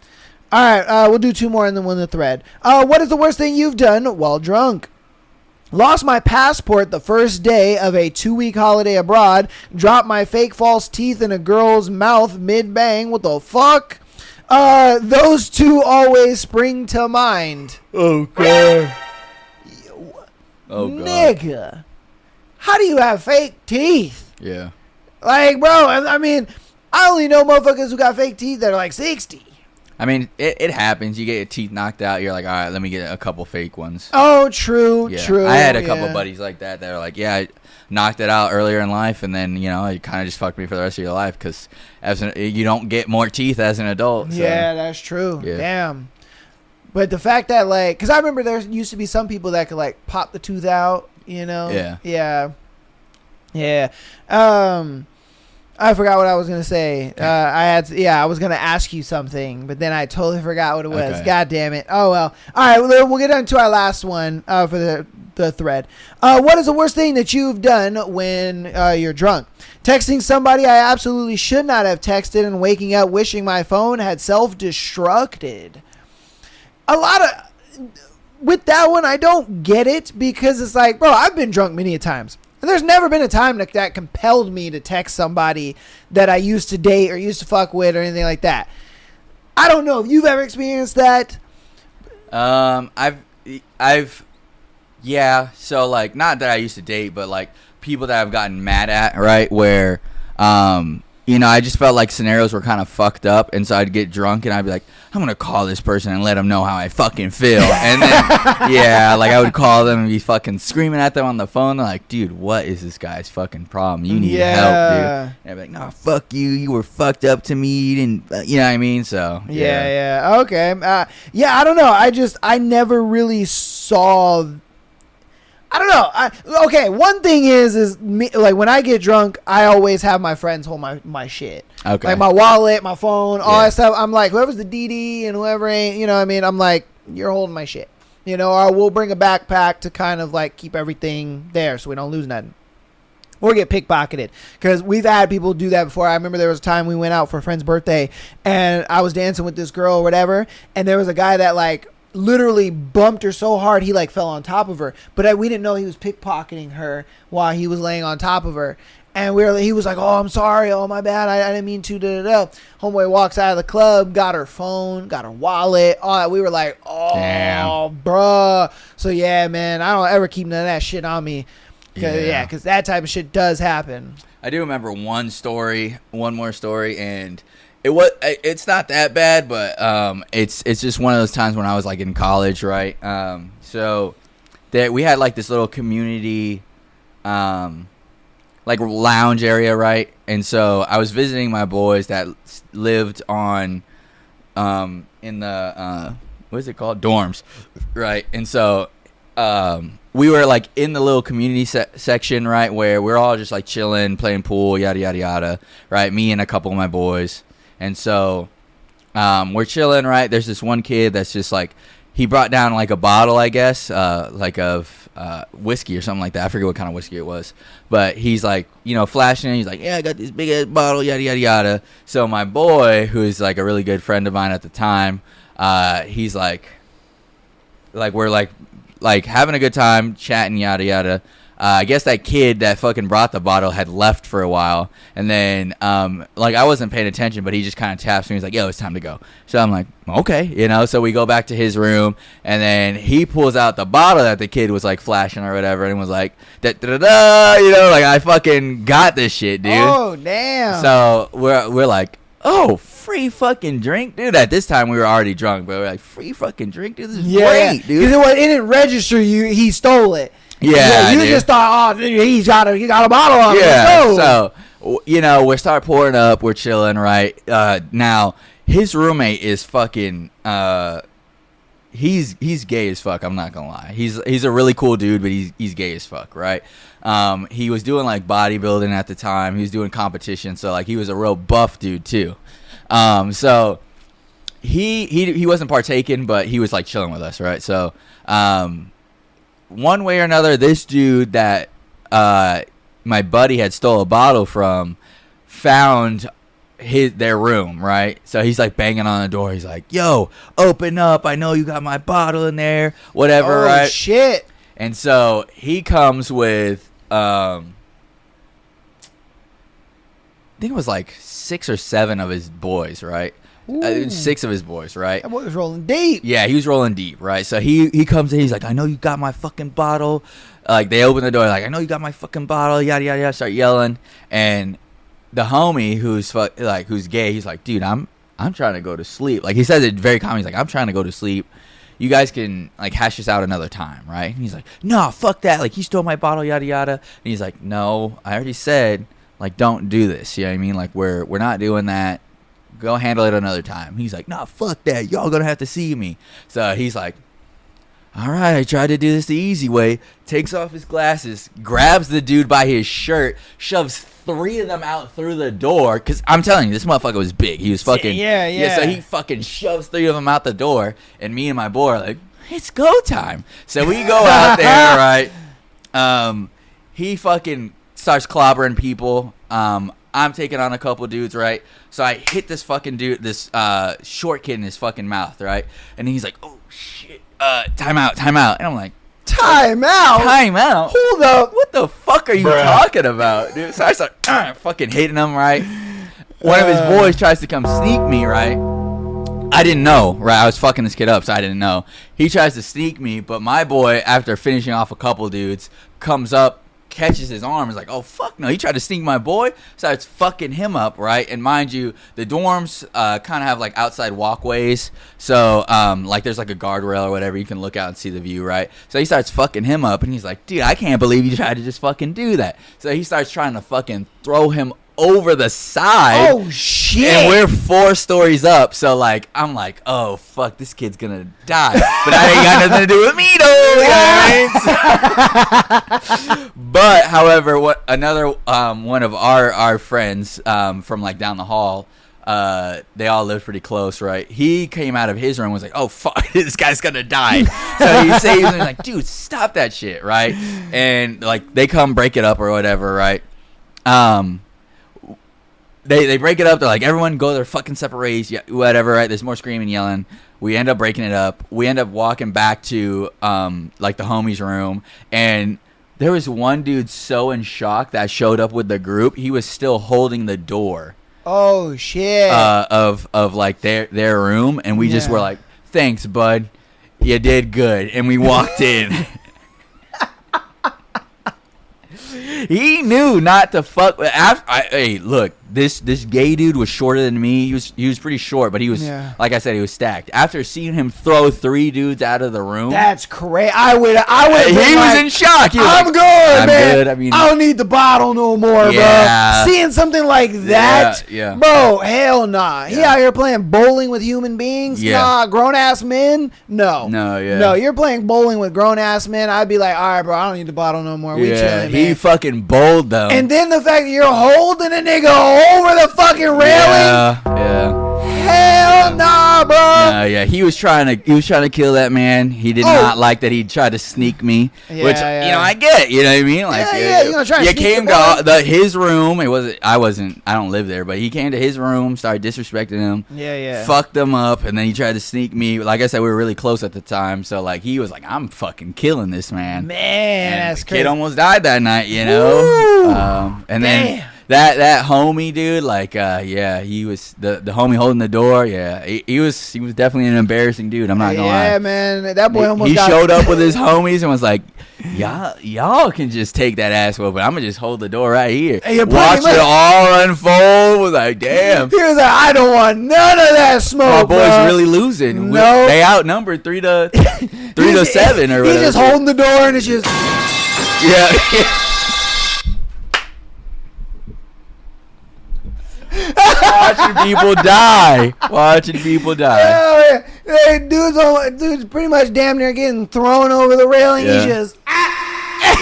All right, we'll do 2 more and then one the thread. What is the worst thing you've done while drunk? Lost my passport the first day of a 2-week holiday abroad. Dropped my fake false teeth in a girl's mouth mid-bang. What the fuck? Those 2 always spring to mind. Okay. Oh, God. Nigga. How do you have fake teeth? Yeah. Like, bro, I mean, I only know motherfuckers who got fake teeth that are like 60. I mean, it happens. You get your teeth knocked out. You're like, all right, let me get a couple fake ones. Oh, true, Yeah. true. I had a couple buddies like that are like, yeah, I knocked it out earlier in life, and then, it kind of just fucked me for the rest of your life because you don't get more teeth as an adult. So. Yeah, that's true. Yeah. Damn. But the fact that, like, because I remember there used to be some people that could, like, pop the tooth out, Yeah. Yeah. Yeah. I forgot what I was going to say. I was going to ask you something, but then I totally forgot what it was. Okay. God damn it. Oh, well. All right, we'll get on to our last one for the thread. What is the worst thing that you've done when you're drunk? Texting somebody I absolutely should not have texted and waking up wishing my phone had self-destructed. With that one, I don't get it because it's like, bro, I've been drunk many a times. And there's never been a time that compelled me to text somebody that I used to date or used to fuck with or anything like that. I don't know if you've ever experienced that. Yeah. So like, not that I used to date, but like people that I've gotten mad at, right? Where, I just felt like scenarios were kind of fucked up, and so I'd get drunk and I'd be like, I'm gonna call this person and let them know how I fucking feel, and then like I would call them and be fucking screaming at them on the phone. They're like, dude, what is this guy's fucking problem? You need help, dude. And I'd be like, nah, fuck you. You were fucked up to me. You didn't, you know what I mean? So yeah. Okay. I don't know. I never really saw. I don't know. Okay, one thing is me, like when I get drunk, I always have my friends hold my shit. Okay. Like my wallet, my phone, all that stuff. I'm like, whoever's the DD and whoever ain't, you know what I mean? I'm like, you're holding my shit. Or we'll bring a backpack to kind of like keep everything there so we don't lose nothing. Or get pickpocketed. Because we've had people do that before. I remember there was a time we went out for a friend's birthday and I was dancing with this girl or whatever. And there was a guy that like literally bumped her so hard he like fell on top of her, but we didn't know he was pickpocketing her while he was laying on top of her. And he was like, oh, I'm sorry, oh my bad, I didn't mean to. Homeboy walks out of the club, got her phone, got her wallet, all that. We were like, oh damn, bruh. So yeah, man, I don't ever keep none of that shit on me, because that type of shit does happen. I do remember one more story, and it's not that bad, but it's just one of those times when I was like in college, right? So that we had like this little community like lounge area, right? And so I was visiting my boys that lived on in the what is it called, dorms, right? And so we were like in the little community section, right, where we're all just like chilling, playing pool, yada yada yada, right? Me and a couple of my boys. And so we're chilling, right? There's this one kid that's just like, he brought down like a bottle, I guess, like of whiskey or something like that. I forget what kind of whiskey it was. But he's like, flashing it. He's like, yeah, I got this big ass bottle, yada, yada, yada. So my boy, who is like a really good friend of mine at the time, he's like we're like having a good time, chatting, yada, yada. I guess that kid that fucking brought the bottle had left for a while, and then like I wasn't paying attention, but he just kind of taps me. He's like, "Yo, it's time to go." So I'm like, "Okay," So we go back to his room, and then he pulls out the bottle that the kid was like flashing or whatever, and was like, "Da da da," like I fucking got this shit, dude. Oh damn! So we're like, "Oh, free fucking drink, dude!" At this time we were already drunk, but we're like, "Free fucking drink, dude. This is great, dude." Because it didn't register you. He stole it. Yeah, you dude. just thought, oh, he got a bottle on him. Yeah, Let's go. so you know, we start pouring up, we're chilling, right? Now his roommate is fucking he's gay as fuck. I'm not gonna lie. He's a really cool dude, but he's gay as fuck, right? He was doing like bodybuilding at the time. He was doing competition, so like he was a real buff dude too. So he wasn't partaking, but he was like chilling with us, right? So one way or another, this dude that my buddy had stole a bottle from found their room, right? So he's like banging on the door. He's like, "Yo, open up! I know you got my bottle in there, whatever." Right? Shit! And so he comes with, I think it was like 6 or 7 of his boys, right? 6 of his boys, right? That boy was rolling deep. Yeah, he was rolling deep, right? So he comes in, he's like, "I know you got my fucking bottle." Like they open the door, like, "I know you got my fucking bottle," yada yada yada. Start yelling, and the homie who's gay, he's like, "Dude, I'm trying to go to sleep." Like he says it very calmly. He's like, "I'm trying to go to sleep. You guys can like hash this out another time, right?" And he's like, "No, fuck that. Like he stole my bottle, yada yada." And he's like, "No, I already said like don't do this. You know what I mean? Like we're not doing that. Go handle it another time." He's like, "Nah, fuck that. Y'all gonna have to see me." So he's like, "All right, I tried to do this the easy way." Takes off his glasses, grabs the dude by his shirt, shoves 3 of them out through the door. Because I'm telling you, this motherfucker was big. He was fucking... Yeah, so he fucking shoves 3 of them out the door. And me and my boy are like, "It's go time." So we go out there, right? He fucking starts clobbering people. I'm taking on a couple dudes, right? So I hit this fucking dude, this short kid in his fucking mouth, right? And he's like, "Oh, shit. Time out." And I'm like, Time out? Hold up. What the fuck are you talking about, dude? So I start fucking hitting him, right? One of his boys tries to come sneak me, right? I didn't know, right? I was fucking this kid up, so I didn't know. He tries to sneak me, but my boy, after finishing off a couple dudes, comes up, catches his arm, is like, "Oh fuck no, he tried to sneak my boy." Starts fucking him up, right? And mind you, the dorms kind of have like outside walkways, so like there's like a guardrail or whatever, you can look out and see the view, right? So he starts fucking him up, and he's like, "Dude, I can't believe you tried to just fucking do that." So he starts trying to fucking throw him over the side. Oh shit! And we're 4 stories up, so like I'm like, "Oh fuck, this kid's gonna die." But that ain't got nothing to do with me though. You know what I mean? But however, what another one of our friends from like down the hall, they all lived pretty close, right? He came out of his room and was like, "Oh fuck, this guy's gonna die." So he saves him, like, "Dude, stop that shit," right? And like they come break it up or whatever, right? They break it up. They're like, "Everyone go their fucking separate ways," yeah, whatever, right? There's more screaming, yelling. We end up breaking it up. We end up walking back to like the homies' room, and there was one dude so in shock that showed up with the group. He was still holding the door. Oh shit! Of like their room, and we just were like, "Thanks, bud. You did good." And we walked in. He knew not to fuck. Hey, look, this gay dude was shorter than me. He was pretty short, but he was like I said, he was stacked. After seeing him throw 3 dudes out of the room, that's crazy. I would. He was in shock. He was I'm like, good, I'm man. good. I mean, I don't need the bottle no more, bro. Seeing something like that, bro, hell nah. He out here playing bowling with human beings. Nah, grown ass men. No, you're playing bowling with grown ass men. I'd be like, "All right, bro, I don't need the bottle no more. We chilling, man." He fucking bowled them. And then the fact that you're holding a nigga over the fucking railing. Hell nah, bro. He was trying to kill that man. He did not like that he tried to sneak me, which you know I get. You know what I mean? Like, you're gonna try to you sneak came to his room. I don't live there, but he came to his room, started disrespecting him. Fucked him up, and then he tried to sneak me. Like I said, we were really close at the time, so like he was like, "I'm fucking killing this man." Man, and that's the crazy. Kid almost died that night, you know. And then that homie dude, like, he was the homie holding the door. Yeah, he was definitely an embarrassing dude. I'm not gonna lie. Yeah, man, that boy almost. He showed up with his homies and was like, "Y'all can just take that ass whooping. I'm gonna just hold the door right here, watch it all unfold." Was like, damn. He was like, "I don't want none of that smoke." My boy's really losing. No, they outnumbered 3-7 or whatever. He's just holding the door and it's just. Watching people die. Watching people die. Yeah, hey, dude's pretty much damn near getting thrown over the railing. Yeah. He's just.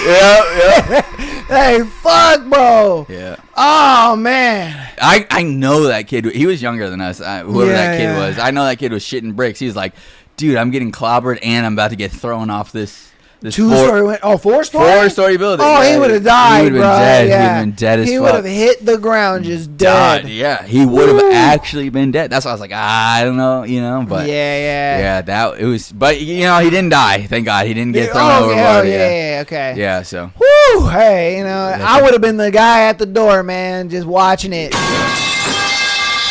Yeah. Hey, fuck, bro. Yeah. Oh, man. I know that kid. He was younger than us. Whoever that kid was. I know that kid was shitting bricks. He was like, dude, I'm getting clobbered and I'm about to get thrown off this Four-story building. Oh, yeah. he would have died, He would bro. have been dead. Yeah. He would have been dead as fuck. He would have hit the ground just dead. God, yeah, he would have actually been dead. That's why I was like, I don't know, but yeah, that it was. But he didn't die. Thank God, he didn't get thrown overboard. Okay. Yeah, so. Woo, hey, I would have been the guy at the door, man, just watching it.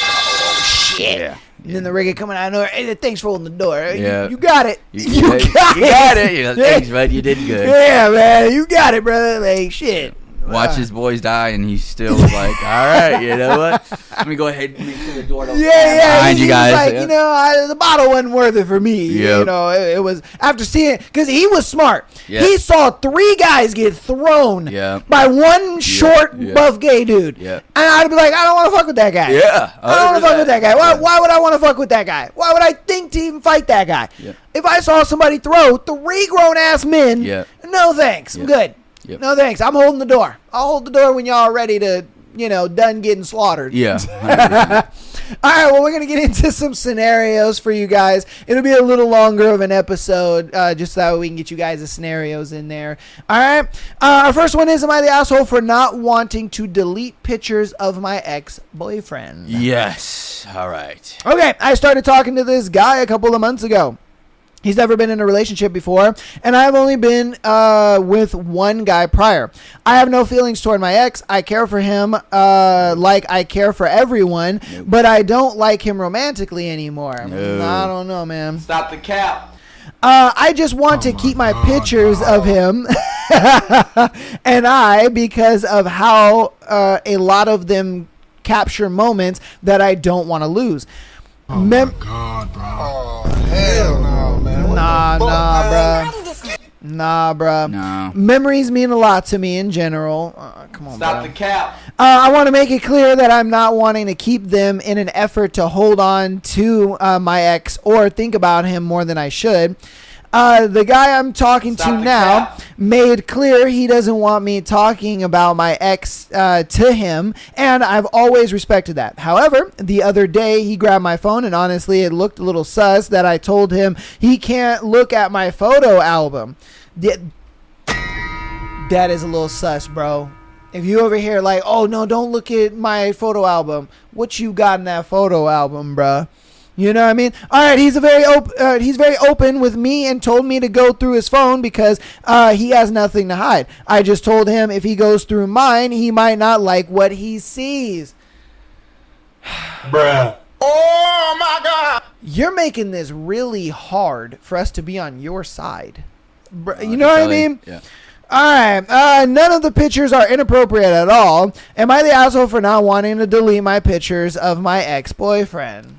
Oh shit. Yeah. And then the rigger coming out of nowhere. Hey, thanks for holding the door. Yeah. You got it. You got it. Thanks, bud. You did good. Yeah, man. You got it, brother. Like, shit. Watch his boys die, and he still was like, all right, you know what? Let me go ahead and make sure the door don't behind you guys. Like, the bottle wasn't worth it for me. Yep. It was after seeing, because he was smart. Yep. He saw 3 guys get thrown by one short, buff gay dude. Yep. And I'd be like, I don't want to fuck with that guy. Yeah. I don't want to fuck with that guy. Why would I want to fuck with that guy? Why would I think to even fight that guy? Yep. If I saw somebody throw 3 grown-ass men, no thanks. I'm good. Yep. No thanks. I'm holding the door. I'll hold the door when y'all are ready to, done getting slaughtered. Yeah. All right, well, we're going to get into some scenarios for you guys. It'll be a little longer of an episode, just so that we can get you guys the scenarios in there. All right. Our first one is, am I the asshole for not wanting to delete pictures of my ex-boyfriend? Yes. All right. Okay, I started talking to this guy a couple of months ago. He's never been in a relationship before, and I've only been with one guy prior. I have no feelings toward my ex. I care for him like I care for everyone, but I don't like him romantically anymore. No. I don't know, man. Stop the cap. I just want to keep my pictures of him and because of how a lot of them capture moments that I don't want to lose. Oh my God, bro. Oh, hell no, man. Nah, bro. No. Memories mean a lot to me in general. Come on, Stop bro. the cap. I want to make it clear that I'm not wanting to keep them in an effort to hold on to my ex or think about him more than I should. The guy I'm talking to now made clear he doesn't want me talking about my ex to him, and I've always respected that. However, the other day he grabbed my phone, and honestly, it looked a little sus that I told him he can't look at my photo album. That is a little sus, bro. If you over here like, oh no, don't look at my photo album. What you got in that photo album, bruh? You know what I mean? All right, he's very open with me and told me to go through his phone because he has nothing to hide. I just told him if he goes through mine, he might not like what he sees. Bruh. Oh my God. You're making this really hard for us to be on your side. You know what I mean? Yeah. All right. None of the pictures are inappropriate at all. Am I the asshole for not wanting to delete my pictures of my ex-boyfriend?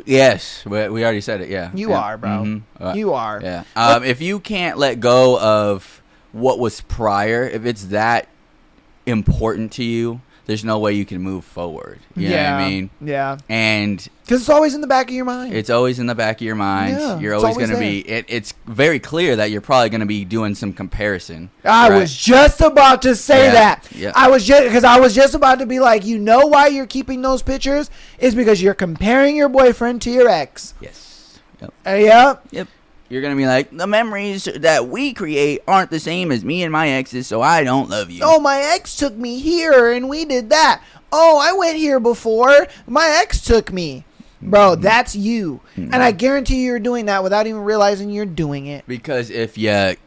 Yes, we already said it. Yeah, You are, bro. Mm-hmm. You are. Yeah. If you can't let go of what was prior, if it's that important to you, there's no way you can move forward. You know what I mean? Yeah. And because it's always in the back of your mind. It's always in the back of your mind. Yeah, You're it's always always going to be. It's very clear that you're probably going to be doing some comparison. I was just about to say that. Yeah. I was just about to be like, you know why you're keeping those pictures is because you're comparing your boyfriend to your ex. Yes. Yep. Yep. You're going to be like, the memories that we create aren't the same as me and my exes, so I don't love you. Oh, my ex took me here and we did that. Oh, I went here before. My ex took me. Bro, that's you. And I guarantee you're doing that without even realizing you're doing it. Because if you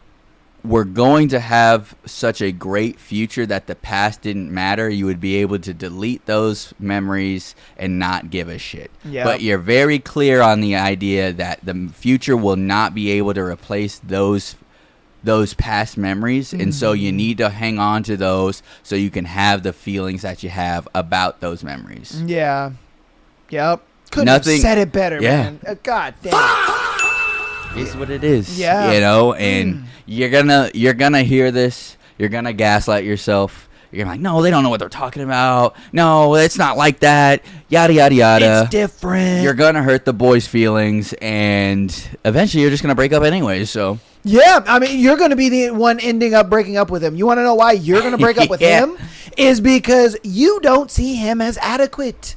were going to have such a great future that the past didn't matter, you would be able to delete those memories and not give a shit. Yep. But you're very clear on the idea that the future will not be able to replace those past memories, and so you need to hang on to those so you can have the feelings that you have about those memories. Yeah. Yep. Couldn't have said it better, man. God damn it. It's what it is. Yeah. You know, and you're gonna hear this. You're gonna gaslight yourself. you're like, no, they don't know what they're talking about. No, it's not like that. Yada, yada, yada. It's different. You're going to hurt the boy's feelings, and eventually you're just going to break up anyways, so. Yeah, I mean, you're going to be the one ending up breaking up with him. You want to know why you're going to break up with him? Is because you don't see him as adequate.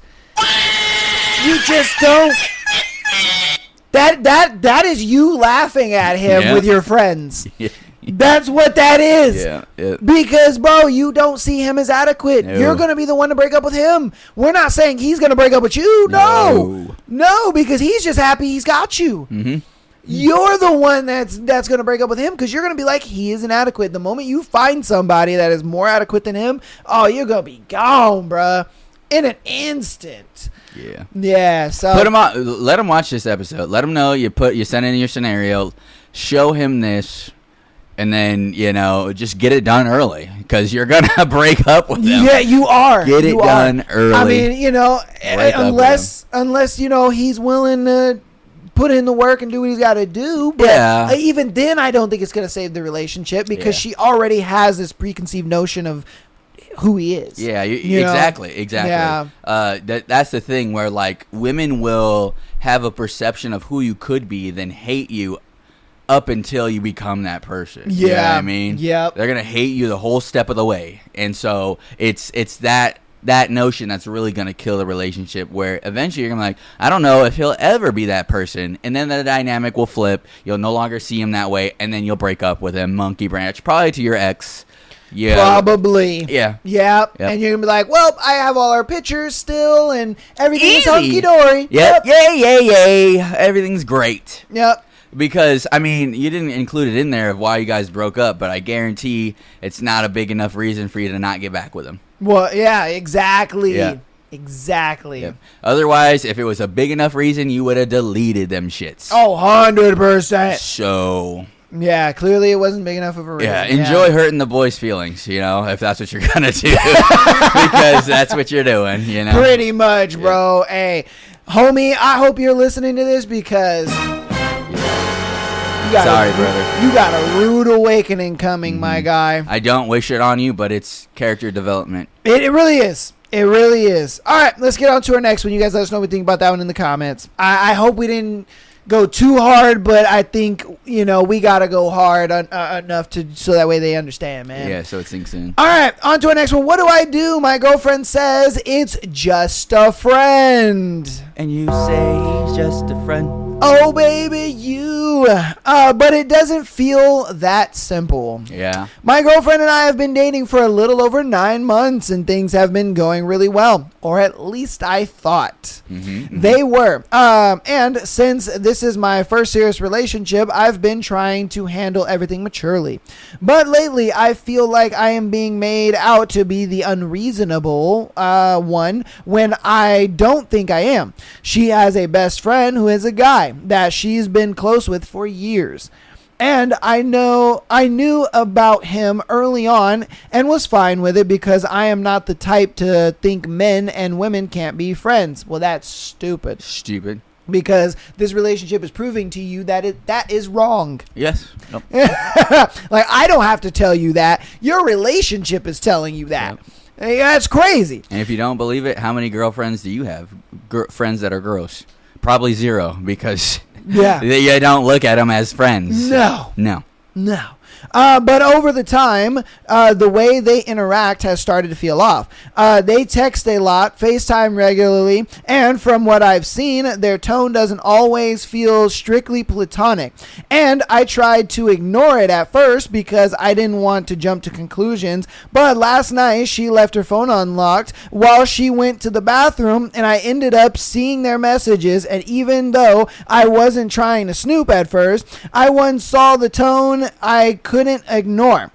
You just don't. That is you laughing at him with your friends. That's what that is. Yeah. Because, bro, you don't see him as adequate. No. You're going to be the one to break up with him. We're not saying he's going to break up with you. No, because he's just happy he's got you. Mm-hmm. You're the one that's going to break up with him because you're going to be like, he is inadequate. The moment you find somebody that is more adequate than him, oh, you're going to be gone, bruh. In an instant. Yeah. So put him on. Let him watch this episode. Let him know you send in your scenario. Show him this, and then just get it done early because you're gonna break up with him. Yeah, you are. Get it done early. I mean, unless he's willing to put in the work and do what he's got to do. But even then, I don't think it's gonna save the relationship because she already has this preconceived notion of who he is. Yeah, exactly. Yeah. That's the thing where like women will have a perception of who you could be, then hate you up until you become that person. Yeah. You know what I mean? Yep. They're gonna hate you the whole step of the way, and so it's that notion that's really gonna kill the relationship. Where eventually you're gonna be like, I don't know if he'll ever be that person, and then the dynamic will flip. You'll no longer see him that way, and then you'll break up with him. Monkey branch, probably to your ex. Yeah. Probably. Yeah. Yep. And you're going to be like, well, I have all our pictures still and everything's hunky-dory. Yep. Yay. Everything's great. Yep. Because, I mean, you didn't include it in there of why you guys broke up, but I guarantee it's not a big enough reason for you to not get back with him. Well, yeah, exactly. Yeah. Exactly. Yep. Otherwise, if it was a big enough reason, you would have deleted them shits. Oh, 100%. So... yeah, clearly it wasn't big enough of a reason. Yeah, enjoy hurting the boys' feelings, if that's what you're going to do. Because that's what you're doing, Pretty much, bro. Hey, homie, I hope you're listening to this because... sorry, brother. You got a rude awakening coming, my guy. I don't wish it on you, but it's character development. It really is. It really is. All right, let's get on to our next one. You guys let us know what you think about that one in the comments. I hope we didn't go too hard, but I think we gotta go hard enough so that way they understand, man. Yeah, so it sinks in. All right, on to our next one. What do I do? My girlfriend says it's just a friend, and you say he's just a friend. Oh baby, but it doesn't feel that simple. Yeah. My girlfriend and I have been dating for a little over 9 months, and things have been going really well, or at least I thought they were. And since this is my first serious relationship, I've been trying to handle everything maturely. But lately, I feel like I am being made out to be the unreasonable one when I don't think I am. She has a best friend who is a guy that she's been close with for years. And I knew about him early on and was fine with it because I am not the type to think men and women can't be friends. Well, that's stupid. Because this relationship is proving to you that that is wrong. Yes. Nope. Like, I don't have to tell you that. Your relationship is telling you that. Yep. Hey, that's crazy. And if you don't believe it, how many girlfriends do you have? Friends that are girls? Probably zero, because you don't look at them as friends. No. But over the time, the way they interact has started to feel off. They text a lot, FaceTime regularly, and from what I've seen, their tone doesn't always feel strictly platonic. And I tried to ignore it at first because I didn't want to jump to conclusions, but last night she left her phone unlocked while she went to the bathroom, and I ended up seeing their messages, and even though I wasn't trying to snoop at first, I once saw the tone I couldn't ignore.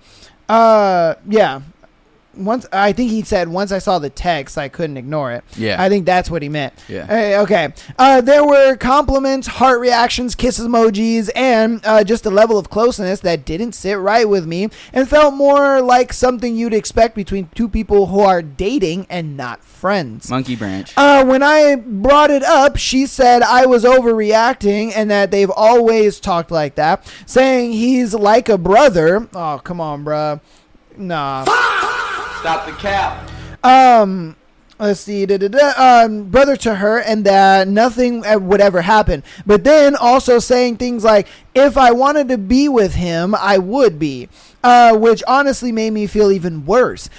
Once I think he said once I saw the text I couldn't ignore it. Yeah, I think that's what he meant. Yeah. Okay. There were compliments, heart reactions, kiss emojis, and just a level of closeness that didn't sit right with me and felt more like something you'd expect between two people who are dating and not friends. Monkey branch. When I brought it up, she said I was overreacting and that they've always talked like that, saying he's like a brother. Oh, come on, bruh. Nah. Stop the cap. Let's see, brother to her, and that nothing would ever happen. But then also saying things like, if I wanted to be with him, I would be. Which honestly made me feel even worse.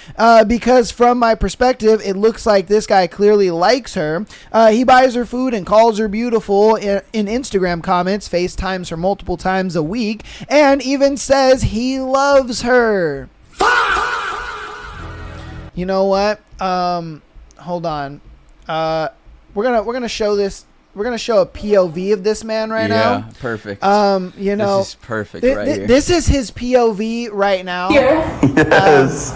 Because from my perspective, it looks like this guy clearly likes her. He buys her food and calls her beautiful in Instagram comments, FaceTimes her multiple times a week, and even says he loves her. You know what? Hold on. We're gonna show this. We're gonna show a POV of this man right now. Yeah, perfect. You know, this is perfect right here. This is his POV right now. Yes.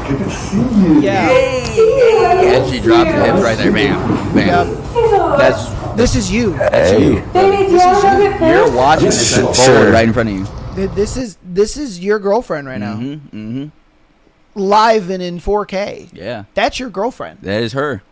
Good to see you. Yeah. And she drops the hips right there, bam, bam. This is you. That's you. This is you. You're watching this unfold right in front of you. This is your girlfriend right now. Mm-hmm. Live and in 4K. Yeah. That's your girlfriend. That is her.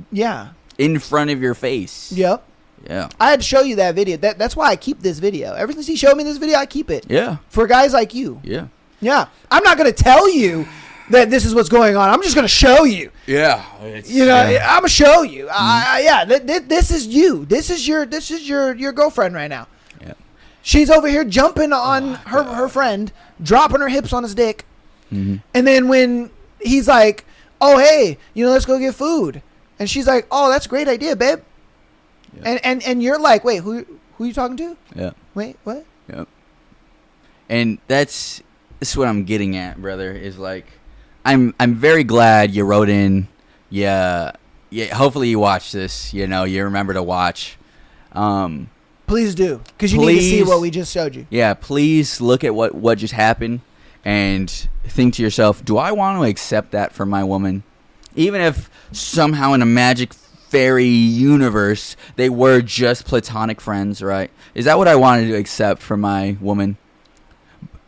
Yeah. In front of your face. Yep. Yeah. I had to show you that video. That's why I keep this video. Ever since he showed me this video, I keep it. Yeah. For guys like you. Yeah. Yeah. I'm not going to tell you that this is what's going on. I'm just going to show you. Yeah. You know, I'm going to show you. This is you. This is your girlfriend right now. Yeah. She's over here jumping on her friend, dropping her hips on his dick. Mm-hmm. And then when he's like, oh, hey, let's go get food. And she's like, oh, that's a great idea, babe. Yeah. And you're like, wait, who are you talking to? Yeah. Wait, what? Yep. And that's what I'm getting at, brother, is like, I'm very glad you wrote in. Yeah. Hopefully you watch this, you remember to watch. Please do. Because you need to see what we just showed you. Yeah, please look at what just happened and think to yourself, do I want to accept that for my woman? Even if somehow in a magic fairy universe they were just platonic friends, right? Is that what I wanted to accept for my woman?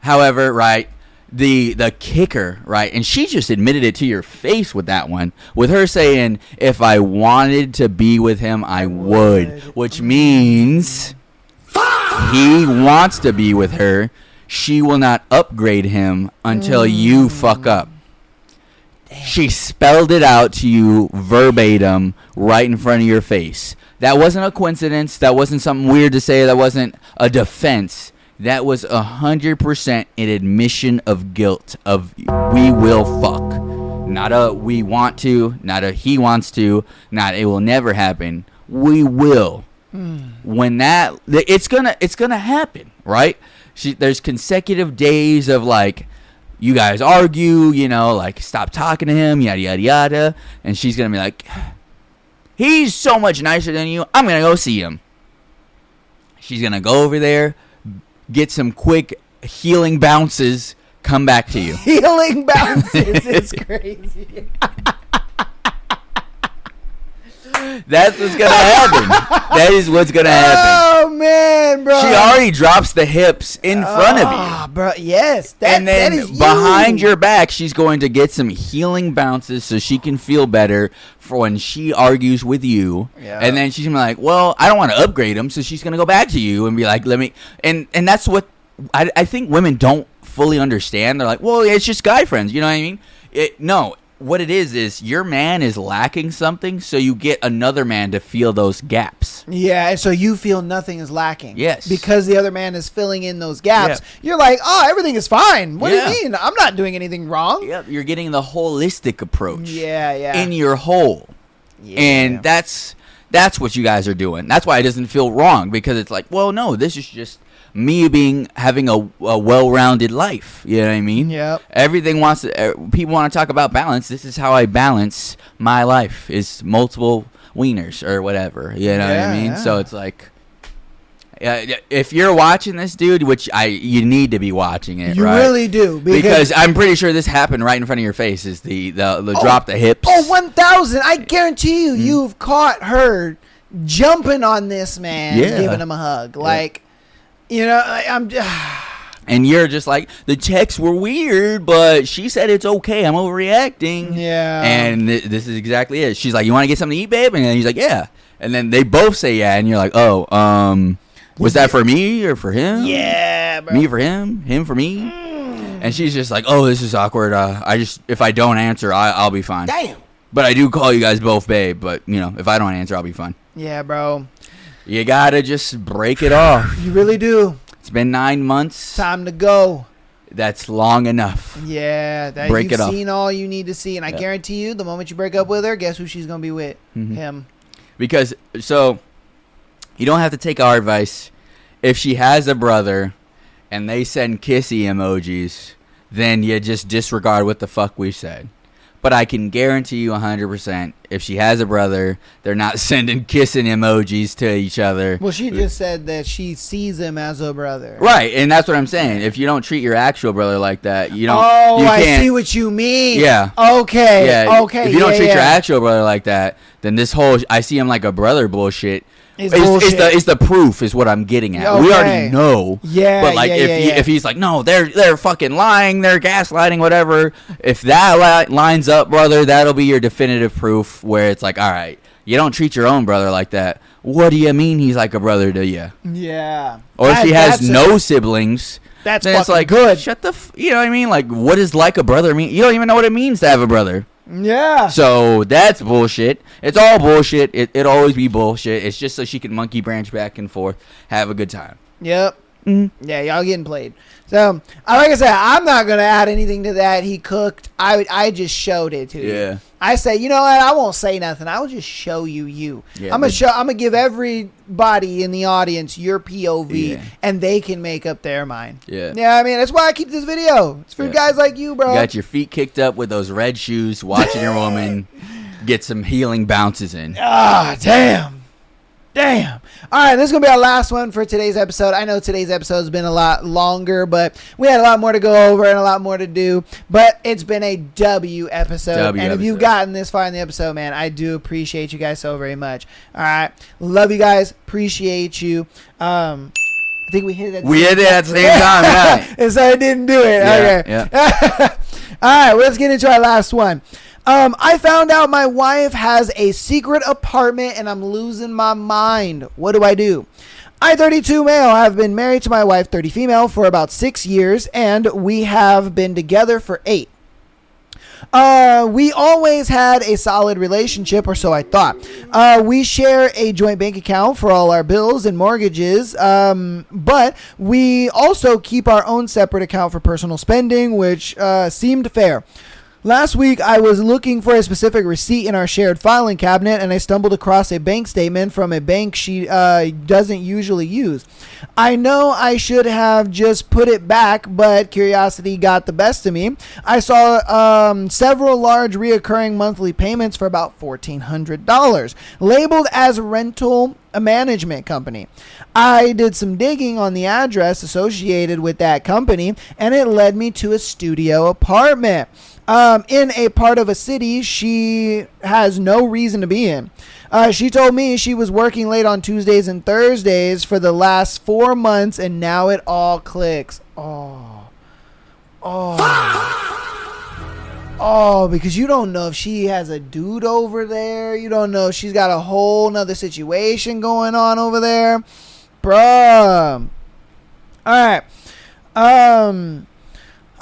However, right, the kicker, right, and she just admitted it to your face with that one, with her saying, if I wanted to be with him, I would, which means he wants to be with her. She will not upgrade him until you fuck up. She spelled it out to you verbatim right in front of your face. That wasn't a coincidence. That wasn't something weird to say. That wasn't a defense. That was 100% an admission of guilt of we will fuck. Not a we want to, not a he wants to, not it will never happen. We will. When it's gonna happen, right? There's consecutive days of like, you guys argue, like stop talking to him, yada yada yada, and she's gonna be like, he's so much nicer than you, I'm gonna go see him. She's gonna go over there, get some quick healing bounces, come back to you. Healing bounces is crazy. That's what's gonna happen. That is what's gonna happen. Oh man, bro! She already drops the hips in front of you, bro. Yes, and then that is behind your back, she's going to get some healing bounces so she can feel better for when she argues with you. Yeah. And then she's gonna be like, "Well, I don't want to upgrade him," so she's gonna go back to you and be like, "Let me." And that's what I think women don't fully understand. They're like, "Well, it's just guy friends," you know what I mean? No. What it is your man is lacking something, so you get another man to fill those gaps. Yeah, and so you feel nothing is lacking. Yes. Because the other man is filling in those gaps. Yeah. You're like, oh, everything is fine. What do you mean? I'm not doing anything wrong. Yep, you're getting the holistic approach. Yeah. In your whole. Yeah. And that's what you guys are doing. That's why it doesn't feel wrong, because it's like, well, no, this is just me having a well-rounded life. You know what I mean? Yeah. Everything people want to talk about balance. This is how I balance my life, is multiple wieners or whatever. You know what I mean? Yeah. So it's like, if you're watching this, dude, which you need to be watching it, you right? really do, because I'm pretty sure this happened right in front of your face. Is the drop the hips? Oh, 1,000! I guarantee you, you've caught her jumping on this man, giving him a hug, like. I'm and you're just like, the texts were weird, but she said it's okay. I'm overreacting. Yeah. And this is exactly it. She's like, you want to get something to eat, babe? And then he's like, yeah. And then they both say yeah, and you're like, oh, was that for me or for him? Yeah, bro. Me for him for me? And she's just like, oh, this is awkward. If I don't answer, I'll be fine. Damn. But I do call you guys both babe. But, if I don't answer, I'll be fine. Yeah, bro. You got to just break it off. You really do. It's been 9 months. Time to go. That's long enough. Yeah. Break you've it off. seen all you need to see. And I guarantee you, the moment you break up with her, guess who she's going to be with? Him. Because, so, you don't have to take our advice. If she has a brother and they send kissy emojis, then you just disregard what the fuck we said. But I can guarantee you 100%, if she has a brother, they're not sending kissing emojis to each other. Well, she just said that she sees him as a brother. Right, and that's what I'm saying. If you don't treat your actual brother like that, you don't. Oh, you I can't, see what you mean. Yeah. Okay. Yeah. Okay. If you don't treat your actual brother like that, then this whole I see him like a brother bullshit. It's the proof is what I'm getting at. Okay. We already know. Yeah. But like if he's like, no, they're fucking lying, they're gaslighting, whatever. If that lines up, brother, that'll be your definitive proof where it's like, all right, you don't treat your own brother like that. What do you mean he's like a brother to you? Yeah. Or if he has no siblings, that's then it's like good. Shut the. You know what I mean? Like, what does like a brother mean? You don't even know what it means to have a brother. Yeah. So that's bullshit. It's all bullshit. It always be bullshit. It's just so she can monkey branch back and forth, have a good time. Yep. Yeah, y'all getting played. So, like I said, I'm not gonna add anything to that. He cooked. I just showed it to you. Yeah. I say, you know what? I won't say nothing. I will just show you. Yeah, I'm gonna give everybody in the audience your POV, and they can make up their mind. Yeah. Yeah. I mean, that's why I keep this video. It's for guys like you, bro. You got your feet kicked up with those red shoes, watching your woman get some healing bounces in. Ah, damn. All right, this is going to be our last one for today's episode. I know today's episode has been a lot longer, but we had a lot more to go over and a lot more to do. But it's been a W episode. If you've gotten this far in the episode, man, I do appreciate you guys so very much. All right. Love you guys. Appreciate you. I think we hit it at the same time. Yeah. And so I didn't do it. Yeah, okay. Yeah. All right, let's get into our last one. I found out my wife has a secret apartment and I'm losing my mind. What do I do? I, 32 male, have been married to my wife, 30 female, for about 6 years, and we have been together for 8. We always had a solid relationship, or so I thought. We share a joint bank account for all our bills and mortgages, but we also keep our own separate account for personal spending, which seemed fair. Last week, I was looking for a specific receipt in our shared filing cabinet, and I stumbled across a bank statement from a bank she doesn't usually use. I know I should have just put it back, but curiosity got the best of me. I saw several large reoccurring monthly payments for about $1,400, labeled as rental management company. I did some digging on the address associated with that company, and it led me to a studio apartment. In a part of a city she has no reason to be in. She told me she was working late on Tuesdays and Thursdays for the last 4 months, and now it all clicks. Oh, because you don't know if she has a dude over there. You don't know if she's got a whole nother situation going on over there. Bruh. All right.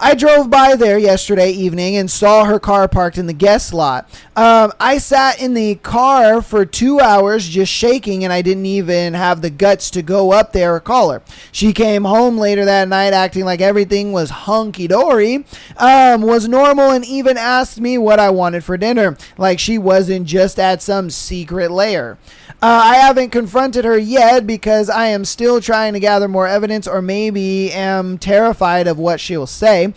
I drove by there yesterday evening and saw her car parked in the guest lot. I sat in the car for 2 hours just shaking, and I didn't even have the guts to go up there or call her. She came home later that night acting like everything was hunky-dory, was normal, and even asked me what I wanted for dinner, like she wasn't just at some secret lair. I haven't confronted her yet because I am still trying to gather more evidence, or maybe am terrified of what she'll say.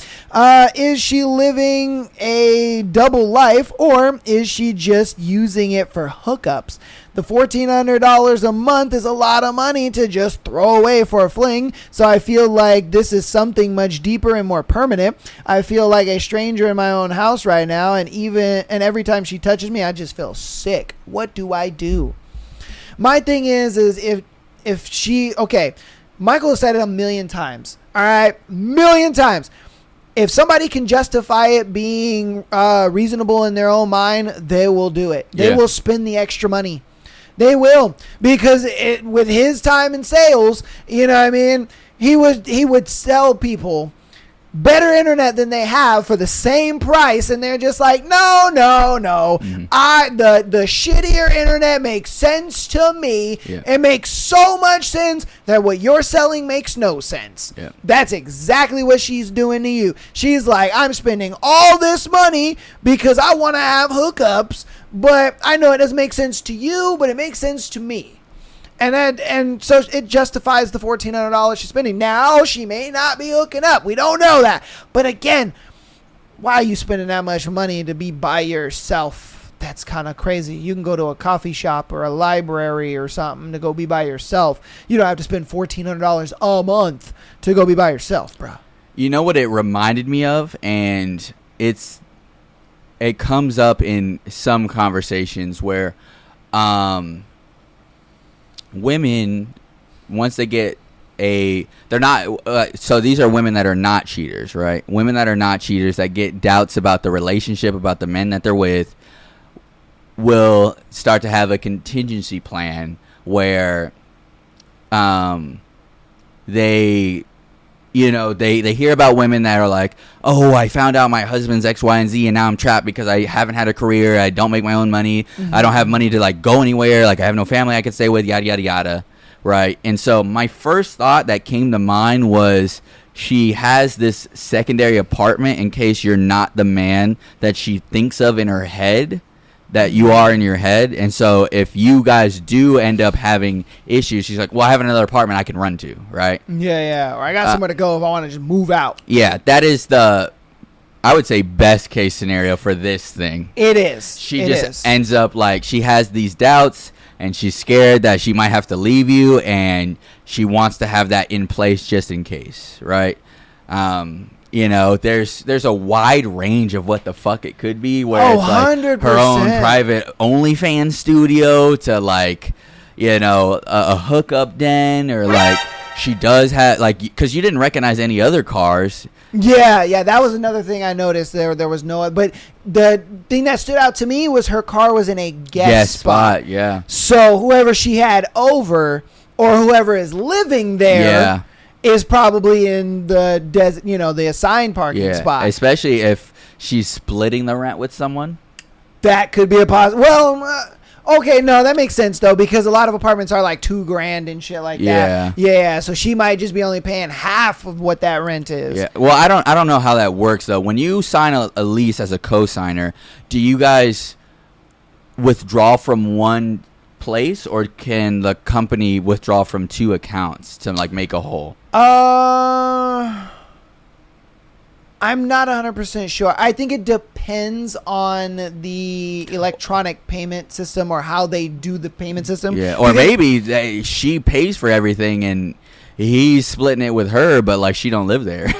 Is she living a double life, or is she just using it for hookups? The $1,400 a month is a lot of money to just throw away for a fling, so I feel like this is something much deeper and more permanent. I feel like a stranger in my own house right now, and every time she touches me, I just feel sick. What do I do? My thing is if she, okay, Michael has said it a million times, all right, million times. If somebody can justify it being reasonable in their own mind, they will do it. They will spend the extra money. They will, because with his time in sales, you know what I mean, he would sell people better internet than they have for the same price, and they're just like, no. The shittier internet makes sense to me. Yeah. It makes so much sense that what you're selling makes no sense. Yeah. That's exactly what she's doing to you. She's like, I'm spending all this money because I want to have hookups, but I know it doesn't make sense to you, but it makes sense to me. And so it justifies the $1,400 she's spending. Now, she may not be hooking up. We don't know that. But again, why are you spending that much money to be by yourself? That's kind of crazy. You can go to a coffee shop or a library or something to go be by yourself. You don't have to spend $1,400 a month to go be by yourself, bro. You know what it reminded me of? And it comes up in some conversations where women, once they get they're not so these are women that are not cheaters, right? Women that are not cheaters that get doubts about the relationship, about the men that they're with, will start to have a contingency plan where they hear about women that are like, oh, I found out my husband's X, Y, and Z, and now I'm trapped because I haven't had a career. I don't make my own money. I don't have money to like go anywhere. Like I have no family I could stay with, yada, yada, yada. Right. And so my first thought that came to mind was she has this secondary apartment in case you're not the man that she thinks of in her head, that you are in your head. And so if you guys do end up having issues, she's like, well, I have another apartment I can run to, right? Yeah. Or I got somewhere to go if I want to just move out. Yeah, that is the, I would say, best case scenario for this thing. It is. She just ends up like, she has these doubts and she's scared that she might have to leave you, and she wants to have that in place just in case, right? There's a wide range of what the fuck it could be, where it's like 100%. her own private OnlyFans studio to like, a hookup den, or like she does have like, because you didn't recognize any other cars. Yeah, that was another thing I noticed. There was no, but the thing that stood out to me was her car was in a guest spot. Yeah. So whoever she had over, or whoever is living there, is probably in the the assigned parking spot. Especially if she's splitting the rent with someone. That could be a positive. Well, okay, no, that makes sense though, because a lot of apartments are like $2,000 and shit like that. Yeah. So she might just be only paying half of what that rent is. Yeah. Well, I don't know how that works though. When you sign a lease as a co-signer, do you guys withdraw from one place, or can the company withdraw from two accounts to like make a whole? I'm not 100% sure. I think it depends on the electronic payment system, or how they do the payment system. Yeah, or maybe she pays for everything and he's splitting it with her, but like she don't live there.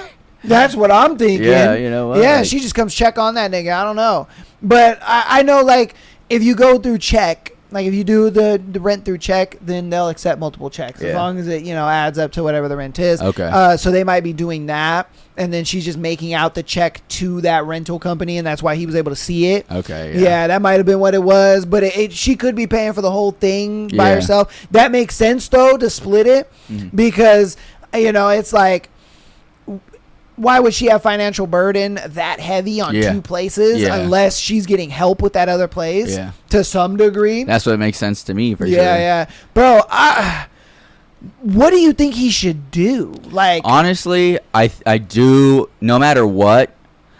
That's what I'm thinking. Yeah, you know what? Yeah, she just comes check on that nigga. I don't know. But I know, like, if you go through check, like if you do the rent through check, then they'll accept multiple checks as long as it adds up to whatever the rent is. Okay. So they might be doing that, and then she's just making out the check to that rental company, and that's why he was able to see it. Okay. Yeah, that might have been what it was, but she could be paying for the whole thing by herself. That makes sense though, to split it, because it's like, why would she have financial burden that heavy on two places unless she's getting help with that other place to some degree? That's what makes sense to me for sure. Yeah. Bro, what do you think he should do? Like, honestly, I do, no matter what,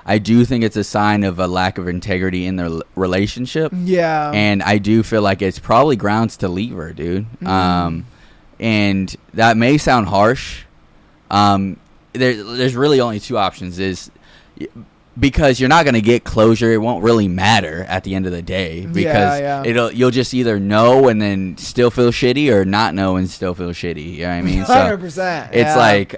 I do think it's a sign of a lack of integrity in their relationship. Yeah. And I do feel like it's probably grounds to leave her, dude. And that may sound harsh. There's really only two options, is because you're not going to get closure. It won't really matter at the end of the day, because you'll just either know and then still feel shitty, or not know and still feel shitty. You know what I mean? 100%. It's like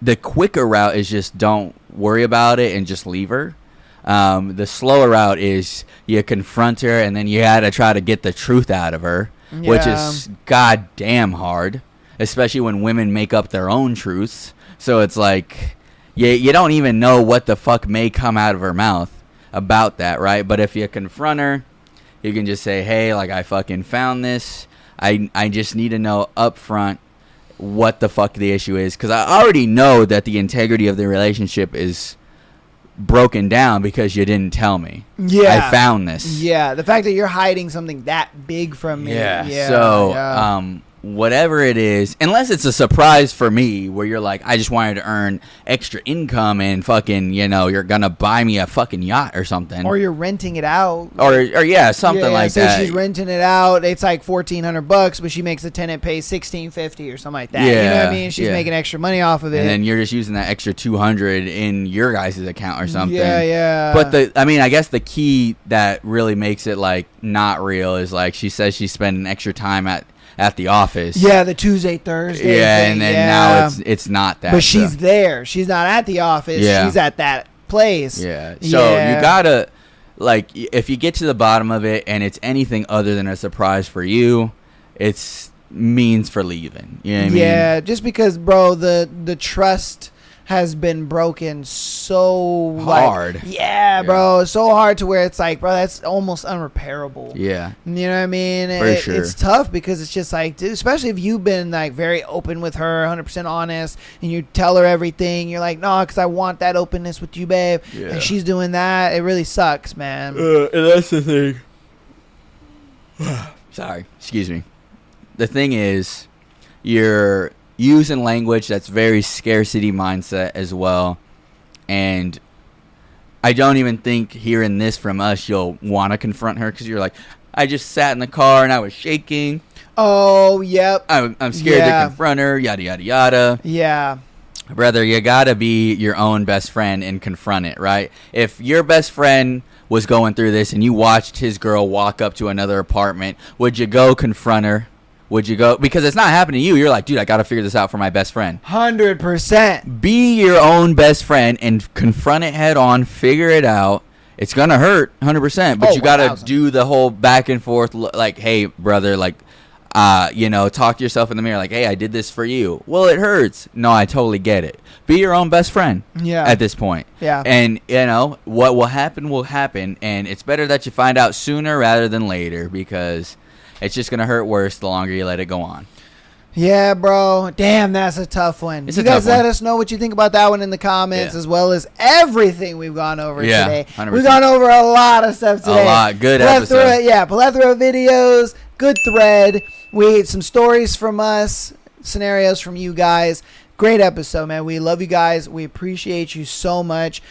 the quicker route is just don't worry about it and just leave her. The slower route is you confront her, and then you got to try to get the truth out of her, which is goddamn hard. Especially when women make up their own truths. So it's like, you don't even know what the fuck may come out of her mouth about that, right? But if you confront her, you can just say, hey, like, I fucking found this. I just need to know up front what the fuck the issue is, because I already know that the integrity of the relationship is broken down because you didn't tell me. Yeah. I found this. Yeah, the fact that you're hiding something that big from me. Yeah. So, whatever it is, unless it's a surprise for me where you're like, I just wanted to earn extra income and fucking, you're gonna buy me a fucking yacht or something. Or you're renting it out. Or yeah, something like so that. She's renting it out. It's like $1,400, but she makes the tenant pay $1,650 or something like that. Yeah, you know what I mean? She's making extra money off of it. And then you're just using that extra $200 in your guys' account or something. Yeah. But I guess the key that really makes it like not real is like she says she's spending extra time at the office. Yeah, the Tuesday, Thursday. Yeah, thing. and then now it's not that. But she's there. She's not at the office. Yeah. She's at that place. Yeah. So you gotta, like, if you get to the bottom of it and it's anything other than a surprise for you, it's means for leaving. You know what I mean? Yeah, just because, bro, the trust has been broken so hard. Bro, so hard to where it's like, bro, that's almost unrepairable. Yeah. You know what I mean? For sure. It's tough because it's just like, dude, especially if you've been like very open with her, 100% honest, and you tell her everything. You're like, no, because I want that openness with you, babe. Yeah. And she's doing that. It really sucks, man. And that's the thing. Sorry. Excuse me. The thing is, you're using language that's very scarcity mindset as well. And I don't even think hearing this from us, you'll want to confront her because you're like, I just sat in the car and I was shaking. Oh, yep. I'm scared to confront her, yada, yada, yada. Yeah. Brother, you got to be your own best friend and confront it, right? If your best friend was going through this and you watched his girl walk up to another apartment, would you go confront her? Would you go? Because it's not happening to you. You're like, dude, I got to figure this out for my best friend. 100%. Be your own best friend and confront it head on. Figure it out. It's going to hurt 100%. But you got to do the whole back and forth. Like, hey, brother, like, talk to yourself in the mirror. Like, hey, I did this for you. Well, it hurts. No, I totally get it. Be your own best friend. Yeah. At this point. Yeah. And, what will happen will happen. And it's better that you find out sooner rather than later because it's just going to hurt worse the longer you let it go on. Yeah, bro. Damn, that's a tough one. It's you a tough guys let one. us know what you think about that one in the comments, as well as everything we've gone over today. 100%. We've gone over a lot of stuff today. A lot. Good episode. Yeah, plethora of videos. Good thread. We had some stories from us, scenarios from you guys. Great episode, man. We love you guys. We appreciate you so much.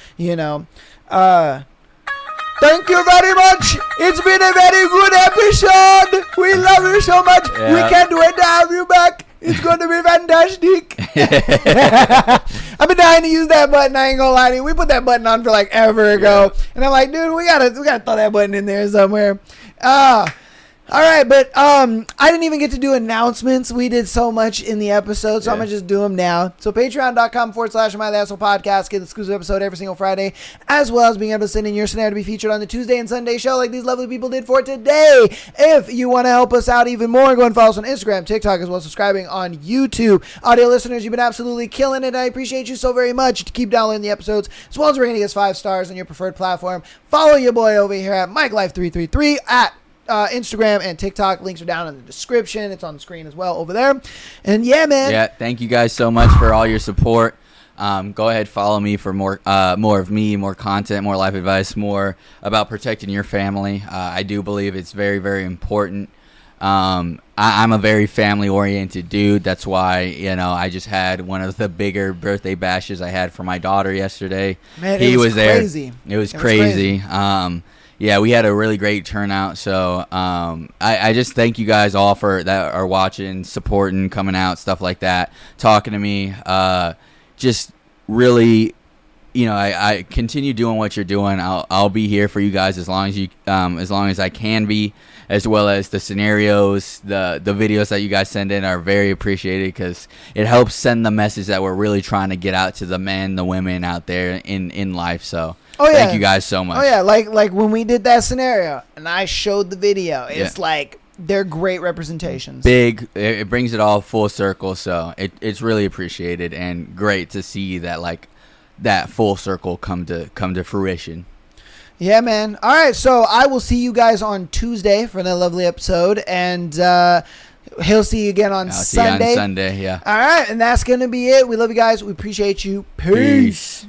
Thank you very much. It's been a very good episode. We love you so much. Yeah. We can't wait to have you back. It's going to be fantastic. I've been dying to use that button. I ain't gonna lie to you. We put that button on for like ever ago, and I'm like, dude, we gotta throw that button in there somewhere. All right, but I didn't even get to do announcements. We did so much in the episode, so I'm going to just do them now. So patreon.com/MyTheAssholePodcast. Get an exclusive episode every single Friday, as well as being able to send in your scenario to be featured on the Tuesday and Sunday show like these lovely people did for today. If you want to help us out even more, go and follow us on Instagram, TikTok, as well as subscribing on YouTube. Audio listeners, you've been absolutely killing it. I appreciate you so very much to keep downloading the episodes, as well as rating us 5 stars on your preferred platform. Follow your boy over here at MikeLife333 at Instagram and TikTok. Links are down in the description. It's on the screen as well over there. And yeah, man. Yeah, thank you guys so much for all your support. Go ahead, follow me for more of me, more content, more life advice, more about protecting your family. I do believe it's very, very important. I'm a very family-oriented dude. That's why, I just had one of the bigger birthday bashes I had for my daughter yesterday. Man, he was crazy. There. It was crazy. Yeah, we had a really great turnout. So I just thank you guys all for that are watching, supporting, coming out, stuff like that, talking to me. Just really, I continue doing what you're doing. I'll be here for you guys as long as I can be, as well as the scenarios, the videos that you guys send in are very appreciated because it helps send the message that we're really trying to get out to the men, the women out there in life. So. Thank you guys so much. Oh yeah, like when we did that scenario and I showed the video, it's like they're great representations. Big, it brings it all full circle, so it's really appreciated and great to see that that full circle come to fruition. Yeah, man. All right, so I will see you guys on Tuesday for another lovely episode, and He'll see you again on I'll see you Sunday. on Sunday, yeah. All right, and that's gonna be it. We love you guys. We appreciate you. Peace.